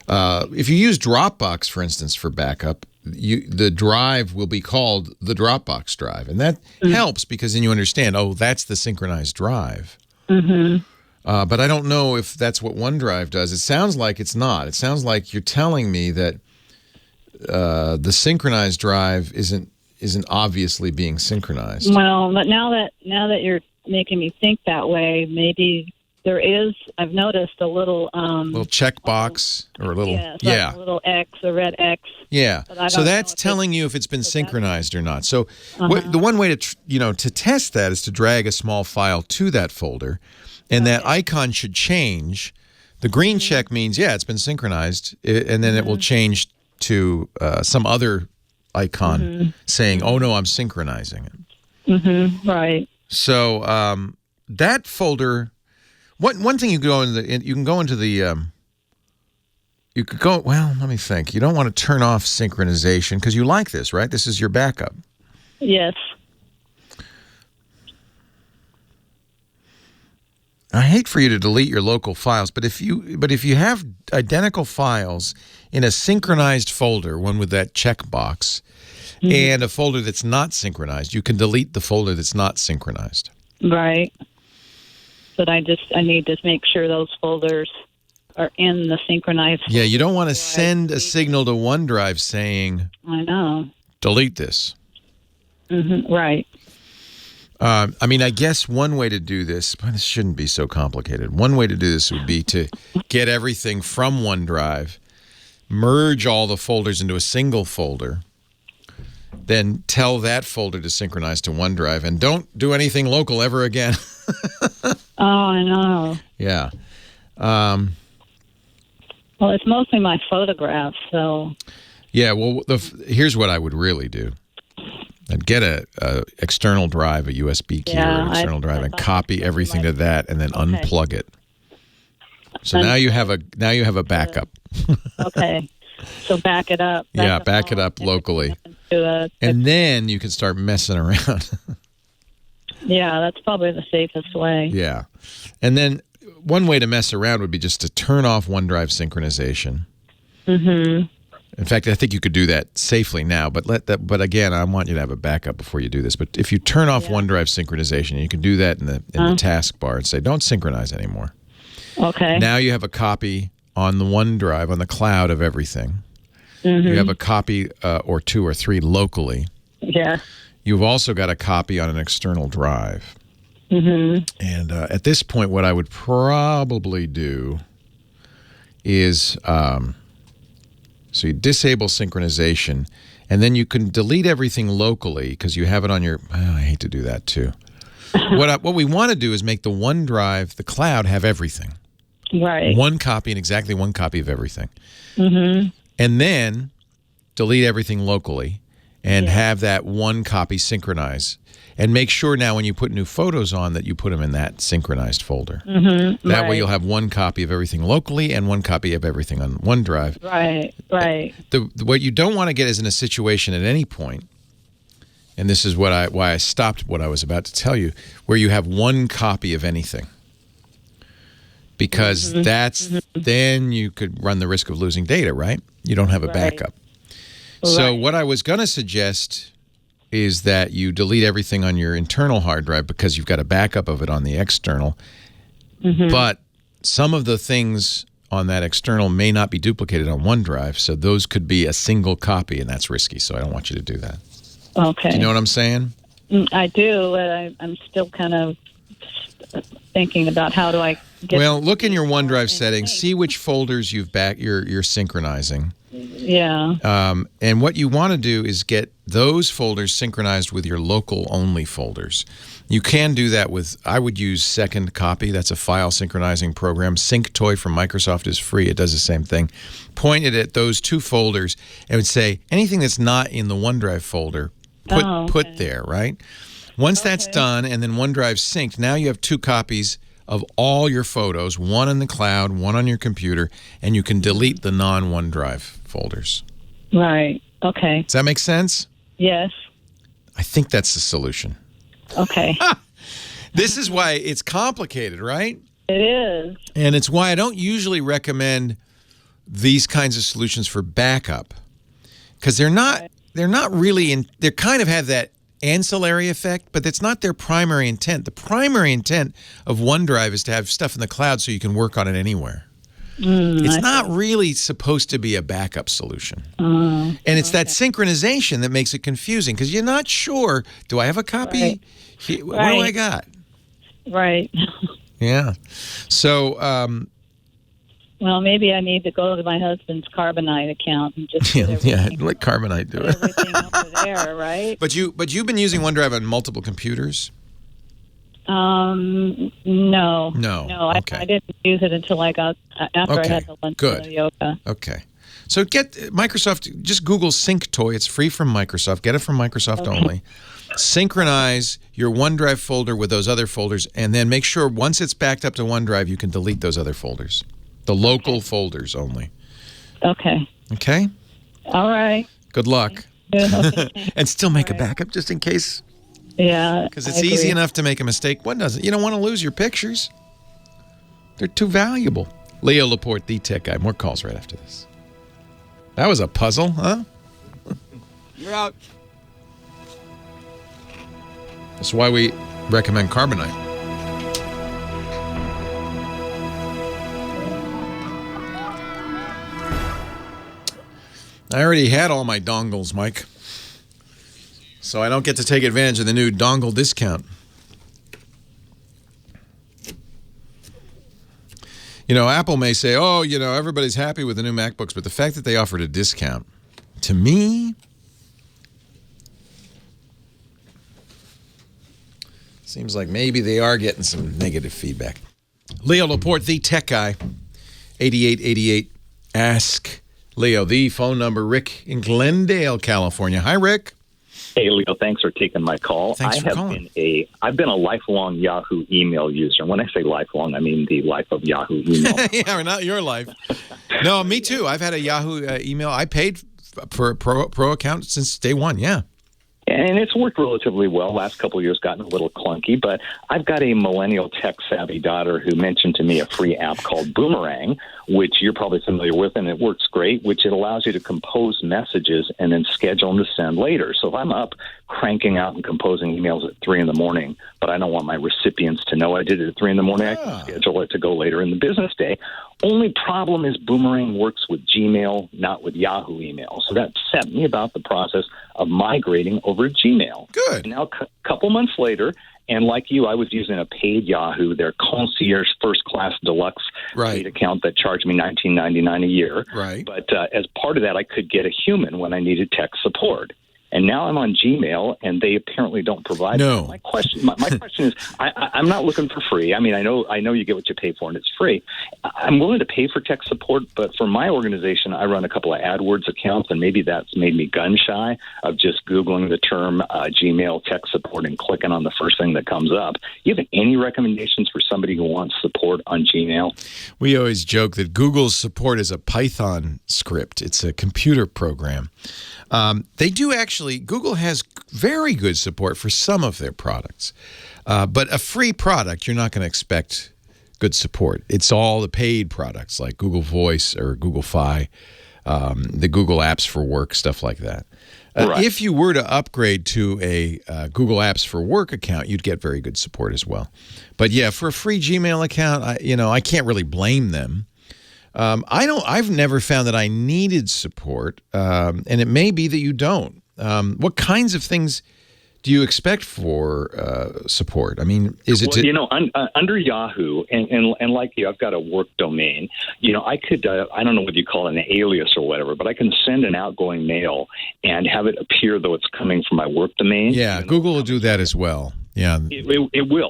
If you use Dropbox, for instance, for backup, the drive will be called the Dropbox drive, and that helps because then you understand. Oh, that's the synchronized drive. Mm-hmm. But I don't know if that's what OneDrive does. It sounds like it's not. It sounds like you're telling me that the synchronized drive isn't obviously being synchronized. Well, but now that you're making me think that way, maybe there is. I've noticed a little checkbox or a little a little X, a red X. Yeah. So that's telling you if it's been synchronized or not. So the one way to test that is to drag a small file to that folder. And that icon should change. The green check means, it's been synchronized. And then it will change to some other icon saying, oh, no, I'm synchronizing it. Mm-hmm. Right. So that folder, one thing you can go into let me think. You don't want to turn off synchronization because you like this, right? This is your backup. Yes. I hate for you to delete your local files, but if you have identical files in a synchronized folder, one with that checkbox, and a folder that's not synchronized, you can delete the folder that's not synchronized. Right. But I need to make sure those folders are in the synchronized. Yeah, you don't want to send a signal to OneDrive saying, I know. Delete this. Mm-hmm. Right. I guess one way to do this, but this shouldn't be so complicated. One way to do this would be to get everything from OneDrive, merge all the folders into a single folder, then tell that folder to synchronize to OneDrive, and don't do anything local ever again. Oh, I know. Yeah. Well, it's mostly my photographs, so. Yeah, well, here's what I would really do. And get a external drive, a USB key or an external drive, and copy everything to that, and then unplug it. So now you have a backup. Okay. So back it up. Back it up locally. And then you can start messing around. Yeah, that's probably the safest way. Yeah. And then one way to mess around would be just to turn off OneDrive synchronization. Mm-hmm. In fact, I think you could do that safely now, but again, I want you to have a backup before you do this. But if you turn off OneDrive synchronization, you can do that in the taskbar and say, don't synchronize anymore. Okay. Now you have a copy on the OneDrive, on the cloud of everything. Mm-hmm. You have a copy or two or three locally. Yeah. You've also got a copy on an external drive. Mm-hmm. And at this point, what I would probably do is... So you disable synchronization, and then you can delete everything locally because you have it on your... I hate to do that too. What we want to do is make the OneDrive, the cloud, have everything. Right. One copy and exactly one copy of everything. Mm-hmm. And then delete everything locally and have that one copy synchronize. And make sure now when you put new photos on that you put them in that synchronized folder. Mm-hmm. That way you'll have one copy of everything locally and one copy of everything on OneDrive. Right. What you don't want to get is in a situation at any point, and this is why I stopped what I was about to tell you, where you have one copy of anything. Because then you could run the risk of losing data, right? You don't have a backup. So what I was going to suggest is that you delete everything on your internal hard drive because you've got a backup of it on the external. Mm-hmm. But some of the things on that external may not be duplicated on OneDrive, so those could be a single copy, and that's risky, so I don't want you to do that. Okay. Do you know what I'm saying? I do, but I'm still kind of thinking about how do I get... Well, look in your OneDrive settings, see which folders you're synchronizing. Yeah. And what you want to do is get those folders synchronized with your local only folders. You can do that with, I would use Second Copy. That's a file synchronizing program. SyncToy from Microsoft is free. It does the same thing. Point it at those two folders and would say anything that's not in the OneDrive folder, put there, right? Once that's done and then OneDrive's synced, now you have two copies of all your photos, one in the cloud, one on your computer, and you can delete the non-OneDrive folders. Right. Okay. Does that make sense? Yes. I think that's the solution. Okay. This is why it's complicated, right? It is. And it's why I don't usually recommend these kinds of solutions for backup, because they're not really they kind of have that ancillary effect, but it's not their primary intent. The primary intent of OneDrive is to have stuff in the cloud so you can work on it anywhere. It's not really supposed to be a backup solution. And it's that synchronization that makes it confusing because you're not sure, do I have a copy? Right. What do I got? Right. Yeah. So, well, maybe I need to go to my husband's Carbonite account and just let Carbonite do it. Everything over there, right? But you've been using OneDrive on multiple computers? No. Okay. I didn't use it until I got after I had the lunch yoga. Okay. So get Microsoft. Just Google SyncToy. It's free from Microsoft. Get it from Microsoft only. Synchronize your OneDrive folder with those other folders, and then make sure once it's backed up to OneDrive, you can delete those other folders. The local folders only. Okay. Okay? All right. Good luck. Okay. And still make a backup just in case. Yeah. Because it's easy enough to make a mistake. One doesn't. You don't want to lose your pictures. They're too valuable. Leo Laporte, the tech guy. More calls right after this. That was a puzzle, huh? You're out. That's why we recommend Carbonite. I already had all my dongles, Mike. So I don't get to take advantage of the new dongle discount. You know, Apple may say, oh, you know, everybody's happy with the new MacBooks, but the fact that they offered a discount, to me, seems like maybe they are getting some negative feedback. Leo Laporte, the tech guy, 8888 Ask Leo. The phone number, Rick in Glendale, California. Hi, Rick. Hey, Leo, thanks for taking my call. Thanks for calling. I've been a lifelong Yahoo email user. When I say lifelong, I mean the life of Yahoo email. Yeah, not your life. No, me too. I've had a Yahoo email. I paid for a pro account since day one, yeah. And it's worked relatively well. Last couple of years gotten a little clunky, but I've got a millennial tech-savvy daughter who mentioned to me a free app called Boomerang, which you're probably familiar with, and it works great, which it allows you to compose messages and then schedule them to send later. So if I'm up cranking out and composing emails at 3 in the morning, but I don't want my recipients to know I did it at 3 in the morning, I can schedule it to go later in the business day. Only problem is Boomerang works with Gmail, not with Yahoo email. So that set me about the process of migrating over to Gmail. Good. And now, a couple months later, and like you, I was using a paid Yahoo, their Concierge First Class Deluxe paid account that charged me $19.99 a year. Right. But as part of that, I could get a human when I needed tech support. And now I'm on Gmail, and they apparently don't provide No. that. My question is, I'm not looking for free. I mean, I know you get what you pay for, and it's free. I'm willing to pay for tech support, but for my organization, I run a couple of AdWords accounts, and maybe that's made me gun shy of just Googling the term Gmail tech support and clicking on the first thing that comes up. You have any recommendations for somebody who wants support on Gmail? We always joke that Google's support is a Python script. It's a computer program. They do actually, Google has very good support for some of their products. But a free product, you're not going to expect good support. It's all the paid products like Google Voice or Google Fi, the Google Apps for Work, stuff like that. If you were to upgrade to a Google Apps for Work account, you'd get very good support as well. But yeah, for a free Gmail account, I can't really blame them. I've never found that I needed support, and it may be that you don't. What kinds of things do you expect for support? I mean, is it under Yahoo and like you, I've got a work domain. I could I don't know what you call it, an alias or whatever, but I can send an outgoing mail and have it appear though it's coming from my work domain. Yeah, Google will do that as well. Yeah, it will.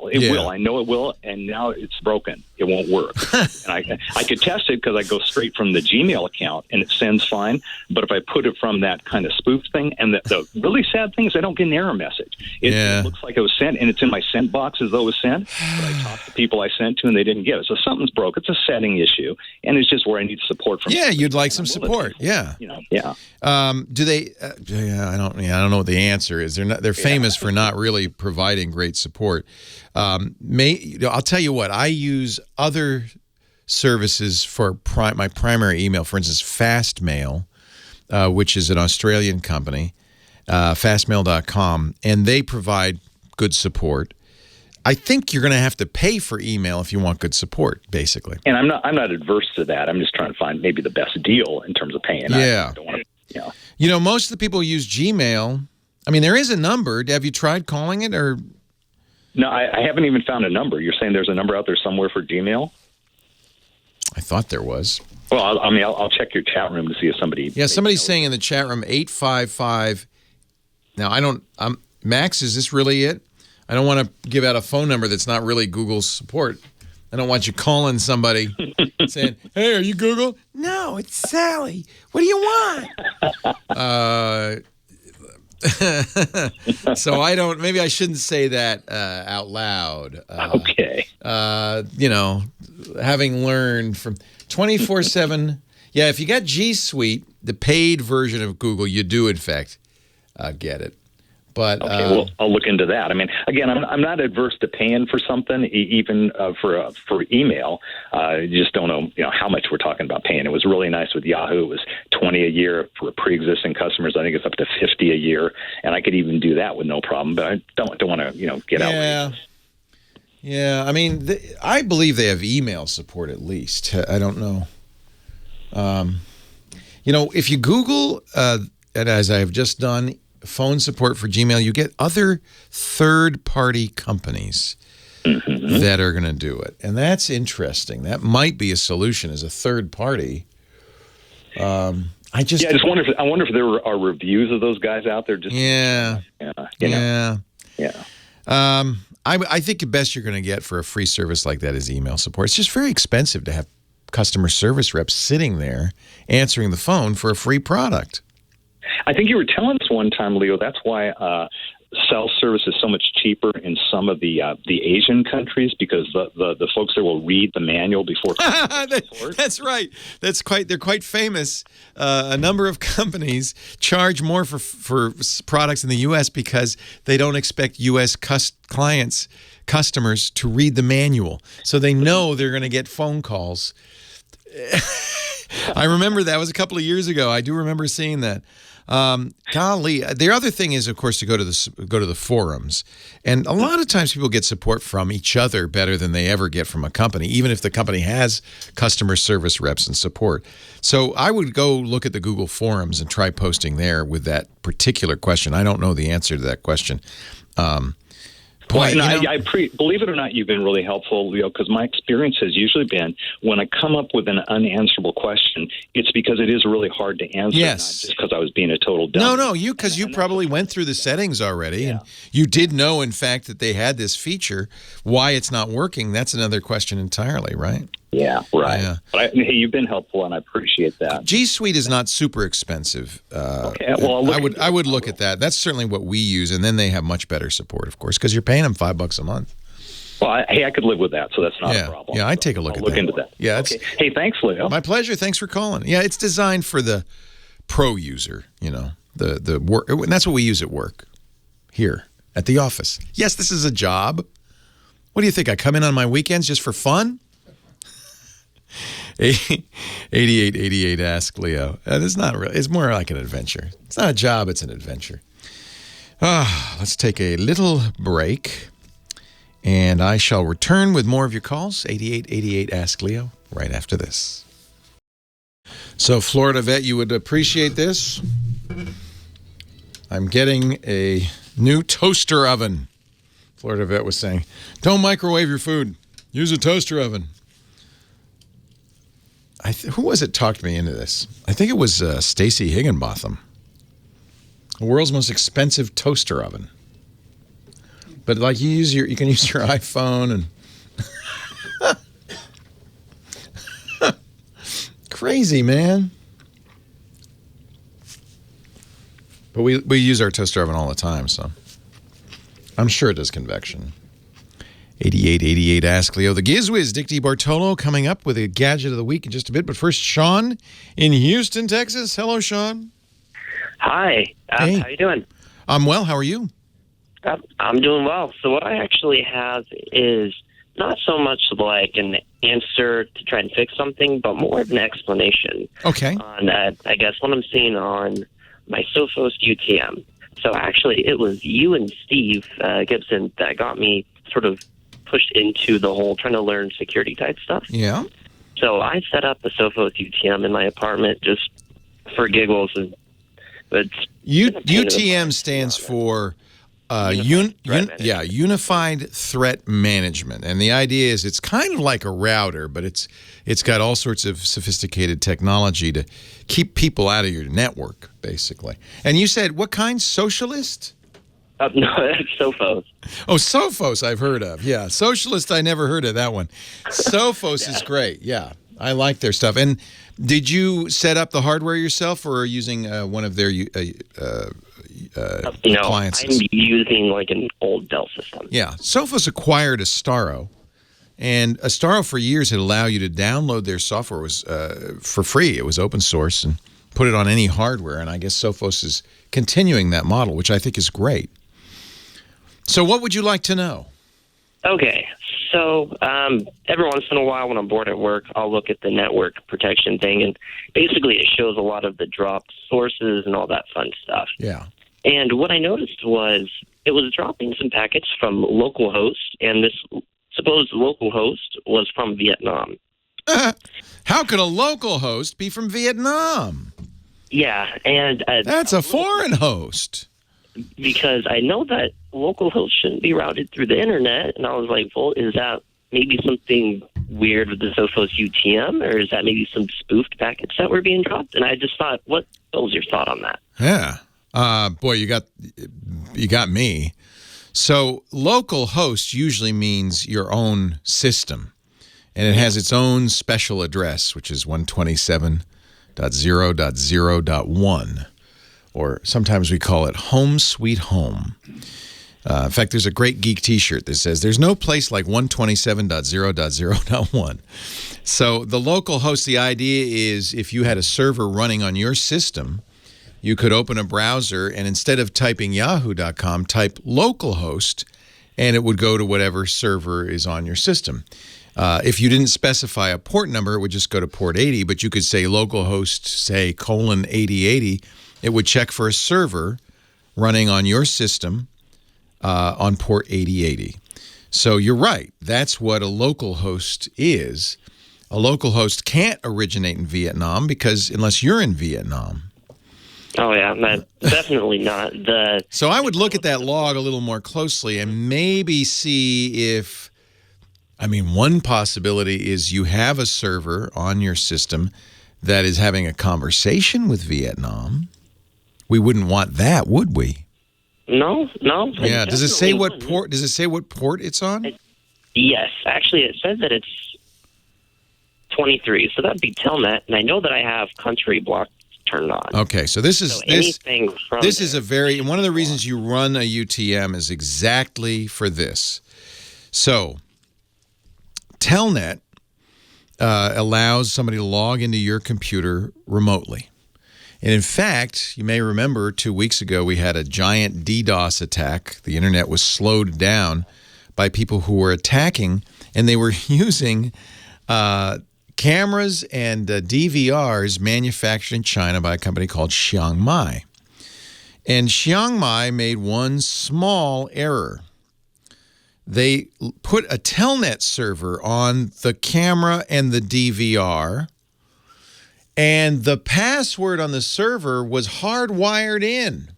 It will. I know it will, and now it's broken. It won't work. And I could test it because I go straight from the Gmail account, and it sends fine. But if I put it from that kind of spoof thing, and the really sad thing is I don't get an error message. It looks like it was sent, and it's in my sent box as though it was sent, but I talked to people I sent to, and they didn't get it. So something's broke. It's a setting issue, and it's just where I need support from. Yeah, you'd like some support. Yeah. Do they? I don't know what the answer is. They're famous for not really providing great support. I'll tell you what. I use other services for my primary email. For instance, Fastmail, which is an Australian company, fastmail.com, and they provide good support. I think you're going to have to pay for email if you want good support, basically. And I'm not adverse to that. I'm just trying to find maybe the best deal in terms of paying. Yeah. I don't want to, most of the people who use Gmail. I mean, there is a number. Have you tried calling it or? No, I haven't even found a number. You're saying there's a number out there somewhere for Gmail? I thought there was. Well, I'll check your chat room to see if somebody. Yeah, somebody's saying in the chat room 855. Now Max, is this really it? I don't want to give out a phone number that's not really Google's support. I don't want you calling somebody saying, "Hey, are you Google?" No, it's Sally. What do you want? So maybe I shouldn't say that out loud. Okay. Having learned from 24/7. Yeah, if you got G Suite, the paid version of Google, you do in fact get it. But okay, well, I'll look into that. I mean, again, I'm not adverse to paying for something, even for email. You just don't know, how much we're talking about paying. It was really nice with Yahoo. It was $20 a year for pre-existing customers. I think it's up to $50 a year, and I could even do that with no problem. But I don't want to, get out. Yeah. I mean, I believe they have email support at least. I don't know. If you Google, and as I have just done, phone support for Gmail, you get other third-party companies that are going to do it. And that's interesting. That might be a solution as a third party. I just wonder if there are reviews of those guys out there. I think the best you're going to get for a free service like that is email support. It's just very expensive to have customer service reps sitting there answering the phone for a free product. I think you were telling us one time, Leo, that's why self-service is so much cheaper in some of the Asian countries, because the folks there will read the manual before. That's right. They're quite famous. A number of companies charge more for products in the U.S. because they don't expect U.S. customers to read the manual, so they know they're going to get phone calls. I remember that was a couple of years ago. I do remember seeing that. Golly, the other thing is, of course, to go to the forums, and a lot of times people get support from each other better than they ever get from a company, even if the company has customer service reps and support. So I would go look at the Google forums and try posting there with that particular question. I don't know the answer to that question. Believe it or not, you've been really helpful, Leo, because my experience has usually been when I come up with an unanswerable question, it's because it is really hard to answer, not just because I was being a total dummy. No, you probably went through the settings already, and you did know, in fact, that they had this feature. Why it's not working, that's another question entirely, right? Yeah, right. Yeah. But hey, you've been helpful, and I appreciate that. G Suite is not super expensive. Okay, well, I would look at that. That's certainly what we use, and then they have much better support, of course, because you're paying them $5 a month. Well, I could live with that, so that's not a problem. Yeah, I'd take a look at that. Look into that. Yeah. Okay. Hey, thanks, Leo. My pleasure. Thanks for calling. Yeah, it's designed for the pro user. You know, the work, and that's what we use at work, here at the office. Yes, this is a job. What do you think? I come in on my weekends just for fun? 8888 Ask Leo. It's not really. It's more like an adventure. It's not a job. It's an adventure. Let's take a little break, and I shall return with more of your calls. 8888 Ask Leo right after this. So, Florida Vet, you would appreciate this. I'm getting a new toaster oven. Florida Vet was saying, don't microwave your food. Use a toaster oven. Who was it talked me into this? I think it was Stacy Higginbotham. The world's most expensive toaster oven. But like you can use your iPhone and crazy, man. But we use our toaster oven all the time, so I'm sure it does convection. 8888 Ask Leo. The Gizwiz, Dick DeBartolo, coming up with a gadget of the week in just a bit. But first, Sean in Houston, Texas. Hello, Sean. Hi. Hey. How you doing? I'm well. How are you? I'm doing well. So what I actually have is not so much like an answer to try and fix something, but more of an explanation. Okay. On, I guess, what I'm seeing on my Sophos UTM. So actually, it was you and Steve Gibson that got me sort of pushed into the whole trying to learn security type stuff. Yeah. So I set up the Sophos UTM in my apartment just for giggles. UTM stands for Unified Threat Management. And the idea is it's kind of like a router, but it's got all sorts of sophisticated technology to keep people out of your network, basically. And you said, what kind? Socialist? No, that's Sophos. Oh, Sophos I've heard of. Yeah. Socialist, I never heard of that one. Sophos is great. Yeah. I like their stuff. And did you set up the hardware yourself, or are you using one of their appliances? I'm using like an old Dell system. Yeah. Sophos acquired Astaro, and Astaro for years had allowed you to download their software. It was for free. It was open source and put it on any hardware. And I guess Sophos is continuing that model, which I think is great. So what would you like to know? Okay. So every once in a while when I'm bored at work, I'll look at the network protection thing, and basically it shows a lot of the dropped sources and all that fun stuff. Yeah. And what I noticed was it was dropping some packets from localhost, and this supposed localhost was from Vietnam. How could a local host be from Vietnam? Yeah, and that's a foreign host. Because I know that local hosts shouldn't be routed through the internet, and I was like, well, is that maybe something weird with the Sophos UTM, or is that maybe some spoofed packets that were being dropped? And I just thought, what was your thought on that? Yeah. Boy, you got me. So local host usually means your own system, and it has its own special address, which is 127.0.0.1. or sometimes we call it Home Sweet Home. In fact, there's a great Geek t-shirt that says, there's no place like 127.0.0.1. So the local host, the idea is if you had a server running on your system, you could open a browser and instead of typing yahoo.com, type localhost, and it would go to whatever server is on your system. If you didn't specify a port number, it would just go to port 80, but you could say localhost, say, :8080. It would check for a server running on your system on port 8080. So you're right. That's what a local host is. A local host can't originate in Vietnam because unless you're in Vietnam. Oh, yeah, definitely not. So I would look at that log a little more closely and maybe see if, one possibility is you have a server on your system that is having a conversation with Vietnam. We wouldn't want that, would we? No. Yeah. Does it say what port? Does it say what port it's on? Yes, actually, it says that it's 23, so that'd be Telnet, and I know that I have country block turned on. Okay, so this is anything from this is a very one of the reasons you run a UTM is exactly for this. So Telnet allows somebody to log into your computer remotely. And in fact, you may remember 2 weeks ago we had a giant DDoS attack. The internet was slowed down by people who were attacking, and they were using cameras and DVRs manufactured in China by a company called Chiang Mai. And Chiang Mai made one small error. They put a Telnet server on the camera and the DVR, and the password on the server was hardwired in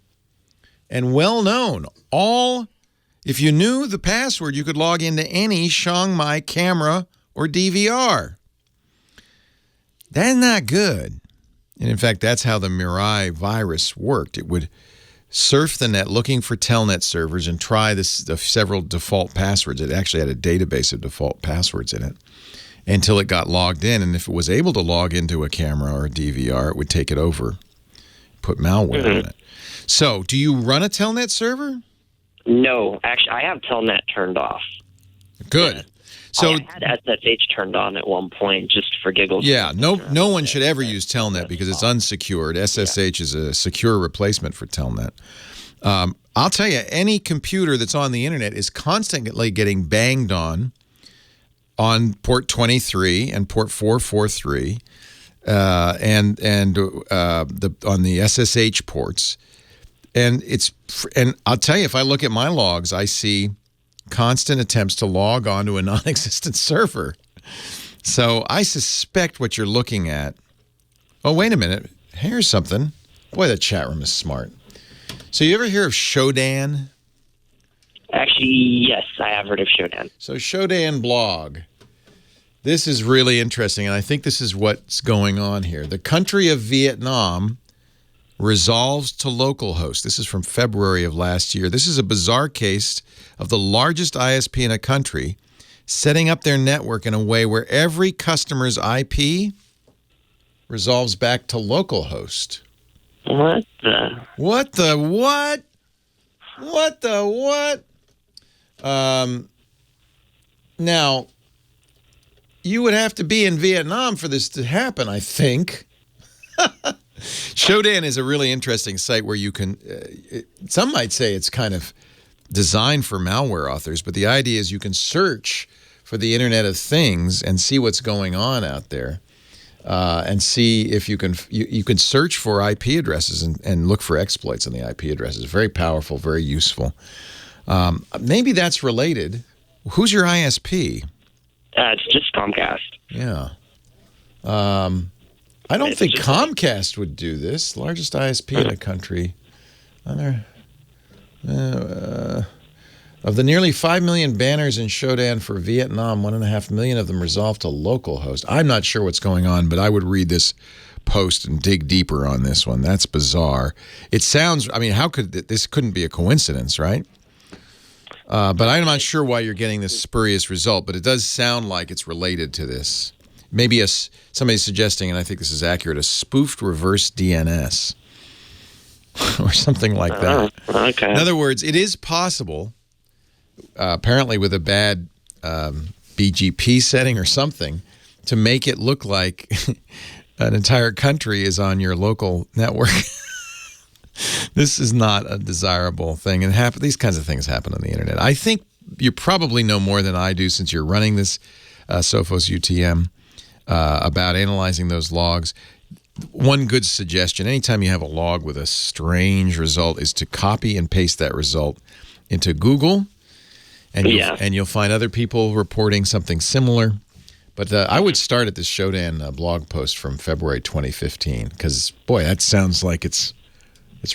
and well known. If you knew the password, you could log into any Chiang Mai camera or DVR. That's not good. And in fact, that's how the Mirai virus worked. It would surf the net looking for Telnet servers and try the several default passwords. It actually had a database of default passwords in it until it got logged in. And if it was able to log into a camera or a DVR, it would take it over, put malware on it. So do you run a Telnet server? No, actually, I have Telnet turned off. Good. Yeah. So I had SSH turned on at one point just for giggles. Yeah, no one should ever use Telnet because it's unsecured. SSH is a secure replacement for Telnet. I'll tell you, any computer that's on the internet is constantly getting banged on port 23 and port 443 on the SSH ports. And I'll tell you, if I look at my logs, I see constant attempts to log onto a non-existent server. So I suspect what you're looking at. Oh, wait a minute. Here's something. Boy, that chat room is smart. So you ever hear of Shodan? Actually, yes, I have heard of Shodan. So Shodan blog. This is really interesting, and I think this is what's going on here. The country of Vietnam resolves to localhost. This is from February of last year. This is a bizarre case of the largest ISP in a country setting up their network in a way where every customer's IP resolves back to localhost. What the? What the what? What the what? Now, you would have to be in Vietnam for this to happen, I think. Shodan is a really interesting site where you can, some might say it's kind of designed for malware authors, but the idea is you can search for the Internet of Things and see what's going on out there and see if you can search for IP addresses and look for exploits on the IP addresses. Very powerful, very useful. Maybe that's related. Who's your ISP? It's just Comcast. Yeah. I don't think Comcast would do this. Largest ISP in the country. Of the nearly 5 million banners in Shodan for Vietnam, 1.5 million of them resolved to localhost. I'm not sure what's going on, but I would read this post and dig deeper on this one. That's bizarre. It sounds, how could this couldn't be a coincidence, right? But I'm not sure why you're getting this spurious result, but it does sound like it's related to this. Maybe somebody's suggesting, and I think this is accurate, a spoofed reverse DNS. or something like that. Okay. In other words, it is possible, apparently with a bad BGP setting or something, to make it look like an entire country is on your local network. This is not a desirable thing. And these kinds of things happen on the internet. I think you probably know more than I do since you're running this Sophos UTM about analyzing those logs. One good suggestion, anytime you have a log with a strange result, is to copy and paste that result into Google, and you'll find other people reporting something similar. But I would start at this Shodan blog post from February 2015, because, boy, that sounds like it's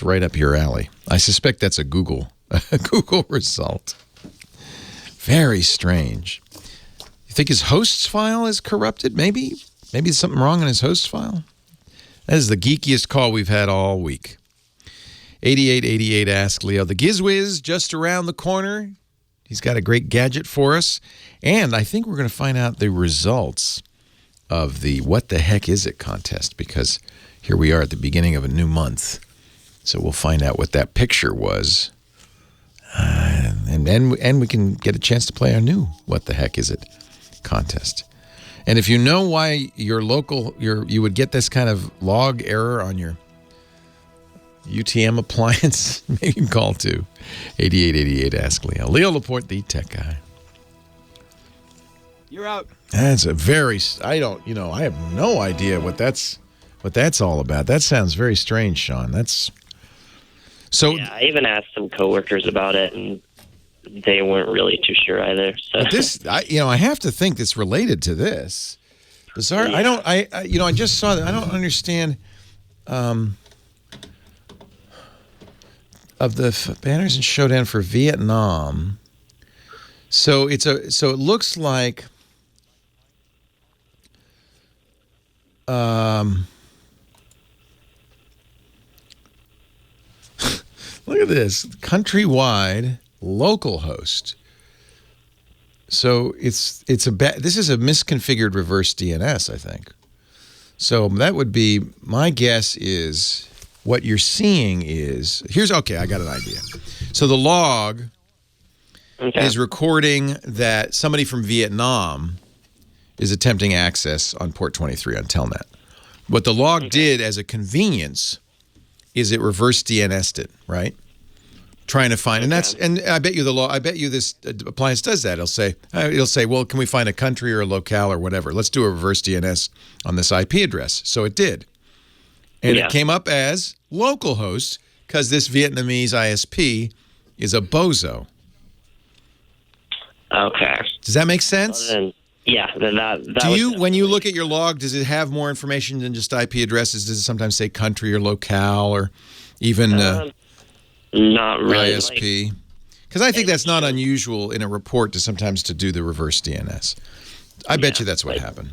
right up your alley. I suspect that's a Google result. Very strange. You think his hosts file is corrupted? Maybe there's something wrong in his hosts file? That is the geekiest call we've had all week. 8888 Ask Leo. The Gizwiz just around the corner. He's got a great gadget for us. And I think we're going to find out the results of the What the Heck Is It contest, because here we are at the beginning of a new month. So we'll find out what that picture was. And we can get a chance to play our new What the Heck Is It contest. And if you know why you would get this kind of log error on your UTM appliance, maybe you can call to 8888 Ask Leo. Leo Laporte, the tech guy. You're out. That's a very, I have no idea what that's all about. That sounds very strange, Sean. So yeah, I even asked some coworkers about it, and they weren't really too sure either. So I have to think it's related to this. Bizarre. Yeah. I just saw that. I don't understand. Of the banners in Shodan for Vietnam. So it looks like look at this, countrywide local host. So this is a misconfigured reverse DNS, I think. So that would be, my guess is what you're seeing is, I got an idea. So the log is recording that somebody from Vietnam is attempting access on port 23 on Telnet. What the log did as a convenience is it reverse DNS'd it, right? Trying to find, and I bet you this appliance does that. It'll say, well, can we find a country or a locale or whatever? Let's do a reverse DNS on this IP address. So it did. And it came up as localhost because this Vietnamese ISP is a bozo. Okay. Does that make sense? Well, then, when you look at your log, does it have more information than just IP addresses? Does it sometimes say country or locale or even not really ISP? Because I think that's not unusual in a report to do the reverse DNS. I bet you that's what happened.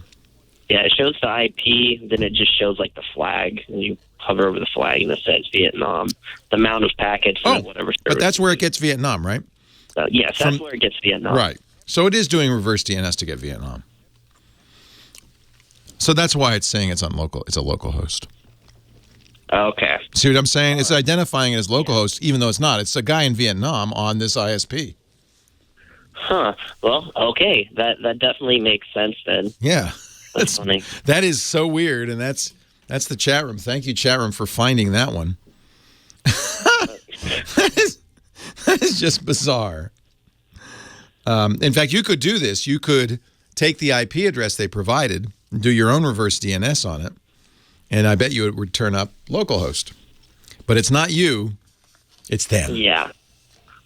Yeah, it shows the IP, then it just shows like the flag, and you hover over the flag and it says Vietnam. The amount of packets, whatever. But that's where it gets Vietnam, right? Yes, that's where it gets Vietnam. Right. So it is doing reverse DNS to get Vietnam. So that's why it's saying it's a local host. Okay. See what I'm saying? It's identifying it as localhost, even though it's not. It's a guy in Vietnam on this ISP. Huh. Well, okay. That definitely makes sense then. Yeah. That's funny. That is so weird, and that's the chat room. Thank you, chat room, for finding that one. That is just bizarre. In fact, you could do this. You could take the IP address they provided and do your own reverse DNS on it, and I bet you it would turn up localhost. But it's not you. It's them. Yeah.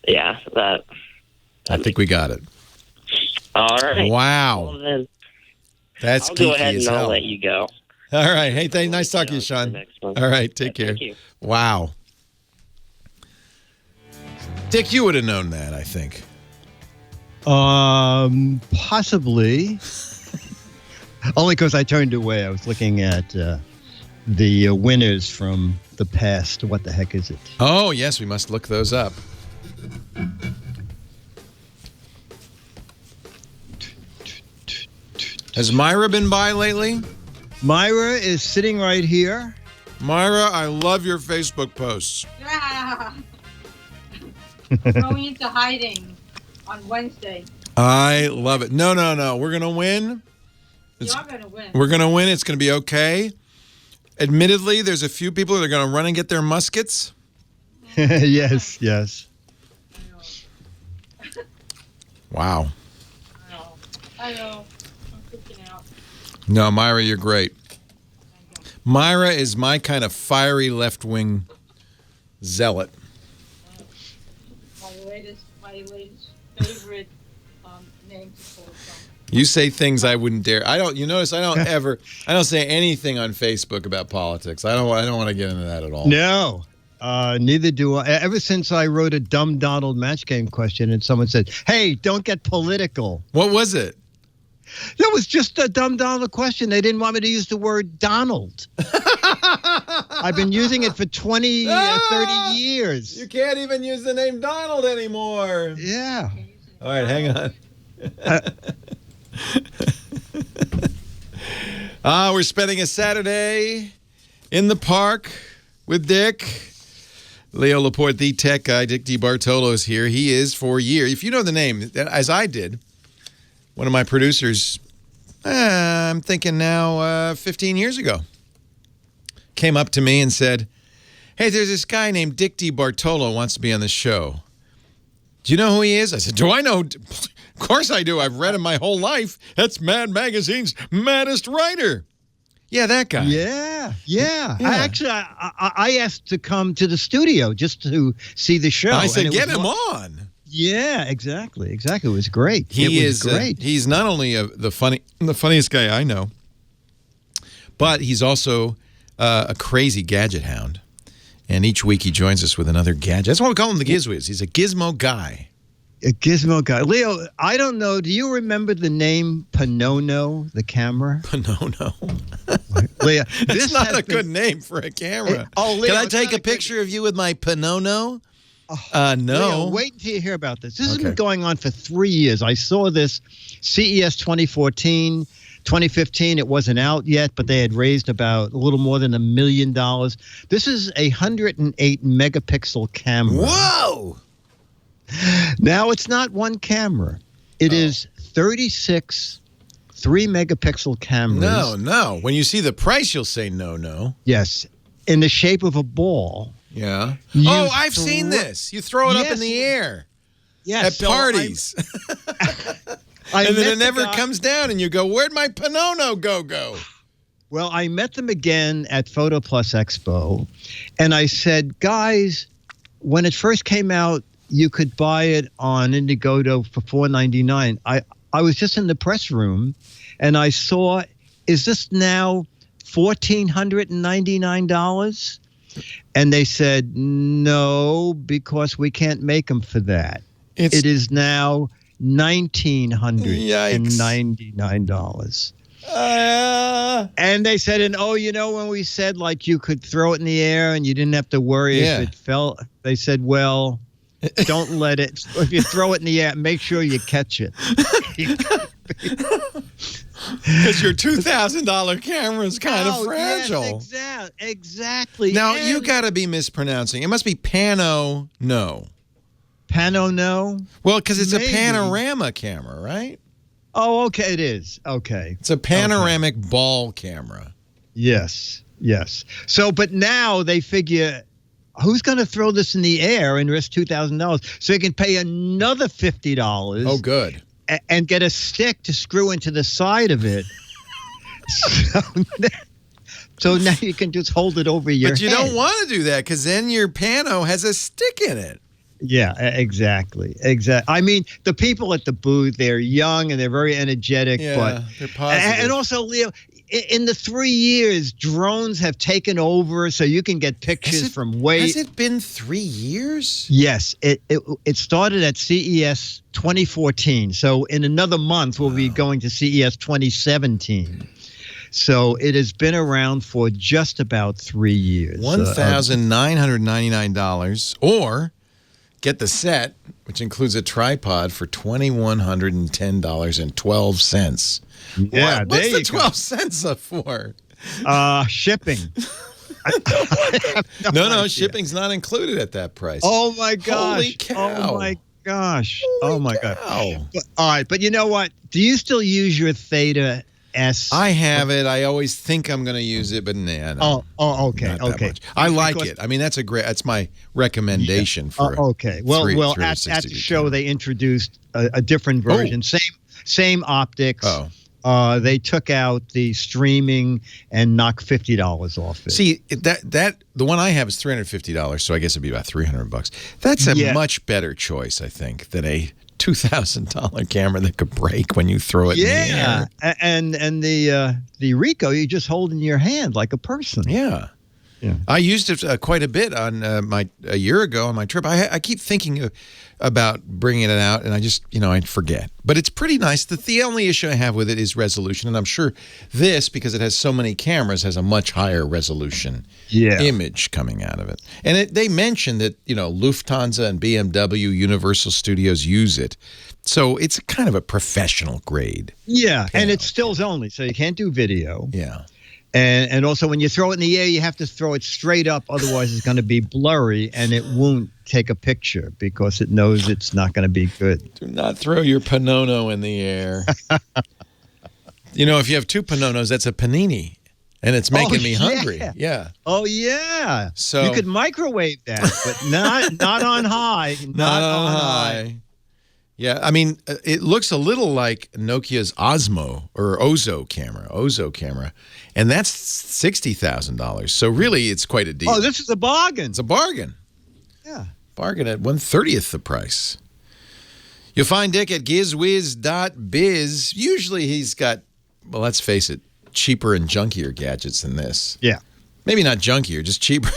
Yeah. I think we got it. All right. Wow. Well, then, that's I'll geeky go ahead as and hell. I'll let you go. All right. Hey, nice talking to you, Sean. All right. Take care. Thank you. Wow. Dick, you would have known that, I think. Possibly. Only because I turned away. I was looking at the winners from the past. What the heck is it? Oh, yes. We must look those up. Has Myra been by lately? Myra is sitting right here. Myra, I love your Facebook posts. Going into hiding on Wednesday. I love it. No. We're going to win. You are going to win. We're going to win. It's going to be okay. Admittedly, there's a few people that are going to run and get their muskets. Yes. Wow. I know. I'm freaking out. No, Myra, you're great. Myra is my kind of fiery left-wing zealot. My latest favorite name to pull from. You say things I wouldn't dare. You notice I don't say anything on Facebook about politics. I don't want to get into that at all. No. Neither do I. Ever since I wrote a dumb Donald match game question and someone said, "Hey, don't get political." What was it? It was just a dumb Donald question. They didn't want me to use the word Donald. I've been using it for 30 years. You can't even use the name Donald anymore. Yeah. All right, hang on. We're spending a Saturday in the park with Dick. Leo Laporte, the tech guy. Dick DeBartolo is here. He is for years. If you know the name, as I did, one of my producers, I'm thinking now 15 years ago, came up to me and said, "Hey, there's this guy named Dick DeBartolo wants to be on the show. Do you know who he is?" I said, "Do I know? Of course I do. I've read him my whole life. That's Mad Magazine's maddest writer." Yeah, that guy. Yeah. I asked to come to the studio just to see the show. I said, "Get him on." Yeah, exactly. It was great. He is great. He's not only the funniest guy I know, but he's also a crazy gadget hound. And each week he joins us with another gadget. That's why we call him the Gizwiz. He's a gizmo guy. A gizmo guy. Leo, I don't know. Do you remember the name Panono, the camera? Panono. Leo, It's not a good name for a camera. Leo, can I take a picture of you with my Panono? No. Leo, wait until you hear about this. This has been going on for 3 years. I saw this CES 2014. 2015, it wasn't out yet, but they had raised about a little more than $1 million. This is a 108 megapixel camera. Whoa! Now, it's not one camera. It is 36 3-megapixel cameras. No. When you see the price, you'll say no. Yes. In the shape of a ball. Yeah. I've seen this. You throw it up in the air. Yes. At parties. And then it never comes down, and you go, "Where'd my Panono go?" Well, I met them again at Photo Plus Expo, and I said, "Guys, when it first came out, you could buy it on Indiegogo for $4.99. I was just in the press room, and I saw, is this now $1,499? And they said, no, because we can't make them for that. It is now $1,999. And they said, when we said like you could throw it in the air and you didn't have to worry if it fell, they said, well, don't let it. If you throw it in the air, make sure you catch it. Because your $2,000 camera is kind of fragile. Yes, exactly. Now, you got to be mispronouncing. It must be Pano No. Pano No? Well, because it's a panorama camera, right? Oh, okay, it is. Okay. It's a panoramic ball camera. Yes. So, but now they figure, who's going to throw this in the air and risk $2,000? So you can pay another $50. Oh, good. And get a stick to screw into the side of it. So now you can just hold it over your head. But you don't want to do that because then your pano has a stick in it. Yeah, exactly. I mean, the people at the booth, they're young and they're very energetic. Yeah, but they're positive. And also, Leo, in the 3 years, drones have taken over, so you can get pictures from way. Has it been 3 years? Yes, it started at CES 2014. So in another month, we'll be going to CES 2017. So it has been around for just about 3 years. $1,999, or get the set, which includes a tripod, for $2,110.12. Yeah, what's the 12 cents up for? Shipping. No, shipping's not included at that price. Oh my gosh! Holy cow! Oh my gosh! Oh my god! Cow. All right, but you know what? Do you still use your Theta S? I have it. I always think I'm going to use it, but nah. No, okay. not that much. I like it. I mean, that's my recommendation for. Okay. Well, at the show they introduced a different version. Same optics. They took out the streaming and knocked $50 off it. See, that the one I have is $350, so I guess it'd be about $300. That's a much better choice, I think, than a $2,000 camera that could break when you throw it in the air. And the Ricoh you just hold in your hand like a person. Yeah. I used it quite a bit on a year ago on my trip. I keep thinking about bringing it out, and I just, I forget. But it's pretty nice. The only issue I have with it is resolution, and I'm sure this, because it has so many cameras, has a much higher resolution image coming out of it. And they mentioned that, Lufthansa and BMW, Universal Studios use it. So it's kind of a professional grade. Yeah, and it's stills only, so you can't do video. Yeah. And also, when you throw it in the air, you have to throw it straight up. Otherwise, it's going to be blurry, and it won't take a picture because it knows it's not going to be good. Do not throw your Panono in the air. If you have two Panonos, that's a panini, and it's making me hungry. Yeah. Oh, yeah. So you could microwave that, but not on high. Not on high. Yeah, I mean, it looks a little like Nokia's Osmo or Ozo camera, and that's $60,000. So really, it's quite a deal. Oh, this is a bargain. It's a bargain. Yeah. Bargain at 1/30th the price. You'll find Dick at Gizwiz.biz. Usually he's got, well, let's face it, cheaper and junkier gadgets than this. Yeah. Maybe not junkier, just cheaper.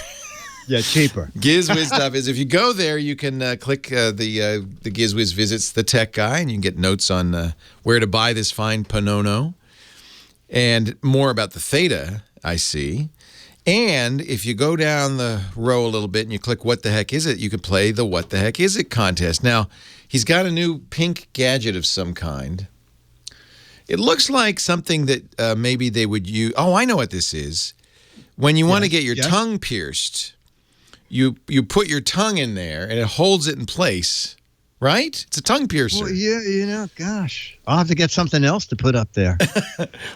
Yeah, cheaper. Gizwiz.biz. If you go there, you can click the Gizwiz Visits the Tech Guy, and you can get notes on where to buy this fine Panono and more about the Theta, I see. And if you go down the row a little bit and you click What the Heck Is It, you can play the What the Heck Is It contest. Now, he's got a new pink gadget of some kind. It looks like something that maybe they would use. Oh, I know what this is. When you want to get your tongue pierced, you put your tongue in there and it holds it in place, right? It's a tongue piercer. Well, yeah, gosh. I'll have to get something else to put up there.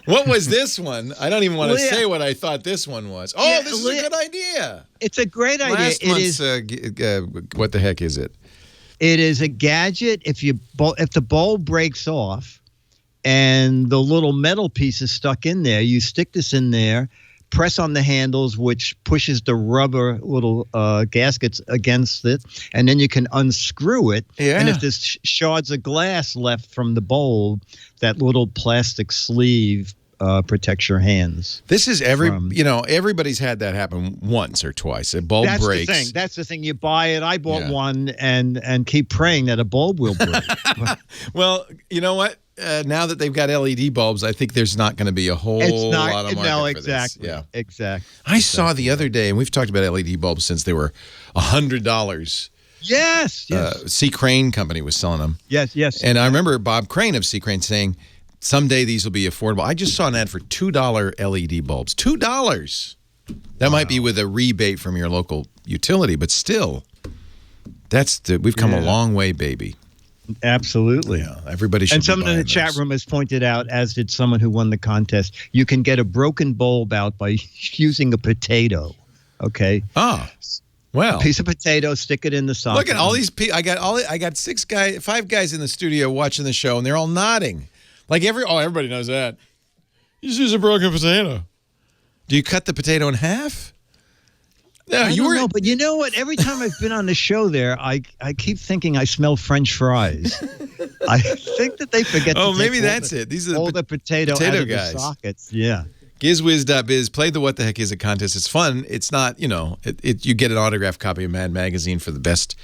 What was this one? I don't even want to say what I thought this one was. Oh, this is a good idea. It's a great idea. Last month's, What the Heck Is It? It is a gadget. If the bowl breaks off and the little metal piece is stuck in there, you stick this in there, press on the handles, which pushes the rubber little gaskets against it, and then you can unscrew it. Yeah. And if there's shards of glass left from the bowl, that little plastic sleeve protects your hands. This is everybody's had that happen once or twice. A bulb breaks. That's the thing. You buy it. I bought one and keep praying that a bulb will break. Well, you know what? Now that they've got LED bulbs, I think there's not going to be a whole lot of market for this. Yeah, exactly. I saw the other day, and we've talked about LED bulbs since they were $100. Yes. C. Crane Company was selling them. Yes. And I remember Bob Crane of C. Crane saying, someday these will be affordable. I just saw an ad for $2 LED bulbs. $2. That might be with a rebate from your local utility, but still, we've come a long way, baby. Absolutely. Yeah, everybody should. And someone in the chat room has pointed out, as did someone who won the contest, you can get a broken bulb out by using a potato. Okay. Oh, well. A piece of potato, stick it in the socket. Look at all these people. I got 5 guys in the studio watching the show, and they're all nodding. Like everybody knows that. You just use a broken potato. Do you cut the potato in half? No, I don't know, but you know what? Every time I've been on the show there, I keep thinking I smell French fries. I think that they forget to maybe that's it. These are all the potato out of guys. The sockets. Yeah. Gizwiz.biz. Play the What the Heck Is It contest. It's fun. It's not, you get an autographed copy of Mad Magazine for the best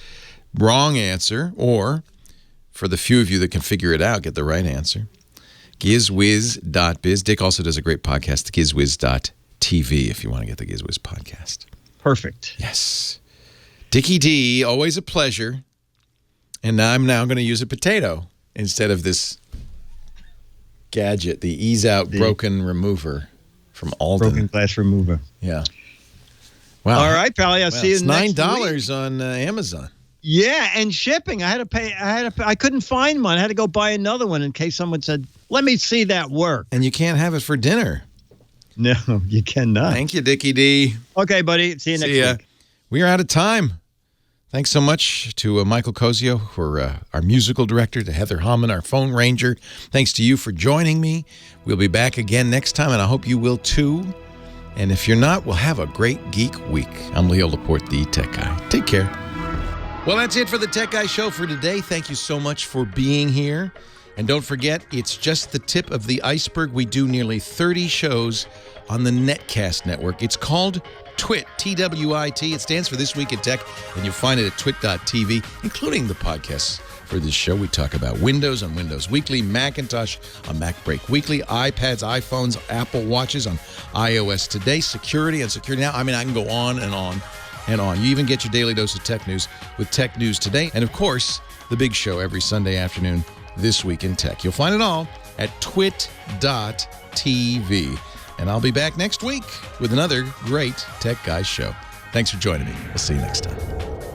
wrong answer, or for the few of you that can figure it out, get the right answer. Gizwiz.biz. Dick also does a great podcast, Gizwiz.tv, if you want to get the Gizwiz podcast. Perfect. Yes. Dickie D, always a pleasure. And I'm now going to use a potato instead of this gadget, the Ease Out Broken Remover from Alden. Broken glass remover. Yeah. Wow. All right, Pally. I'll see you it's next $9 week. on Amazon. Yeah, and shipping. I had to pay. I couldn't find one. I had to go buy another one in case someone said, "Let me see that work." And you can't have it for dinner. No, you cannot. Thank you, Dickie D. Okay, buddy. See you next week. We are out of time. Thanks so much to Michael Cozio, for our musical director, to Heather Hammond, our phone ranger. Thanks to you for joining me. We'll be back again next time, and I hope you will too. And if you're not, we'll have a great Geek Week. I'm Leo Laporte, the Tech Guy. Take care. Well, that's it for the Tech Guy Show for today. Thank you so much for being here. And don't forget, it's just the tip of the iceberg. We do nearly 30 shows on the Netcast network. It's called TWIT, T-W-I-T. It stands for This Week in Tech, and you'll find it at twit.tv, including the podcasts for this show. We talk about Windows on Windows Weekly, Macintosh on Mac Break Weekly, iPads, iPhones, Apple Watches on iOS Today, security on Security Now. I mean, I can go on and on and on. You even get your daily dose of tech news with Tech News Today. And, of course, the big show every Sunday afternoon, This Week in Tech. You'll find it all at twit.tv. And I'll be back next week with another great Tech Guys show. Thanks for joining me. We'll see you next time.